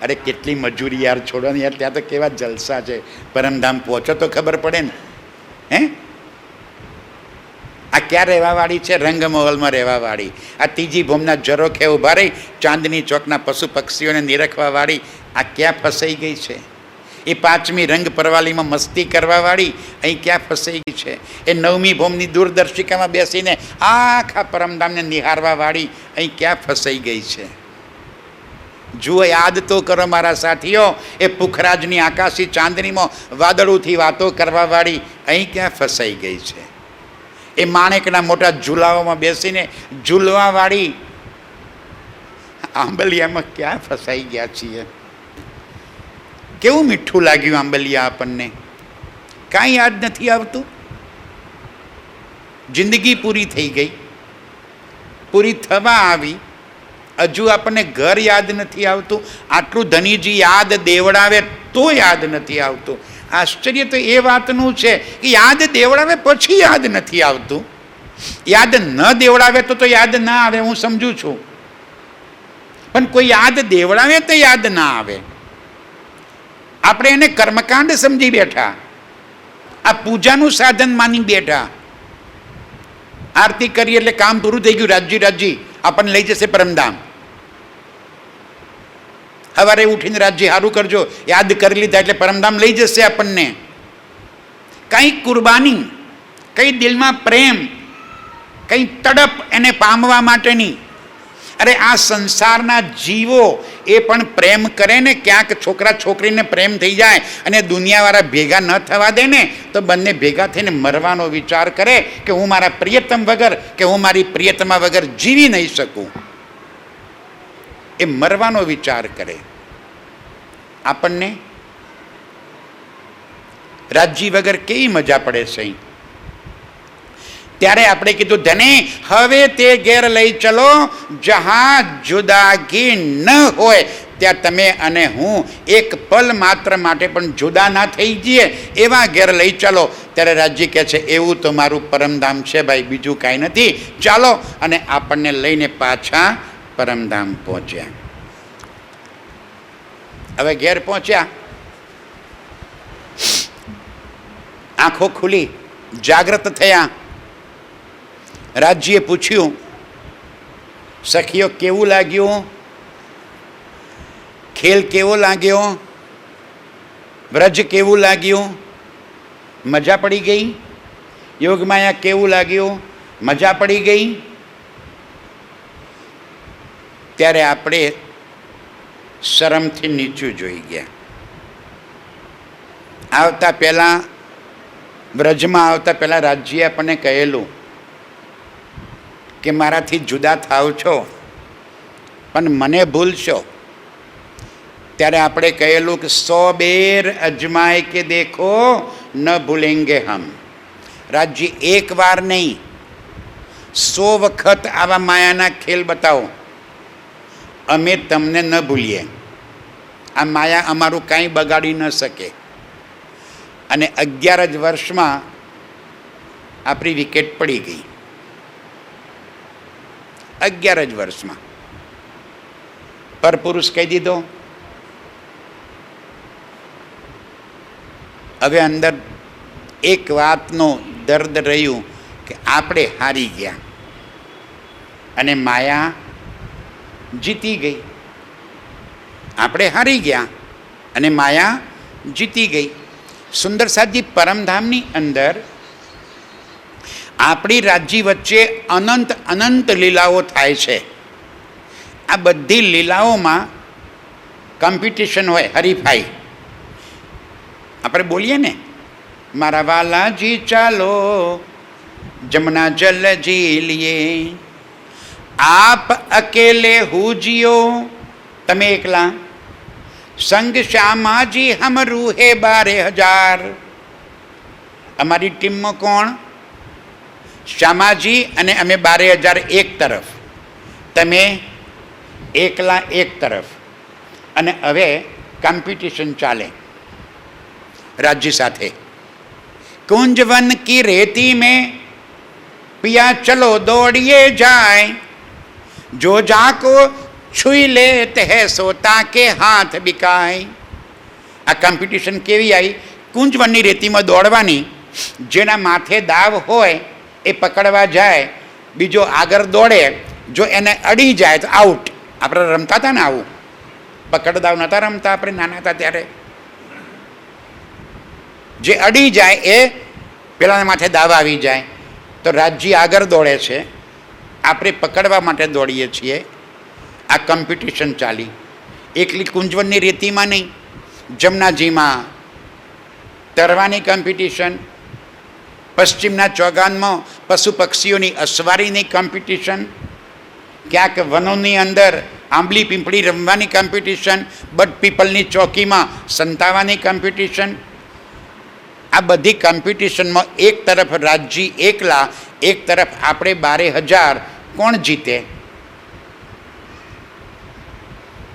અરે કેટલી મજૂરી યાર, છોડવાની યાર. ત્યાં તો કેવા જલસા છે. પરમધામ પહોંચો તો ખબર પડે ને. હે, આ ક્યાં રહેવાવાળી છે? રંગમહોલમાં રહેવાવાળી. આ ત્રીજી ભૂમના ઝરોખે ઊભા રહી ચાંદની ચોકના પશુ પક્ષીઓને નિરખવાવાળી આ ક્યાં ફસાઈ ગઈ છે? એ પાંચમી રંગ પરવાલીમાં મસ્તી કરવાવાળી અહીં ક્યાં ફસાઈ ગઈ છે? એ નવમી ભૂમની દૂરદર્શિકામાં બેસીને આખા પરમધામને નિહારવાવાળી અહીં ક્યાં ફસાઈ ગઈ છે? જુઓ, યાદ તો કરો મારા સાથીઓ. એ પુખરાજની આકાશી ચાંદનીમાં વાદળોથી વાતો કરવાવાળી અહીં ક્યાં ફસાઈ ગઈ છે? એ માણેકના મોટા ઝૂલાઓમાં બેસીને ઝૂલવાવાળી આંબલિયામાં ક્યાં ફસાઈ ગયા છીએ? કેવું મીઠું લાગ્યું આંબલિયા આપણને. કાંઈ યાદ નથી આવતું. જિંદગી પૂરી થઈ ગઈ, પૂરી થવા આવી, હજુ આપણને ઘર યાદ નથી આવતું. આટલું ધનીજી યાદ દેવડાવે તો યાદ નથી આવતું. આશ્ચર્ય તો એ વાતનું છે કે યાદ દેવડાવે પછી યાદ નથી આવતું. યાદ ન દેવડાવે તો યાદ ના આવે, હું સમજુ છું. પણ કોઈ યાદ દેવડાવે તો યાદ ના આવે. આપણે એને કર્મકાંડ સમજી બેઠા, આ પૂજાનું સાધન માની બેઠા. આરતી કરી એટલે કામ પૂરું થઈ ગયું. રાજજી રાજજી આપણને લઈ જશે પરમધામ. સવારે ઉઠીને રાજજી સારું કરજો, યાદ કરી લીધા એટલે પરમધામ લઈ જશે આપણને. કંઈ કુરબાની, કંઈ દિલમાં પ્રેમ, કંઈ તડપ એને પામવા માટેની. અરે આ સંસારના જીવો એ પણ પ્રેમ કરે ને, ક્યાંક છોકરા છોકરીને પ્રેમ થઈ જાય અને દુનિયાવાળા ભેગા ન થવા દે ને તો બંને ભેગા થઈને મરવાનો વિચાર કરે કે હું મારા પ્રિયતમ વગર કે હું મારી પ્રિયતમા વગર જીવી નહીં શકું. એ મરવાનો વિચાર કરે. આપણને રાજ્ય વગર કેવી મજા પડે છે. ત્યારે આપણે કીધું ધની હવે તે ઘેર લઈ ચલો જહાં જુદાગી ન હોય, ત્યાં તમે અને હું એક પલ માત્ર માટે પણ જુદા ના થઈ જઈએ એવા ઘેર લઈ ચાલો. ત્યારે રાજ્ય કહે છે એવું તો મારું પરમધામ છે ભાઈ, બીજું કાંઈ નથી, ચાલો. અને આપણને લઈને પાછા પરમધામ પહોંચ્યા. હવે ઘેર પહોંચ્યા, આંખો ખુલી, જાગ્રત થયા. રાજ્યે પૂછ્યું સખીઓ કેવું લાગ્યું, ખેલ કેવો લાગ્યો, વ્રજ કેવું લાગ્યું, મજા પડી ગઈ, યોગમાયા કેવું લાગ્યું, મજા પડી ગઈ. ત્યારે આપણે શરમથી નીચું જોઈ ગયા. આવતા પહેલાં વ્રજમાં આવતા પહેલાં રાજ્યે આપણને કહેલું કે મારાથી જુદા થાવ છો પણ મને ભૂલશો. ત્યારે આપણે કહેલું કે 100 બેર અજમાય કે દેખો ન ભૂલેંગે હમ. રાજ્ય એક વાર નહીં 100 વખત આવા માયાના ખેલ બતાવો, અમે તમને ન ભૂલીએ. આ માયા અમારું કાંઈ બગાડી ન શકે. અને 11 જ વર્ષમાં આપણી વિકેટ પડી ગઈ. 11 જ વર્ષમાં પરપુરુષ કહી દીધો. હવે અંદર એક વાતનો દર્દ રહ્યું કે આપણે હારી ગયા અને માયા જીતી ગઈ. આપણે હારી ગયા અને માયા જીતી ગઈ. સુંદર સાજી પરમધામની અંદર આપણી રાજ્ય વચ્ચે અનંત અનંત લીલાઓ થાય છે. આ બધી લીલાઓમાં કોમ્પિટિશન હોય, હરીફાઈ. આપણે બોલીએ ને મારા વાલાજી ચાલો જમના જલ જી લીએ, આપ અકેલે હું જીઓ, તમે એકલા, સંગ શ્યામાજી હમ રૂહે 12,000. અમારી ટીમમાં કોણ? શ્યામાજી અને અમે 12,000 એક તરફ, તમે એકલા એક તરફ. અને હવે કોમ્પિટિશન ચાલે રાજ્ય સાથે. कुंजवन की रेती में पिया चलो दौड़िए जाए, जो जाको छुई लेते हैं सोता के हाथ बिकाए. આ કોમ્પિટિશન કેવી આવી? કુંજવનની રેતીમાં દોડવાની. જેના માથે દાવ હોય એ પકડવા જાય, બીજો આગળ દોડે, જો એને અડી જાય તો આઉટ. આપણે રમતા હતા ને આવું, પકડ દાવ નહોતા રમતા આપણે નાના હતા ત્યારે. જે અડી જાય એ પેલાના માથે દાવ આવી જાય. તો રાજ્ય આગળ દોડે છે, આપણે પકડવા માટે દોડીએ છીએ. આ કોમ્પિટિશન ચાલી. એકલી કુંજવનની રેતીમાં નહીં, જમનાજીમાં તરવાની કોમ્પિટિશન, પશ્ચિમના ચોગાનમાં પશુ પક્ષીઓની અસવારીની કોમ્પિટિશન, ક્યાંક વનોની અંદર આંબલી પીંપળી રમવાની કોમ્પિટિશન, બટ પીપલની ચોકીમાં સંતાવાની કોમ્પિટિશન. આ બધી કોમ્પિટિશનમાં એક તરફ રાજ્ય એકલા, એક તરફ આપણે 12,000. કોણ જીતે?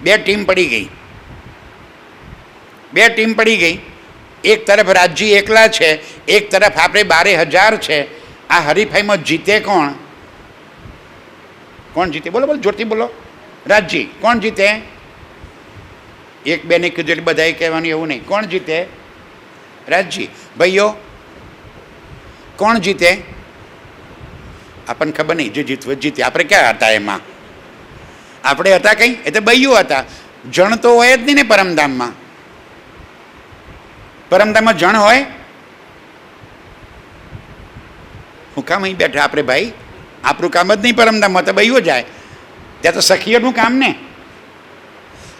2 ટીમ પડી ગઈ. 2 ટીમ પડી ગઈ. એક તરફ રાજ્ય એકલા છે, એક તરફ આપણે 12,000 છે. આ હરીફાઈમાં જીતે કોણ? કોણ જીતે? બોલો બોલો, જોરથી બોલો. રાજ્ય. કોણ જીતે? 1-2 ને કીધું એટલે બધાએ કહેવાનું એવું નહીં. કોણ જીતે? રાજ્ય. ભાઈઓ કોણ જીતે? આપણને ખબર નહીં. જે જીતવું જીતે. આપણે ક્યાં હતા એમાં? આપણે હતા કંઈ? એ તો બૈયું હતા. જણ તો હોય જ નહીં ને પરમધામમાં. પરમધામમાં જણ હોય? હું કામ અહીં બેઠા આપણે ભાઈ? આપણું કામ જ નહીં પરમધામમાં, તો બૈયું જાય. ત્યાં તો સખીઓનું કામ ને.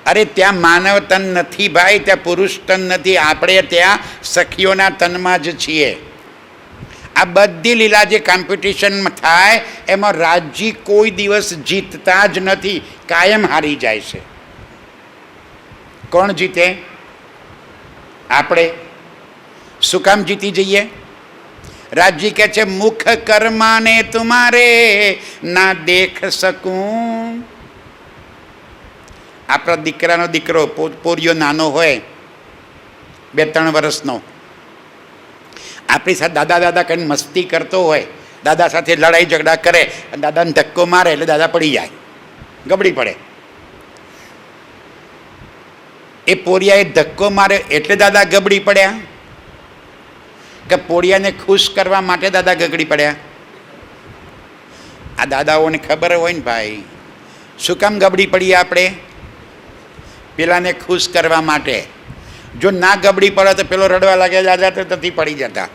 અરે ત્યાં માનવ તન નથી ભાઈ, ત્યાં પુરુષ તન નથી. આપણે ત્યાં સખીઓના તનમાં જ છીએ. આ બધી લીલા જે કોમ્પિટિશનમાં થાય એમાં રાજ્ય કોઈ દિવસ જીતતા જ નથી, કાયમ હારી જાય છે. કોણ જીતે? આપણે. શું કામ જીતી જઈએ? રાજજી કહે છે મુખ કર્માને તુમારે ના દેખ શકું. આપણા દીકરાનો દીકરો પોરિયો નાનો હોય 2-3 વર્ષનો, આપણી સાથે દાદા દાદા કહીને મસ્તી કરતો હોય, દાદા સાથે લડાઈ ઝઘડા કરે અને દાદાને ધક્કો મારે એટલે દાદા પડી જાય, ગબડી પડે. એ પોરિયાએ ધક્કો માર્યો એટલે દાદા ગબડી પડ્યા કે પોરિયાને ખુશ કરવા માટે દાદા ગગડી પડ્યા? આ દાદાઓને ખબર હોય ને ભાઈ, શું કામ ગબડી પડીએ આપણે? પેલાને ખુશ કરવા માટે. જો ના ગબડી પડે તો પેલો રડવા લાગે, દાદા તો નથી પડી જતા.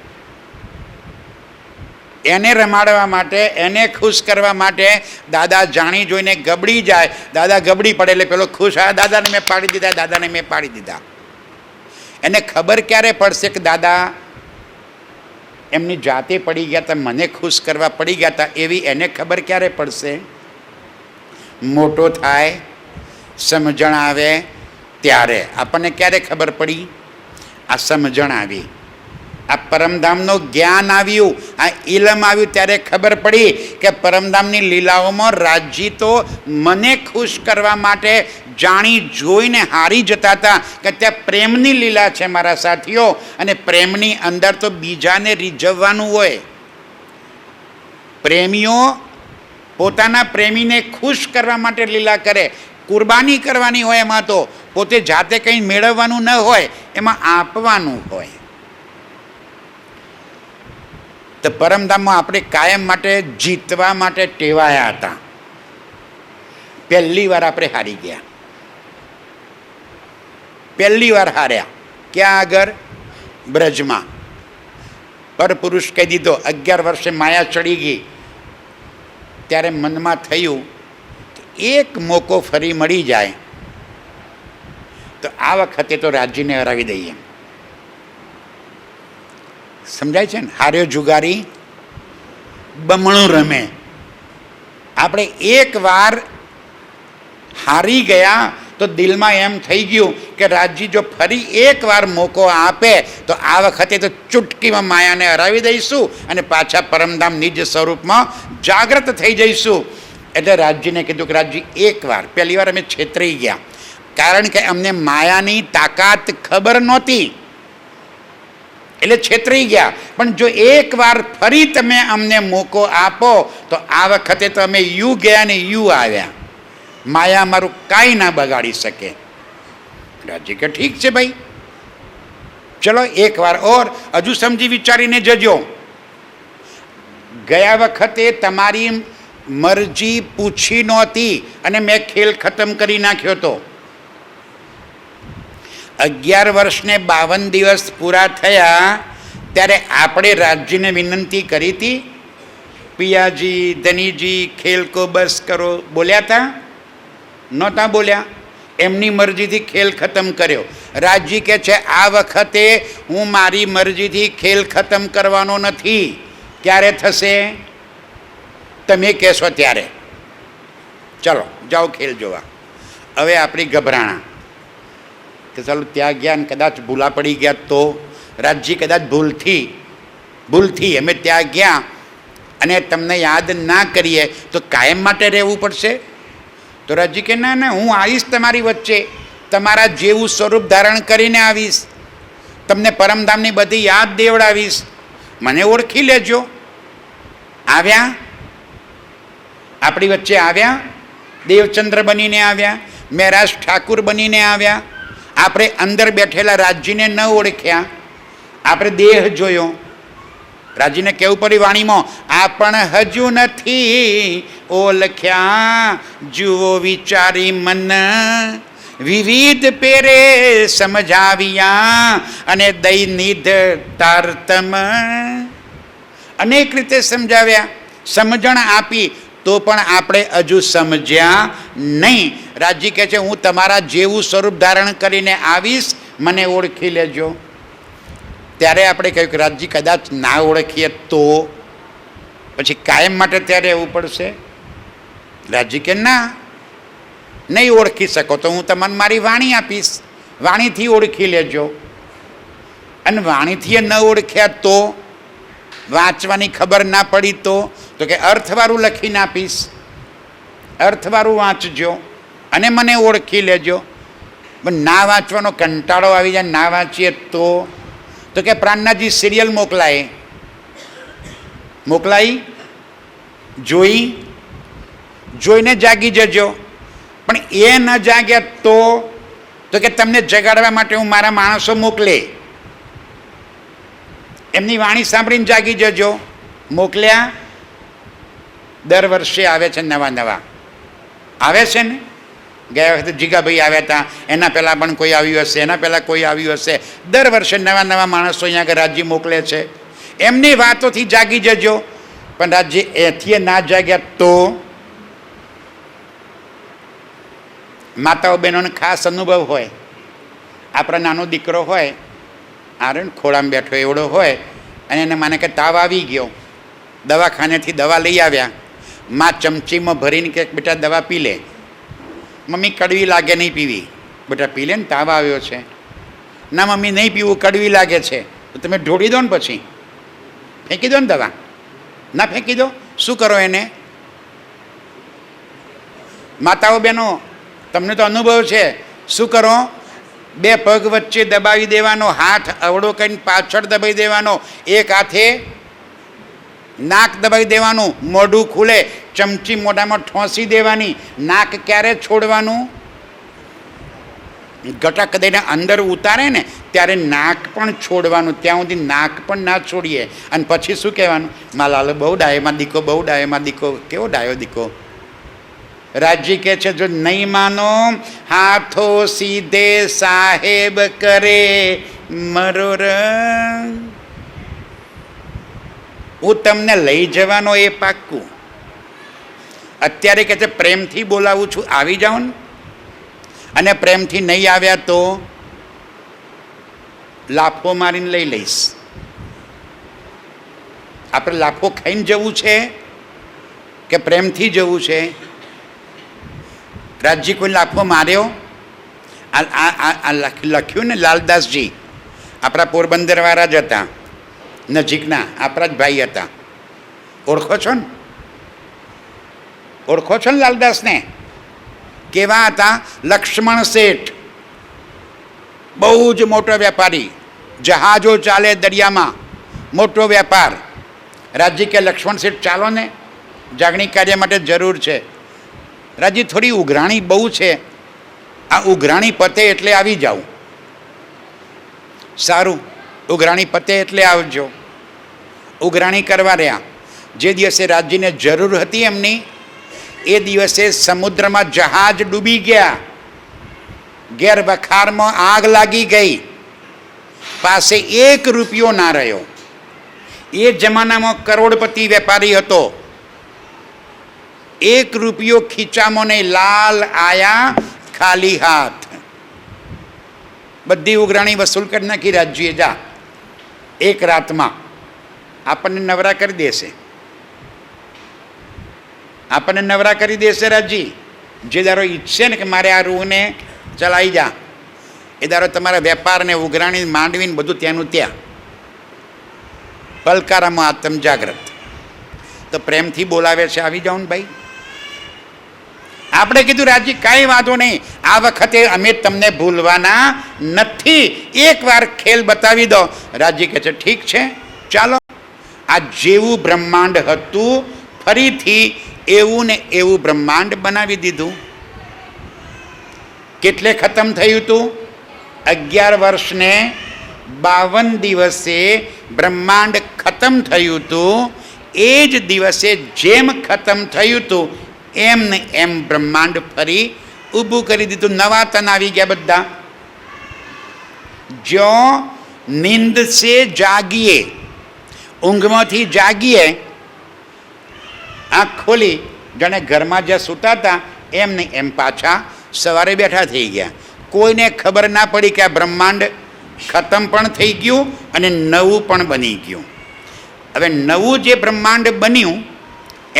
એને રમાડવા માટે, એને ખુશ કરવા માટે દાદા જાણી જોઈને ગબડી જાય. દાદા ગબડી પડે એટલે પેલો ખુશ, આ દાદાને મેં પાડી દીધા, દાદાને મેં પાડી દીધા. એને ખબર ક્યારે પડશે કે દાદા એમની જાતે પડી ગયા હતા, મને ખુશ કરવા પડી ગયા હતા, એવી એને ખબર ક્યારે પડશે? મોટો થાય, સમજણ આવે ત્યારે. આપણને ક્યારે ખબર પડી? આ સમજણ આવી, આ પરમધામનું જ્ઞાન આવ્યું, આ ઇલમ આવ્યું ત્યારે ખબર પડી કે પરમધામની લીલાઓમાં રાજજી તો મને ખુશ કરવા માટે જાણી જોઈને હારી જતા હતા કે ત્યાં પ્રેમની લીલા છે મારા સાથીઓ, અને પ્રેમની અંદર તો બીજાને રીઝવવાનું હોય. પ્રેમીઓ પોતાના પ્રેમીને ખુશ કરવા માટે લીલા કરે, કુરબાની કરવાની હોય. એમાં તો પોતે જાતે કંઈ મેળવવાનું ન હોય, એમાં આપવાનું હોય. તો પરમધામમાં આપણે કાયમ માટે જીતવા માટે ટેવાયા હતા. પહેલી વાર આપણે હારી ગયા, પહેલી વાર હાર્યા. ક્યાં આગળ? બ્રજમાં. પરપુરુષ કહી દીધો. 11 વર્ષે માયા ચડી ગઈ ત્યારે મનમાં થયું એક મોકો ફરી મળી જાય તો આ વખતે તો રાજજીને હરાવી દઈએ. સમજાય છે ને? હાર્યો જુગારી બમણું રમે. આપણે એક વાર હારી ગયા તો દિલમાં એમ થઈ ગયું કે રાજજી જો ફરી એક વાર મોકો આપે તો આ વખતે તો ચૂટકીમાં માયાને હરાવી દઈશું અને પાછા પરમધામ નિજ સ્વરૂપમાં જાગૃત થઈ જઈશું. એટલે રાજજીને કીધું કે રાજજી એક વાર, પહેલી વાર અમે છેતરાઈ ગયા, કારણ કે અમને માયાની તાકાત ખબર નહોતી એટલે છેતરાઈ ગયા. પણ જો એક વાર ફરી તમે અમને મોકો આપો તો આ વખતે તો અમે યુ ગયા ને યુ આવ્યા, માયા મારું કાંઈ ના બગાડી શકે. રાજજી કે ઠીક છે ભાઈ, ચલો એક વાર ઓર, હજુ સમજી વિચારીને જજો. ગયા વખતે તમારી મરજી પૂછી નહોતી અને મેં ખેલ ખતમ કરી નાખ્યો હતો. 11 વર્ષને 52 દિવસ પૂરા થયા ત્યારે આપણે રાજજીને વિનંતી કરી હતી, પિયાજી ધનીજી ખેલ કો બસ કરો, બોલ્યા હતા? નહોતા બોલ્યા. એમની મરજીથી ખેલ ખતમ કર્યો. રાજજી કહે છે આ વખતે હું મારી મરજીથી ખેલ ખતમ કરવાનો નથી. ક્યારે થશે? તમે કહેશો ત્યારે. ચલો જાઓ ખેલ જોવા. હવે આપણી ગભરાણા કે ચાલો ત્યાં ગયા ને કદાચ ભૂલા પડી ગયા તો? રાજજી કદાચ ભૂલથી અમે ત્યાં ગયા અને તમને યાદ ના કરીએ તો કાયમ માટે રહેવું પડશે. તો રાજજી કે ના ના, હું આવીશ તમારી વચ્ચે, તમારા જેવું સ્વરૂપ ધારણ કરીને આવીશ, તમને પરમધામની બધી યાદ દેવડાવીશ, મને ઓળખી લેજો. આવ્યા, આપણી વચ્ચે આવ્યા, દેવચંદ્ર બનીને આવ્યા, મહેરાજ ઠાકુર બનીને આવ્યા. આપણે અંદર બેઠેલા રાજજીને ન ઓળખ્યા, આપણે દેહ જોયો. રાજજીને કેવું પડી વાણીમાં, આપણ હજુ નથી ઓળખ્યા, જુઓ વિચારી મન વિવિધ પેરે સમજાવ્યા, અને દૈનિધ તારતમ અનેક રીતે સમજાવ્યા, સમજણ આપી, તો પણ આપણે હજુ સમજ્યા નહીં. રાજજી કહે છે હું તમારા જેવું સ્વરૂપ ધારણ કરીને આવીશ, મને ઓળખી લેજો. ત્યારે આપણે કહ્યું કે રાજજી કદાચ ના ઓળખીએ તો પછી કાયમ માટે ત્યારે રહેવું પડશે. રાજજી કે ના, નહીં ઓળખી શકો તો હું તમને મારી વાણી આપીશ, વાણીથી ઓળખી લેજો. અને વાણીથી ન ઓળખ્યા તો, વાંચવાની ખબર ના પડી તો કે અર્થવાળું લખીને આપીશ, અર્થવાળું વાંચજો અને મને ઓળખી લેજો. પણ ના વાંચવાનો કંટાળો આવી જાય, ના વાંચીએ તો કે પ્રાણનાથજી સિરિયલ મોકલાઈ જોઈને જાગી જજો. પણ એ ન જાગ્યા તો કે તમને જગાડવા માટે હું મારા માણસો મોકલે, એમની વાણી સાંભળીને જાગી જજો. મોકલ્યા. દર વર્ષે આવે છે, નવા આવે છે ને. ગયા વખતે જીગાભાઈ આવ્યા હતા, એના પહેલાં પણ કોઈ આવ્યું હશે, એના પહેલાં કોઈ આવ્યું હશે. દર વર્ષે નવા માણસો અહીંયા આગળ રાજ્ય મોકલે છે. એમની વાતોથી જાગી જજો. પણ રાજ્ય એથી ના જાગ્યા તો માતાઓ બહેનોને ખાસ અનુભવ હોય. આપણો નાનો દીકરો હોય, આરે ખોળામાં બેઠો એવડો હોય, અને એને માને કે તાવ આવી ગયો, દવાખાનેથી દવા લઈ આવ્યા, માં ચમચીમાં ભરીને કે બેટા દવા પી લે. મમ્મી કડવી લાગે, નહીં પીવી. બેટા પી લે ને, તાવ આવ્યો છે. ના મમ્મી નહીં પીવું, કડવી લાગે છે. તો તમે ઢોળી દો ને, પછી ફેંકી દો ને દવા. ના ફેંકી દો, શું કરો એને? માતાઓ બહેનો, તમને તો અનુભવ છે. શું કરો? બે પગ વચ્ચે દબાવી દેવાનો, હાથ અવળો કરીને પાછળ દબાવી દેવાનો, એક હાથે નાક દબાવી દેવાનું, મોઢું ખુલે, ચમચી મોઢામાં ઠોંસી દેવાની. નાક ક્યારે છોડવાનું? ગટક દઈને અંદર ઉતારે ને ત્યારે નાક પણ છોડવાનું, ત્યાં સુધી નાક પણ ના છોડીએ. અને પછી શું કહેવાનું? માલાલો બહુ ડાયોમાં દીકો, બહુ ડાયોમાં દીકો. કેવો ડાયો દીકો? રાજ્ય કહે છે, જો નહીં માનો હાથો સીધે સાહેબ કરે મરોર. હું તમને લઈ જવાનો એ પાક્કું. અત્યારે કહે છે પ્રેમથી બોલાવું છું, આવી જાઓ ને. અને પ્રેમથી નહીં આવ્યા તો લાફો મારીને લઈ લઈશ. આપણે લાફો ખાઈને જવું છે કે પ્રેમથી જવું છે? રાજજી કોઈ લાફો માર્યો? આ લખ્યું ને લાલદાસજી, આપણા પોરબંદરવાળા જ હતા, નજીકના આપણા જ ભાઈ હતા. ઓળખો છો ને? ઓળખો છો ને લાલદાસને? કેવા હતા? લક્ષ્મણ શેઠ, બહુ જ મોટો વેપારી, જહાજો ચાલે દરિયામાં, મોટો વેપાર. રાજજી કે લક્ષ્મણ શેઠ ચાલો ને, જાગણી કાર્ય માટે જરૂર છે. રાજજી થોડી ઉઘરાણી બહુ છે, આ ઉઘરાણી પતે એટલે આવી જાઉં. સારું, ઉઘરાણી પતે એટલે આવજો. ઉઘરાણી કરવા રહ્યા. જે દિવસે રાજજીને જરૂર હતી એમની, એ દિવસે સમુદ્રમાં જહાજ ડૂબી ગયા, ઘેર વખારમાં આગ લાગી ગઈ, પાસે 1 રૂપિયો ના રહ્યો. એ જમાનામાં કરોડપતિ વેપારી હતો. 1 રૂપિયો ખીચામાં નહીં, લાલ આયા ખાલી હાથ. બધી ઉઘરાણી વસૂલ કરી નાખી રાજ્યએ. જા, એક રાતમાં આપણને નવરા કરી દેશે, આપણને નવરા કરી દેશે રાજજી. જે દારો ઈચ્છે ને કે મારે આ રૂહને ચલાવી જા, એ દારો તમારા વેપારને ઉઘરાણી માંડવીને બધું ત્યાંનું ત્યાં. પલકારામાં આત્મ જાગ્રત. તો પ્રેમથી બોલાવે છે, આવી જાઓ ને ભાઈ. આપણે કીધું રાજજી કાંઈ વાંધો નહીં, આ વખતે અમે તમને ભૂલવાના નથી, એકવાર ખેલ બતાવી દો. રાજજી કહે છે ઠીક છે, ચાલો. આ જેવું બ્રહ્માંડ હતું ફરીથી એવું ને એવું બ્રહ્માંડ બનાવી દીધું. કેટલે ખતમ થયું હતું? 11 વર્ષને 52 દિવસે બ્રહ્માંડ ખતમ થયું હતું. એ જ દિવસે જેમ ખતમ થયું હતું એમ ને એમ બ્રહ્માંડ ફરી ઊભું કરી દીધું. નવા તન આવી ગયા બધા. જો નીંદ સે જાગીએ, ઊંઘમાંથી જાગીએ, આંખ ખોલી, જાણે ઘરમાં જ્યાં સૂતા હતા એમ ને એમ પાછા સવારે બેઠા થઈ ગયા. કોઈને ખબર ના પડી કે આ બ્રહ્માંડ ખતમ પણ થઈ ગયું અને નવું પણ બની ગયું. હવે નવું જે બ્રહ્માંડ બન્યું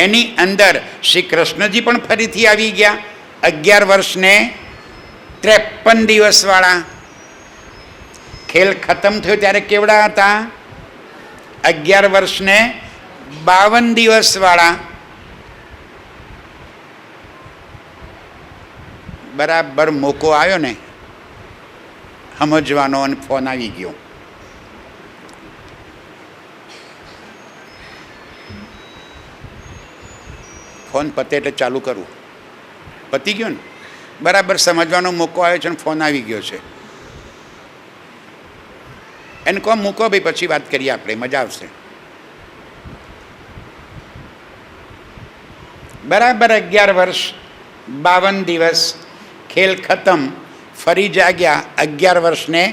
એની અંદર શ્રી કૃષ્ણજી પણ ફરીથી આવી ગયા, 11 વર્ષને 53 દિવસવાળા. ખેલ ખતમ થયો ત્યારે કેવડા હતા? 11 વર્ષને 52 દિવસવાળા. બરાબર મોકો આવ્યો ને સમજવાનો અને ફોન આવી ગયો. ફોન પતે એટલે ચાલુ કરવું. પતી ગયો ને? બરાબર સમજવાનો મોકો આવ્યો છે અને ફોન આવી ગયો છે. એને કહો મૂકો ભાઈ, પછી વાત કરીએ આપણે, મજા આવશે. બરાબર 11 વર્ષ 52 દિવસ ખેલ ખતમ, ફરી જાગ્યા 11 વર્ષને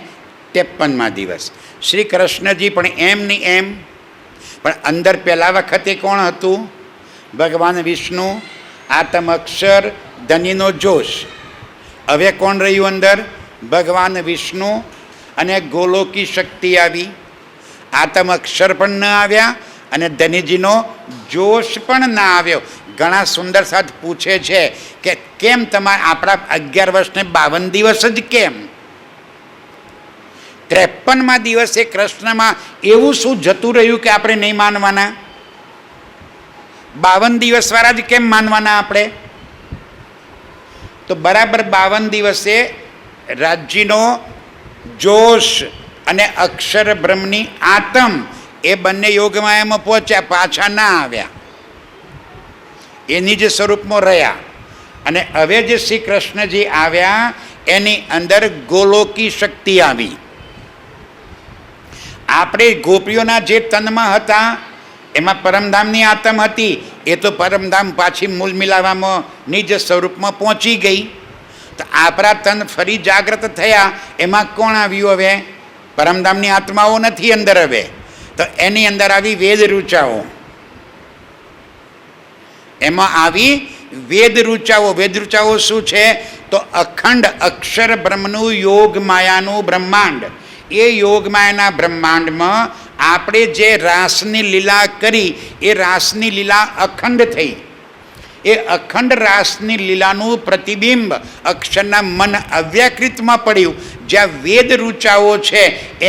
53મા દિવસ. શ્રી કૃષ્ણજી પણ એમ નહીં એમ, પણ અંદર પહેલા વખતે કોણ હતું? ભગવાન વિષ્ણુ, આત્મ અક્ષર, ધનીનો જોશ. હવે કોણ રહ્યું અંદર? ભગવાન વિષ્ણુ અને ગોલોકી શક્તિ આવી. આત્મ અક્ષર પણ ન આવ્યા અને ધનીજીનો જોશ પણ ના આવ્યો. ઘણા સુંદર સાથ પૂછે છે કે કેમ તમારે આપણા 11 વર્ષને 52 દિવસ જ કેમ? 53મા દિવસે કૃષ્ણમાં એવું શું જતું રહ્યું કે આપણે નહીં માનવાના? 52 દિવસવાળા જ કેમ માનવાના આપણે? તો બરાબર 52 દિવસે રાજ્યનો જોશ અને અક્ષર બ્રહ્મની આત્મ એ બંને યોગમાયામાં પહોંચ્યા, પાછા ના આવ્યા, એની જ સ્વરૂપમાં રહ્યા. અને હવે જે શ્રી કૃષ્ણજી આવ્યા એની અંદર ગોલોકી શક્તિ આવી. આપણે ગોપીઓના જે તનમાં હતા એમાં પરમધામની આત્મ હતી, એ તો પરમધામ પાછી મૂળ મિલાવામાં નિજ સ્વરૂપમાં પહોંચી ગઈ. તો આપણા તન ફરી જાગૃત થયા, એમાં કોણ આવ્યું? હવે પરમધામની આત્માઓ નથી અંદર. હવે તો એની અંદર આવી વેદ રૂચાઓ, એમાં આવી વેદ રૂચાઓ. વેદ રૂચાઓ શું છે? તો અખંડ અક્ષર બ્રહ્મનું યોગ માયાનું બ્રહ્માંડ. એ યોગ માયાના બ્રહ્માંડમાં આપણે જે રાસની લીલા કરી એ રાસની લીલા અખંડ થઈ. એ અખંડ રાસની લીલાનું પ્રતિબિંબ અક્ષરના મન અવ્યાકૃતમાં પડ્યું. જ્યાં વેદ રૂચાઓ છે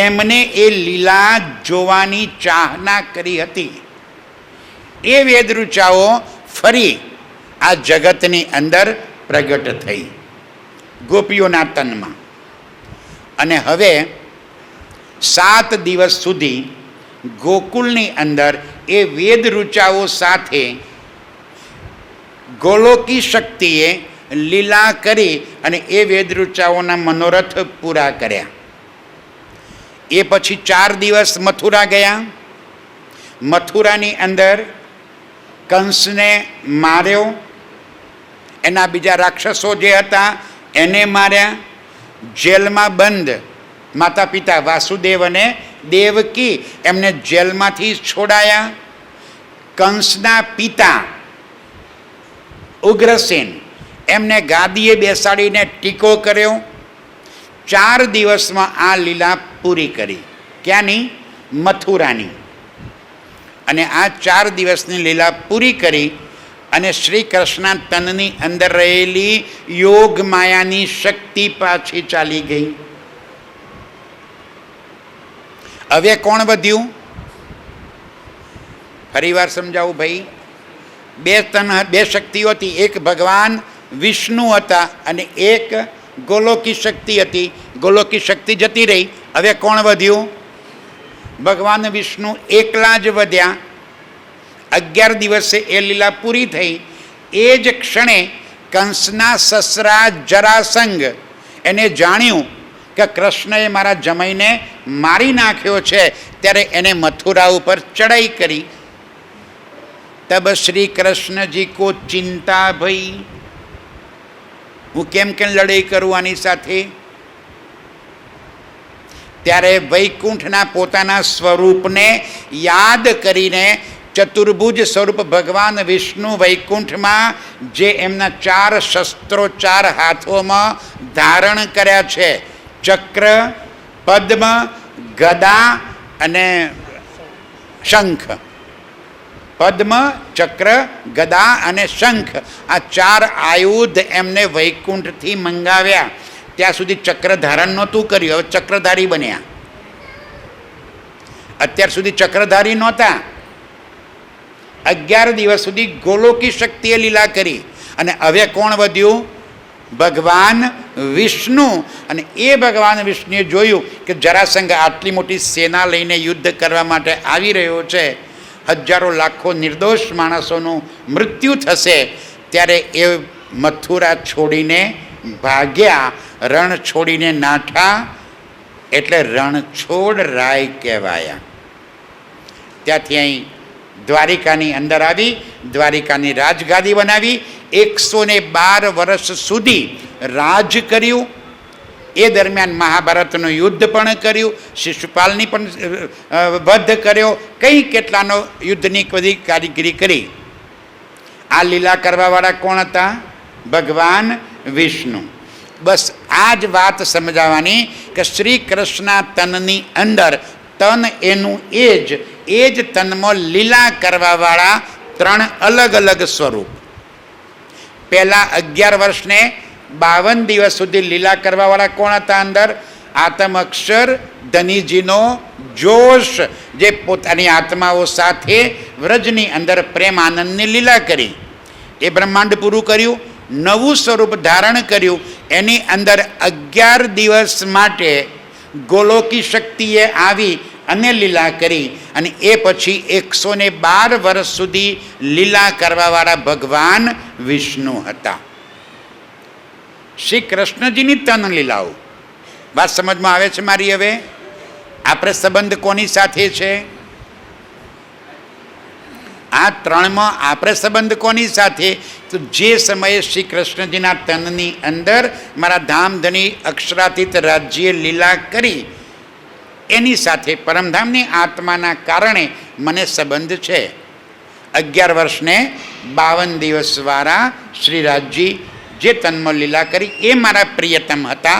એમને એ લીલા જોવાની ચાહના કરી હતી. એ વેદ રૂચાઓ ફરી આ જગતની અંદર પ્રગટ થઈ ગોપીઓના તનમાં. અને હવે 7 દિવસ સુધી ગોકુળની અંદર એ વેદ રૂચાઓ સાથે ગોલોકી શક્તિએ લીલા કરી અને એ વેદ રૂચાઓના મનોરથ પૂરા કર્યા. એ પછી 4 દિવસ મથુરા ગયા. મથુરાની અંદર કંસને માર્યો, એના બીજા રાક્ષસો જે હતા એને માર્યા. જેલમાં બંધ માતા પિતા વાસુદેવ અને દેવકી એમને જેલમાંથી છોડાયા. કંસના પિતા ઉગ્રસેન એમને ગાદીએ બેસાડીને ટીકો કર્યો. 4 દિવસમાં આ લીલા પૂરી કરી. ક્યાંની? મથુરાની. અને આ 4 દિવસની લીલા પૂરી કરી અને શ્રી કૃષ્ણ તનની અંદર રહેલી યોગ માયાની શક્તિ પાછી ચાલી ગઈ. હવે કોણ વધ્યું? ફરીવાર સમજાવું ભાઈ. 2 શક્તિઓ હતી. એક ભગવાન વિષ્ણુ હતા અને એક ગોલોકી શક્તિ હતી. ગોલોકી શક્તિ જતી રહી. હવે કોણ વધ્યું? ભગવાન વિષ્ણુ એકલા જ વધ્યા. 11 દિવસે એ લીલા પૂરી થઈ. એ જ ક્ષણે કંસના સસરા જરાસંઘ એને જાણ્યું કે કૃષ્ણએ મારા જમાઈને મારી નાખ્યો છે, ત્યારે એને મથુરા ઉપર ચડાઈ કરી. તબ શ્રી કૃષ્ણજી કો ચિંતા ભઈ, હું કેમ લડાઈ કરું આની સાથે? ત્યારે વૈકુંઠના પોતાના સ્વરૂપને યાદ કરીને ચતુર્ભુજ સ્વરૂપ ભગવાન વિષ્ણુ વૈકુંઠમાં જે એમના 4 શસ્ત્રો 4 હાથોમાં ધારણ કર્યા છે, ચક્ર, પદ્મ, ગદા અને શંખ. પદ્મ, ચક્ર, ગદા અને શંખ, આ 4 આયુધ એમને વૈકુંઠથી મંગાવ્યા. ત્યાં સુધી ચક્ર ધારણ નહોતું કર્યું, હવે ચક્રધારી બન્યા. અત્યાર સુધી ચક્રધારી નહોતા. 11 દિવસ સુધી ગોલોકી શક્તિએ લીલા કરી. અને હવે કોણ વધ્યું? ભગવાન વિષ્ણુ. અને એ ભગવાન વિષ્ણુએ જોયું કે જરાસંઘ આટલી મોટી સેના લઈને યુદ્ધ કરવા માટે આવી રહ્યો છે, હજારો લાખો નિર્દોષ માણસોનું મૃત્યુ થશે, ત્યારે એ મથુરા છોડીને ભાગ્યા, રણ છોડીને નાઠા, એટલે રણછોડ રાય કહેવાયા. ત્યાંથી અહીં દ્વારિકાની અંદર આવી, દ્વારિકાની રાજગાદી બનાવી, 112 વર્ષ સુધી રાજ કર્યું. એ દરમિયાન મહાભારતનું યુદ્ધ પણ કર્યું, શિશુપાલની પણ વધ કર્યો, કઈ કેટલાનો યુદ્ધની બધી કારીગરી કરી. આ લીલા કરવાવાળા કોણ હતા? ભગવાન વિષ્ણુ. બસ આ જ વાત સમજાવવાની કે શ્રી કૃષ્ણના તનની અંદર તન એનું એ જ તનમાં લીલા કરવાવાળા 3 અલગ અલગ સ્વરૂપ. પહેલાં 11 વર્ષને 52 દિવસ સુધી લીલા કરવાવાળા કોણ હતા? અંદર આત્મ અક્ષર ધનીજીનો જોશ, જે પોતાની આત્માઓ સાથે વ્રજની અંદર પ્રેમ આનંદની લીલા કરી. એ બ્રહ્માંડ પૂરું કર્યું, નવું સ્વરૂપ ધારણ કર્યું. એની અંદર 11 દિવસ માટે ગોલોકી શક્તિએ આવી અને લીલા કરી. અને એ પછી 112 વર્ષ સુધી લીલા કરવાવાળા ભગવાન વિષ્ણુ હતા. શ્રી કૃષ્ણજીની તન લીલાઓ. વાત સમજમાં આવે છે મારી? હવે આપણે સંબંધ કોની સાથે છે? આ 3માં આપણે સંબંધ કોની સાથે? તો જે સમયે શ્રી કૃષ્ણજીના તનની અંદર મારા ધામધની અક્ષરાતીત રાજ્યે લીલા કરી, એની સાથે પરમધામની આત્માના કારણે મને સંબંધ છે. 11 વર્ષને 52 દિવસવાળા શ્રીરાજજી જે તનમાં લીલા કરી, એ મારા પ્રિયતમ હતા,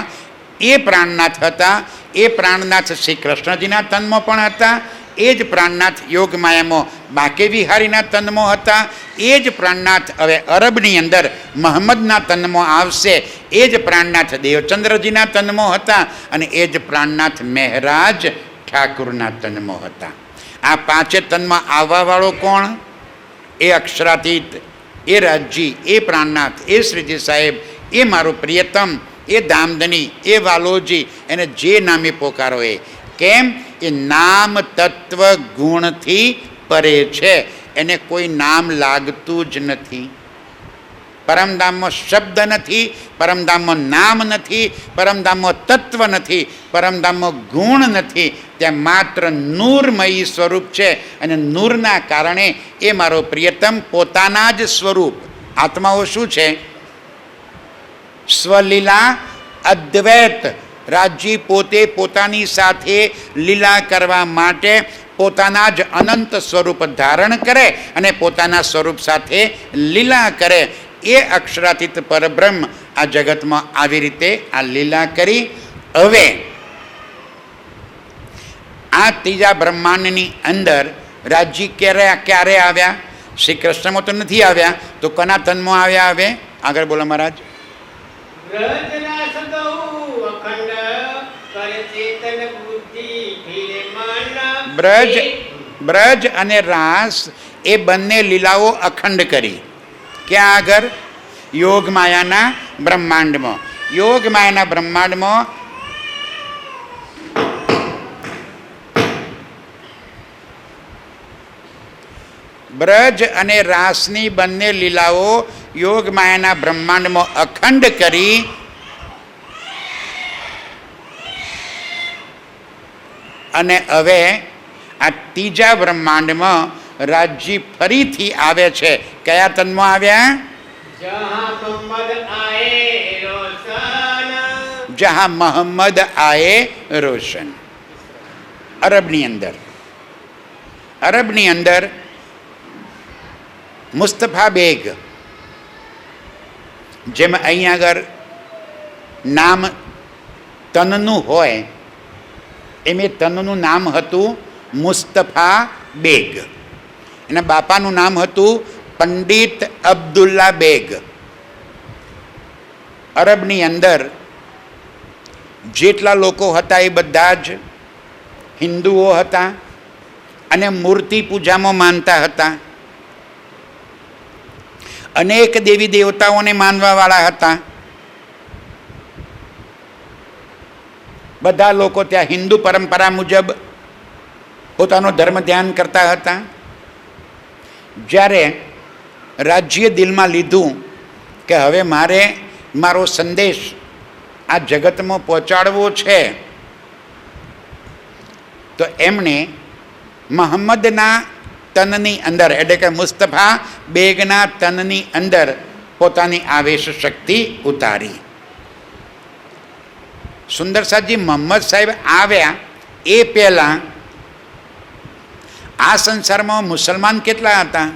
એ પ્રાણનાથ હતા. એ પ્રાણનાથ શ્રી કૃષ્ણજીના તનમાં પણ હતા. એ જ પ્રાણનાથ યોગમાયામાં બાકે વિહારીના તનમાં હતા. એ જ પ્રાણનાથ હવે અરબની અંદર મહમ્મદના તનમાં આવશે. એ જ પ્રાણનાથ દેવચંદ્રજીના તનમાં હતા. અને એ જ પ્રાણનાથ મહેરાજ ઠાકુરના તનમાં હતા. આ 5 તનમાં આવવાવાળો કોણ? એ અક્ષરાતીત, એ રાજજી, એ પ્રાણનાથ, એ શ્રીજી સાહેબ, એ મારું પ્રિયતમ, એ ધામધની, એ વાલોજી. એને જે નામે પોકારો એ. કેમ? એ નામ તત્વ ગુણથી પરે છે, એને કોઈ નામ લાગતું જ નથી. પરમધામમાં શબ્દ નથી, પરમધામમાં નામ નથી, પરમધામમાં તત્વ નથી, પરમધામમાં ગુણ નથી. ત્યાં માત્ર નૂરમયી સ્વરૂપ છે. અને નૂરના કારણે એ મારો પ્રિયતમ પોતાના જ સ્વરૂપ. આત્માઓ શું છે? સ્વલીલા અદ્વૈત. રાજજી પોતે પોતાની સાથે લીલા કરવા માટે પોતાના જ અનંત સ્વરૂપ ધારણ કરે અને પોતાના સ્વરૂપ સાથે લીલા કરે. એ અક્ષરાતીત પરબ્રહ્મ આ જગતમાં આવી રીતે આ લીલા કરી. હવે આ ત્રીજા બ્રહ્માંડની અંદર રાજજી ક્યારે આવ્યા? શ્રી કૃષ્ણમાં તો નથી આવ્યા, તો કોના તનમાં આવ્યા? હવે આગળ બોલો મહારાજ. બ્રજ અને રાસ એ બંને લીલાઓ અખંડ કરી. ક્યાં આગળ? યોગમાયાના બ્રહ્માંડમાં. યોગમાયાના બ્રહ્માંડમાં બ્રજ અને રાસની બંને લીલાઓ યોગમાયાના બ્રહ્માંડમાં અખંડ કરી. અને હવે આ ત્રીજા બ્રહ્માંડમાં રાજજી ફરીથી આવે છે. કયા તનમાં આવ્યા? જહાં મોહમ્મદ આયે રોશન. અરબની અંદર મુસ્તફા બેગ, જેમ અહીં આગળ નામ તનનું હોય, એમ એ તનનું નામ હતું મુસ્તફા બેગ. એના બાપાનું નામ હતું પંડિત અબ્દુલ્લા બેગ. અરબની અંદર જેટલા લોકો હતા એ બધા જ હિન્દુઓ હતા, અને મૂર્તિ પૂજામાં માનતા હતા. અનેક દેવી દેવતાઓને માનવાવાળા હતા. બધા લોકો ત્યાં હિન્દુ પરંપરા મુજબ પોતાનો ધર્મ ધ્યાન કરતા હતા. જ્યારે રાજ્ય દિલમાં લીધું કે હવે મારે મારો સંદેશ આ જગતમાં પહોંચાડવો છે, તો એમણે મહમ્મદના તનની અંદર એટલે કે મુસ્તફા બેગના તનની અંદર પોતાની આવેશ શક્તિ ઉતારી. સુંદરસાજી મોહમ્મદ સાહેબ આવ્યા એ પહેલાં આ સંસારમાં મુસલમાન કેટલા હતા?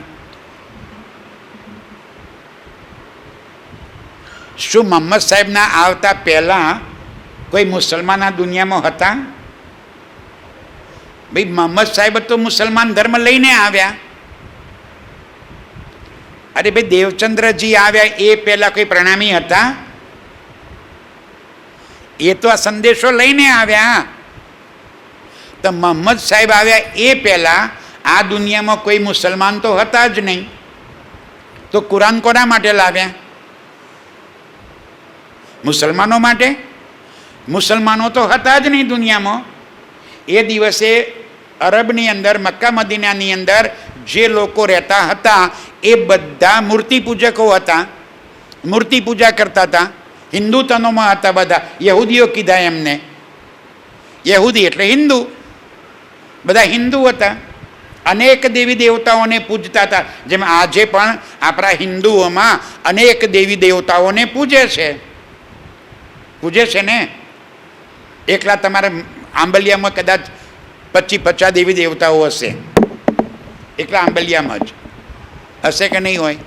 શું મોહમ્મદ સાહેબના આવતા પહેલાં કોઈ મુસલમાન આ દુનિયામાં હતા? ભાઈ મોહમ્મદ સાહેબ તો મુસલમાન ધર્મ લઈને આવ્યા. અરે ભાઈ દેવચંદ્રજી આવ્યા એ પહેલાં કોઈ પ્રણામી હતા? એ તો આ સંદેશો લઈને આવ્યા. તો મોહમ્મદ સાહેબ આવ્યા એ પહેલાં આ દુનિયામાં કોઈ મુસલમાન તો હતા જ નહીં. તો કુરાન કોના માટે લાવ્યા? મુસલમાનો માટે. મુસલમાનો તો હતા જ નહીં દુનિયામાં. એ દિવસે અરબની અંદર, મક્કા મદીનાની અંદર જે લોકો રહેતા હતા એ બધા મૂર્તિ પૂજકો હતા, મૂર્તિ પૂજા કરતા હતા. હિન્દુ તનોમાં હતા બધા. યહૂદીઓ કીધા એમને. યહૂદી એટલે હિન્દુ. બધા હિન્દુ હતા. અનેક દેવી દેવતાઓને પૂજતા હતા. જેમ આજે પણ આપણા હિન્દુઓમાં અનેક દેવી દેવતાઓને પૂજે છે. પૂજે છે ને. એકલા તમારે આંબલિયામાં કદાચ 25-50 દેવી દેવતાઓ હશે. એકલા આંબલિયામાં જ હશે કે નહીં હોય?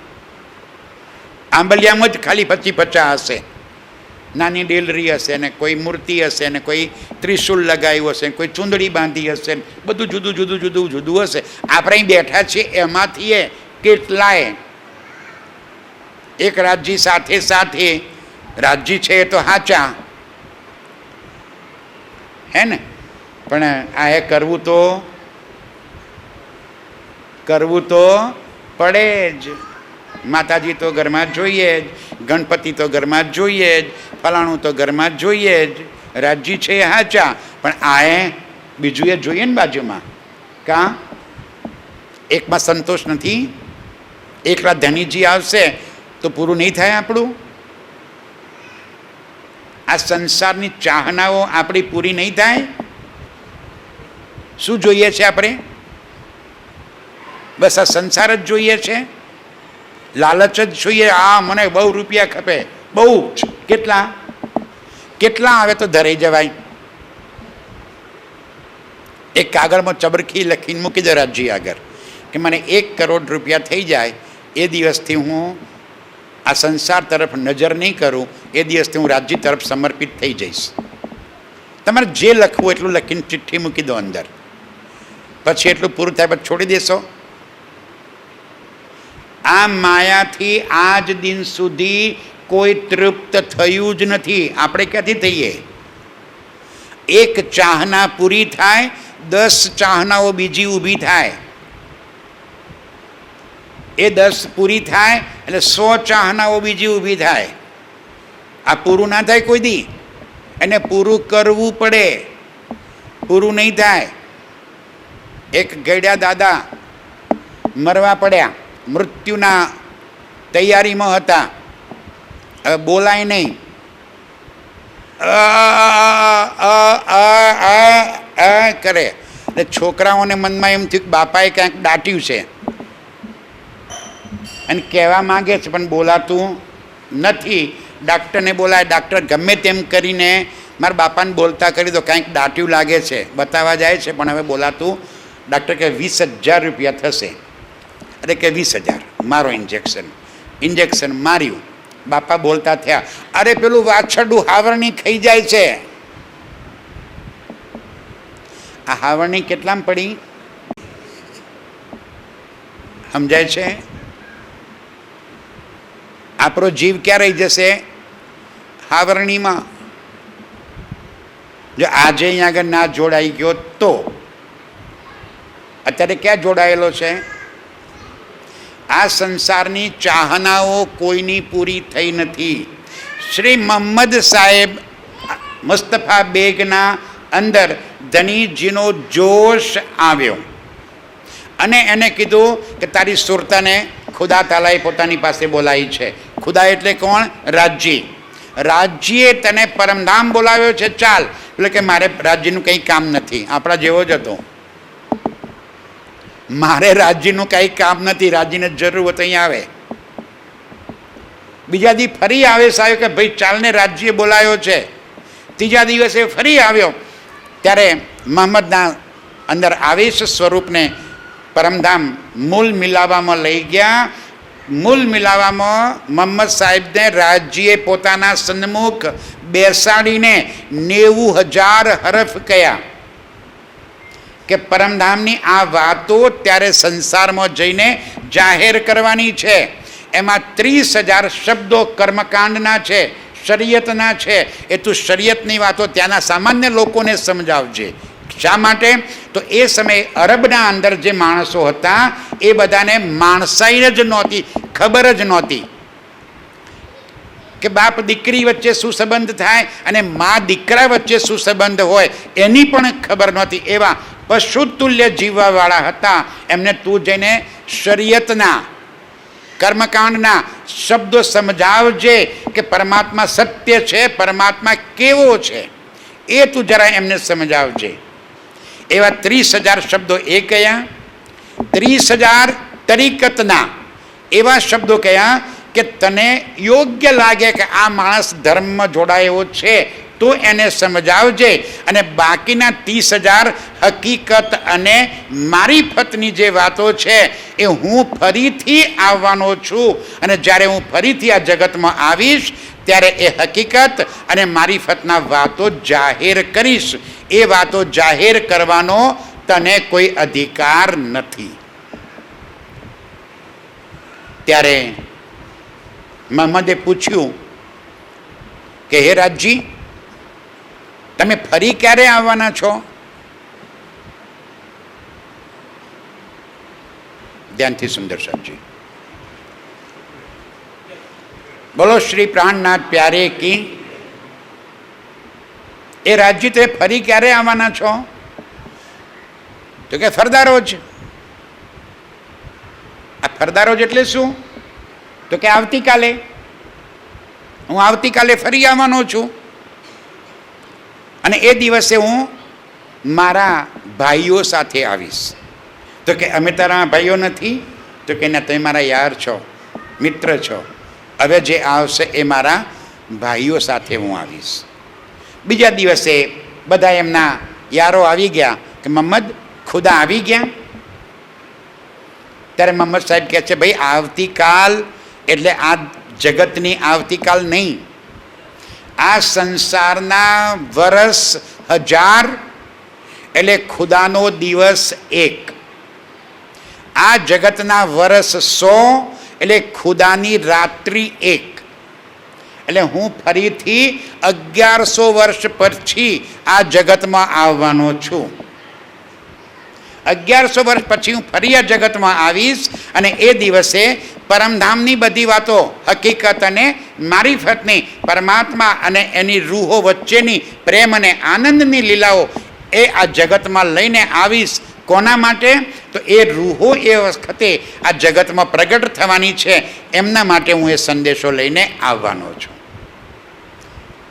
આંબલિયામાં જ ખાલી 25-50 હશે. નાની ડેલરી હશે ને કોઈ મૂર્તિ હશે ને કોઈ ત્રિશુલ લગાવ્યું હશે, કોઈ ચૂંદડી બાંધી હશે, બધું જુદું જુદું જુદું જુદું હશે. આપણે અહીં બેઠા છીએ એમાંથી કેટલાય એક રાજ્ય સાથે સાથે રાજ્ય છે એ તો સાચા હે ને, પણ આ એ કરવું તો પડે જ. માતાજી તો ઘરમાં જ જોઈએ જ, ગણપતિ તો ઘરમાં જ જોઈએ જ, ફલાણું તો ઘરમાં જ જોઈએ જ. રાજ્ય છે એ સાચા, પણ આ બીજું એ જોઈએ ને બાજુમાં. કાં એકમાં સંતોષ નથી? એકલા ધનીજી આવશે તો પૂરું નહીં થાય આપણું? આ સંસારની ચાહનાઓ આપણી પૂરી નહીં થાય? શું જોઈએ છે આપણે? બસ આ સંસાર જ જોઈએ છે, લાલચ જ જોઈએ. આ મને બહુ રૂપિયા ખપે, બહુ જ. કેટલા કેટલા આવે તો ધરાઈ જવાય. એક કાગળમાં ચબરખી લખીને મૂકી દે રાજ્ય આગળ કે મને 1 કરોડ રૂપિયા થઈ જાય એ દિવસથી હું આ સંસાર તરફ નજર નહીં કરું, એ દિવસથી હું રાજ્ય તરફ સમર્પિત થઈ જઈશ. તમારે જે લખવું એટલું લખીને ચિઠ્ઠી મૂકી દો અંદર. પછી એટલું પૂરું થાય પછી છોડી દેશો. આ માયાથી આજ દિન સુધી કોઈ તૃપ્ત થયું જ નથી. આપણે ક્યાંથી થઈએ? એક ચાહના પૂરી થાય, 10 ચાહનાઓ બીજી ઊભી થાય. એ 10 પૂરી થાય એટલે 100 ચાહનાઓ બીજી ઊભી થાય. આ પૂરું ના થાય કોઈ દી. એને પૂરું કરવું પડે, પૂરું નહીં થાય. એક ગયડા દાદા મરવા પડ્યા, મૃત્યુના તૈયારીમાં હતા. હવે બોલાય નહીં. કરે એટલે છોકરાઓને મનમાં એમ થયું કે બાપાએ ક્યાંક દાટ્યું છે અને કહેવા માંગે છે પણ બોલાતું નથી. ડાક્ટરને બોલાય. ડાક્ટર ગમે તેમ કરીને મારા બાપાને બોલતા કરી દો, કાંઈક દાટ્યું લાગે છે, બતાવવા જાય છે પણ હવે બોલાતું. ડાક્ટર કે 20,000 રૂપિયા થશે. અરે કે 20,000 મારો ઇન્જેક્શન માર્યું. બાપા બોલતા થયા, અરે પેલું વાછરડું હાવરણી ખાઈ જાય છે. આ હાવરણી કેટલામાં પડી સમજાય છે? આપણો જીવ ક્યાં રહી જશે? હાવરણીમાં. જો આજે અહીંયા આગળ ના જોડાઈ ગયો તો અત્યારે ક્યાં જોડાયેલો છે? આ સંસારની ચાહનાઓ કોઈની પૂરી થઈ નથી. શ્રી મોહમ્મદ સાહેબ મુસ્તફા બેગના અંદર ધનીજીનો જોશ આવ્યો અને એને કીધું કે તારી સુરતાને ખુદા તાલાએ પોતાની પાસે બોલાવી છે. ખુદા એટલે કોણ? રાજ્ય. રાજ્યે તને પરમધામ બોલાવ્યો છે, ચાલ. એટલે કે મારે રાજ્યનું કંઈ કામ નથી, આપણા જેવો જ હતો. મારે રાજ્યનું કંઈ કામ નથી, રાજ્યને જરૂર હોય તો અહીંયા આવે. બીજા દી ફરી આવેશ આવ્યો કે ભાઈ ચાલને રાજ્ય બોલાયો છે. ત્રીજા દિવસે ફરી આવ્યો ત્યારે મોહમ્મદના અંદર આવેશ સ્વરૂપને પરમધામ મૂલ મિલાવામાં લઈ ગયા. મૂલ મિલાવામાં મોહમ્મદ સાહેબને રાજ્યે પોતાના સન્મુખ બેસાડીને 90,000 હરફ કહ્યા કે પરમધામની આ વાતો ત્યારે સંસારમાં જઈને જાહેર કરવાની છે. એમાં 30,000 શબ્દો કર્મકાંડના છે, શરીયતના છે. એ તું શરીયતની વાતો ત્યાંના સામાન્ય લોકોને સમજાવજે. શા માટે? તો એ સમયે અરબના અંદર જે માણસો હતા એ બધાને માણસાઈ જ નહોતી, ખબર જ નહોતી કે બાપ દીકરી વચ્ચે શું સંબંધ થાય અને મા દીકરા વચ્ચે શું સંબંધ હોય એની પણ ખબર નહોતી. એવા પશુતુલ્ય જીવવાવાળા હતા. એમને તું જઈને શરીયતના કર્મકાંડના શબ્દો સમજાવજે કે પરમાત્મા સત્ય છે, પરમાત્મા કેવો છે, એ તું જરા એમને સમજાવજે. એવા 30,000 શબ્દો એ કયા. 30,000 તરીકતના એવા શબ્દો કયા કે તને યોગ્ય લાગે કે આ માણસ ધર્મમાં જોડાયેલો છે તો એને સમજાવજે. અને બાકીના 30,000 હકીકત અને મારીફતની જે વાતો છે એ હું ફરીથી આવવાનો છું અને જ્યારે હું ફરીથી આ જગતમાં આવીશ ત્યારે એ હકીકત અને મારીફતના વાતો જાહેર કરીશ. એ વાતો જાહેર કરવાનો તને કોઈ અધિકાર નથી. ત્યારે મોહમ્મદે પૂછ્યું કે હે રાજજી, તમે ફરી ક્યારે આવવાના છો? ધ્યાનથી સુંદર સાહેબજી બોલો. શ્રી પ્રાણનાથ પ્યારે કી. એ રાજ્ય તે ફરી ક્યારે આવવાના છો? તો કે ફરદા રોજ. આ ફરદા રોજ એટલે શું? તો કે આવતીકાલે. હું આવતીકાલે ફરી આવવાનો છું અને એ દિવસે હું મારા ભાઈઓ સાથે આવીશ. તો કે અમે તારા ભાઈઓ નથી? તો કે ના, તમે મારા યાર છો, મિત્ર છો. હવે જે આવશે એ મારા ભાઈઓ સાથે હું આવીશ. બીજા દિવસે બધા એમના યારો આવી ગયા કે મોહમ્મદ ખુદા આવી ગયા. ત્યારે મોહમ્મદ સાહેબ કહે છે ભાઈ આવતીકાલ એટલે આ જગતની આવતીકાલ નહીં, આ સંસારના વર્ષ 1000 એટલે ખુદાનો દિવસ 1. આ જગતના વર્ષ 100 એટલે ખુદાની રાત્રિ 1. એટલે હું ફરીથી 1100 વર્ષ પછી આ જગતમાં આવવાનો છું. 1100 વર્ષ પછી હું ફરી આ જગતમાં આવીશ અને એ દિવસે પરમધામની બધી વાતો, હકીકત અને મારીફતની, પરમાત્મા અને એની રૂહો વચ્ચેની પ્રેમ અને આનંદની લીલાઓ એ આ જગતમાં લઈને આવીશ. કોના માટે? તો એ રૂહો એ વખતે આ જગતમાં પ્રગટ થવાની છે, એમના માટે હું એ સંદેશો લઈને આવવાનો છું.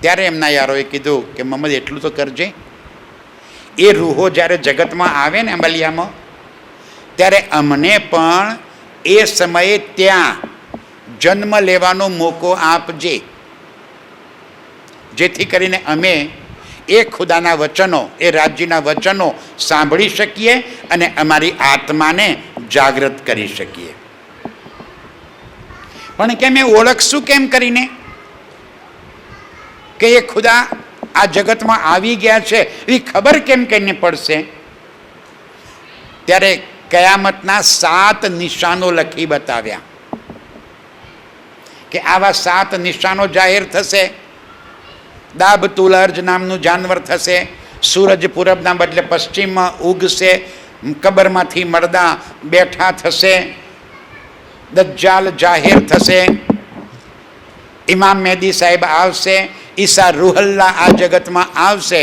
ત્યારે એમના યારોએ કીધું કે મોહમ્મદ એટલું તો કરજે. એ રૂહો જ્યારે જગતમાં આવે ને અમલિયામાં, ત્યારે અમને પણ એ સમયે ત્યાં જન્મ લેવાનો મોકો આપજે, જેથી કરીને અમે એ ખુદાના વચનો, એ રાજ્યના વચનો સાંભળી શકીએ અને અમારી આત્માને જાગૃત કરી શકીએ. પણ કેમ એ ઓળખશું કેમ કરીને કે એ ખુદા આ જગતમાં આવી ગયા છે? એ ખબર કેમ કરીને પડશે? ત્યારે કયામતના 7 નિશાનો લખી બતાવ્યા કે આવા 7 નિશાનો જાહેર થશે. દાબ તુલર્જ નામનું જાનવર થશે, સૂરજ પૂરબના બદલે પશ્ચિમમાં ઉગશે, કબરમાંથી મરદા બેઠા થશે, દજ્જાલ જાહેર થશે, ઇમામ મહેદી સાહેબ આવશે, ઈસા રૂહલ્લા આ જગતમાં આવશે.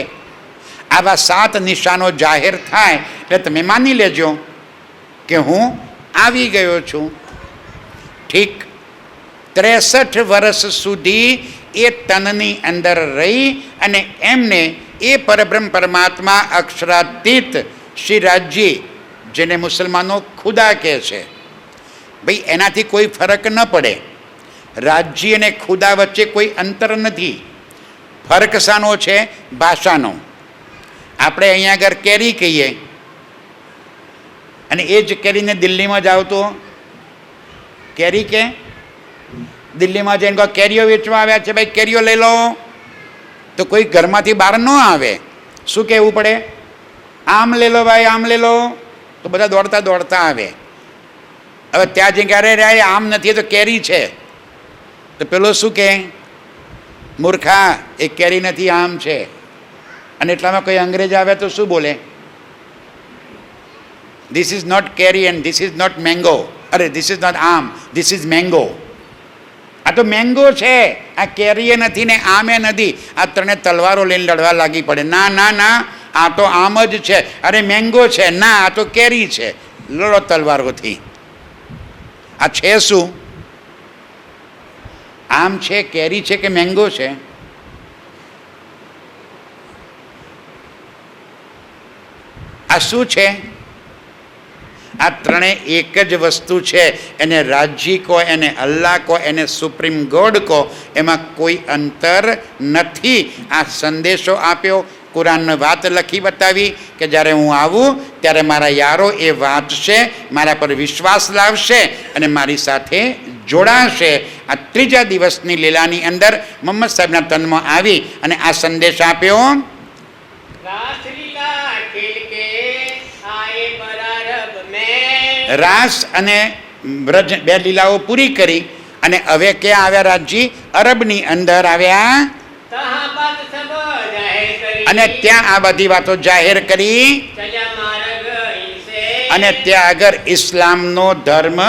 આવા 7 નિશાનો જાહેર થાય એટલે તમે માની લેજો કે હું આવી ગયો છું. ઠીક 63 વર્ષ સુધી એ તનની અંદર રહી અને એમને એ પરબ્રહ્મ પરમાત્મા અક્ષરાતીત શ્રી રાજ્ય, જેને મુસલમાનો ખુદા કહે છે, ભાઈ એનાથી કોઈ ફરક ન પડે. રાજ્ય અને ખુદા વચ્ચે કોઈ અંતર નથી. ફરક શાનો છે? ભાષાનો. આપણે અહીંયા આગળ કેરી કહીએ અને એ જ કેરીને દિલ્હીમાં જાઓ તો કેરી કે દિલ્હીમાં જઈને કહો કેરીઓ વેચવા આવ્યા છે ભાઈ, કેરીઓ લઈ લો, તો કોઈ ઘરમાંથી બહાર ન આવે. શું કહેવું પડે? આમ લઈ લો ભાઈ, આમ લઈ લો, તો બધા દોડતા દોડતા આવે. હવે ત્યાં જઈને ક્યારે રહ્યા આમ નથી તો કેરી છે, તો પેલો શું કહે? મૂર્ખા, એ કેરી નથી, આમ છે. અને એટલામાં કોઈ અંગ્રેજ આવે તો શું બોલે? This is not keri and this is not mango. અરે this is not aam, this is mango. આ તો મેંગો છે, આ કેરીએ નથી ને આમે નથી. આ ત્રણે તલવારો લઈને લડવા લાગી પડે. ના ના ના, આ તો આમ જ છે. અરે મેંગો છે. ના, આ તો કેરી છે. લડો તલવારોથી. આ છે શું? આમ છે, કેરી છે કે મેંગો છે? આ શું છે? આ ત્રણે એક જ વસ્તુ છે. એને રાજ્ય કહો, એને અલ્લાહ કહો, એને સુપ્રીમ ગોડ કહો, એમાં કોઈ અંતર નથી. આ સંદેશો આપ્યો, કુરાનની વાત લખી બતાવી કે જ્યારે હું આવું ત્યારે મારા યારો એ વાંચશે, મારા પર વિશ્વાસ લાવશે અને મારી સાથે જોડાશે. આ 3જા દિવસની લીલાની અંદર મોહમ્મદ સાહેબના તનમાં આવી અને આ સંદેશ આપ્યો. रासलीला खेल के आए बरारब में. રાસ અને બ્રજ 2 લીલાઓ પૂરી કરી અને હવે ક્યાં આવ્યા? રાજજી અરબની અંદર આવ્યા तहाँ बात सब जाहिर करी. અને ત્યાં આ બધી વાતો જાહેર કરી चला मार्ग इनसे. અને ત્યાં આગળ ઇસ્લામનો ધર્મ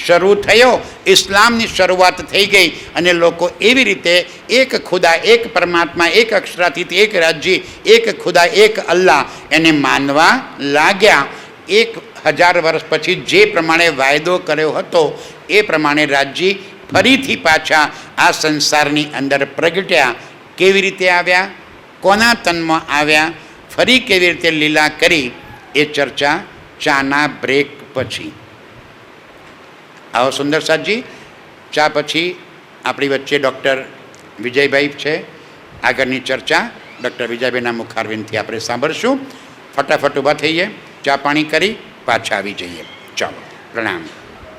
શરૂ થયો. ઇસ્લામની શરૂઆત થઈ ગઈ અને લોકો એવી રીતે એક ખુદા, એક પરમાત્મા, એક અક્ષરાતીત, એક રાજ્ય, એક ખુદા, એક અલ્લાહ એને માનવા લાગ્યા. 1000 વર્ષ પછી જે પ્રમાણે વાયદો કર્યો હતો એ પ્રમાણે રાજ્ય ફરીથી પાછા આ સંસારની અંદર પ્રગટ્યા. કેવી રીતે આવ્યા? કોના તનમાં આવ્યા? ફરી કેવી રીતે લીલા કરી? એ ચર્ચા ચાના બ્રેક પછી. આવો સુંદર સાજી. ચા પછી આપણી વચ્ચે ડૉક્ટર વિજયભાઈ છે. આગળની ચર્ચા ડૉક્ટર વિજયભાઈના મુખારવિંદથી આપણે સાંભળશું. ફટાફટ ઊભા થઈએ, ચા પાણી કરી પાછા આવી જઈએ. ચાલો, પ્રણામ.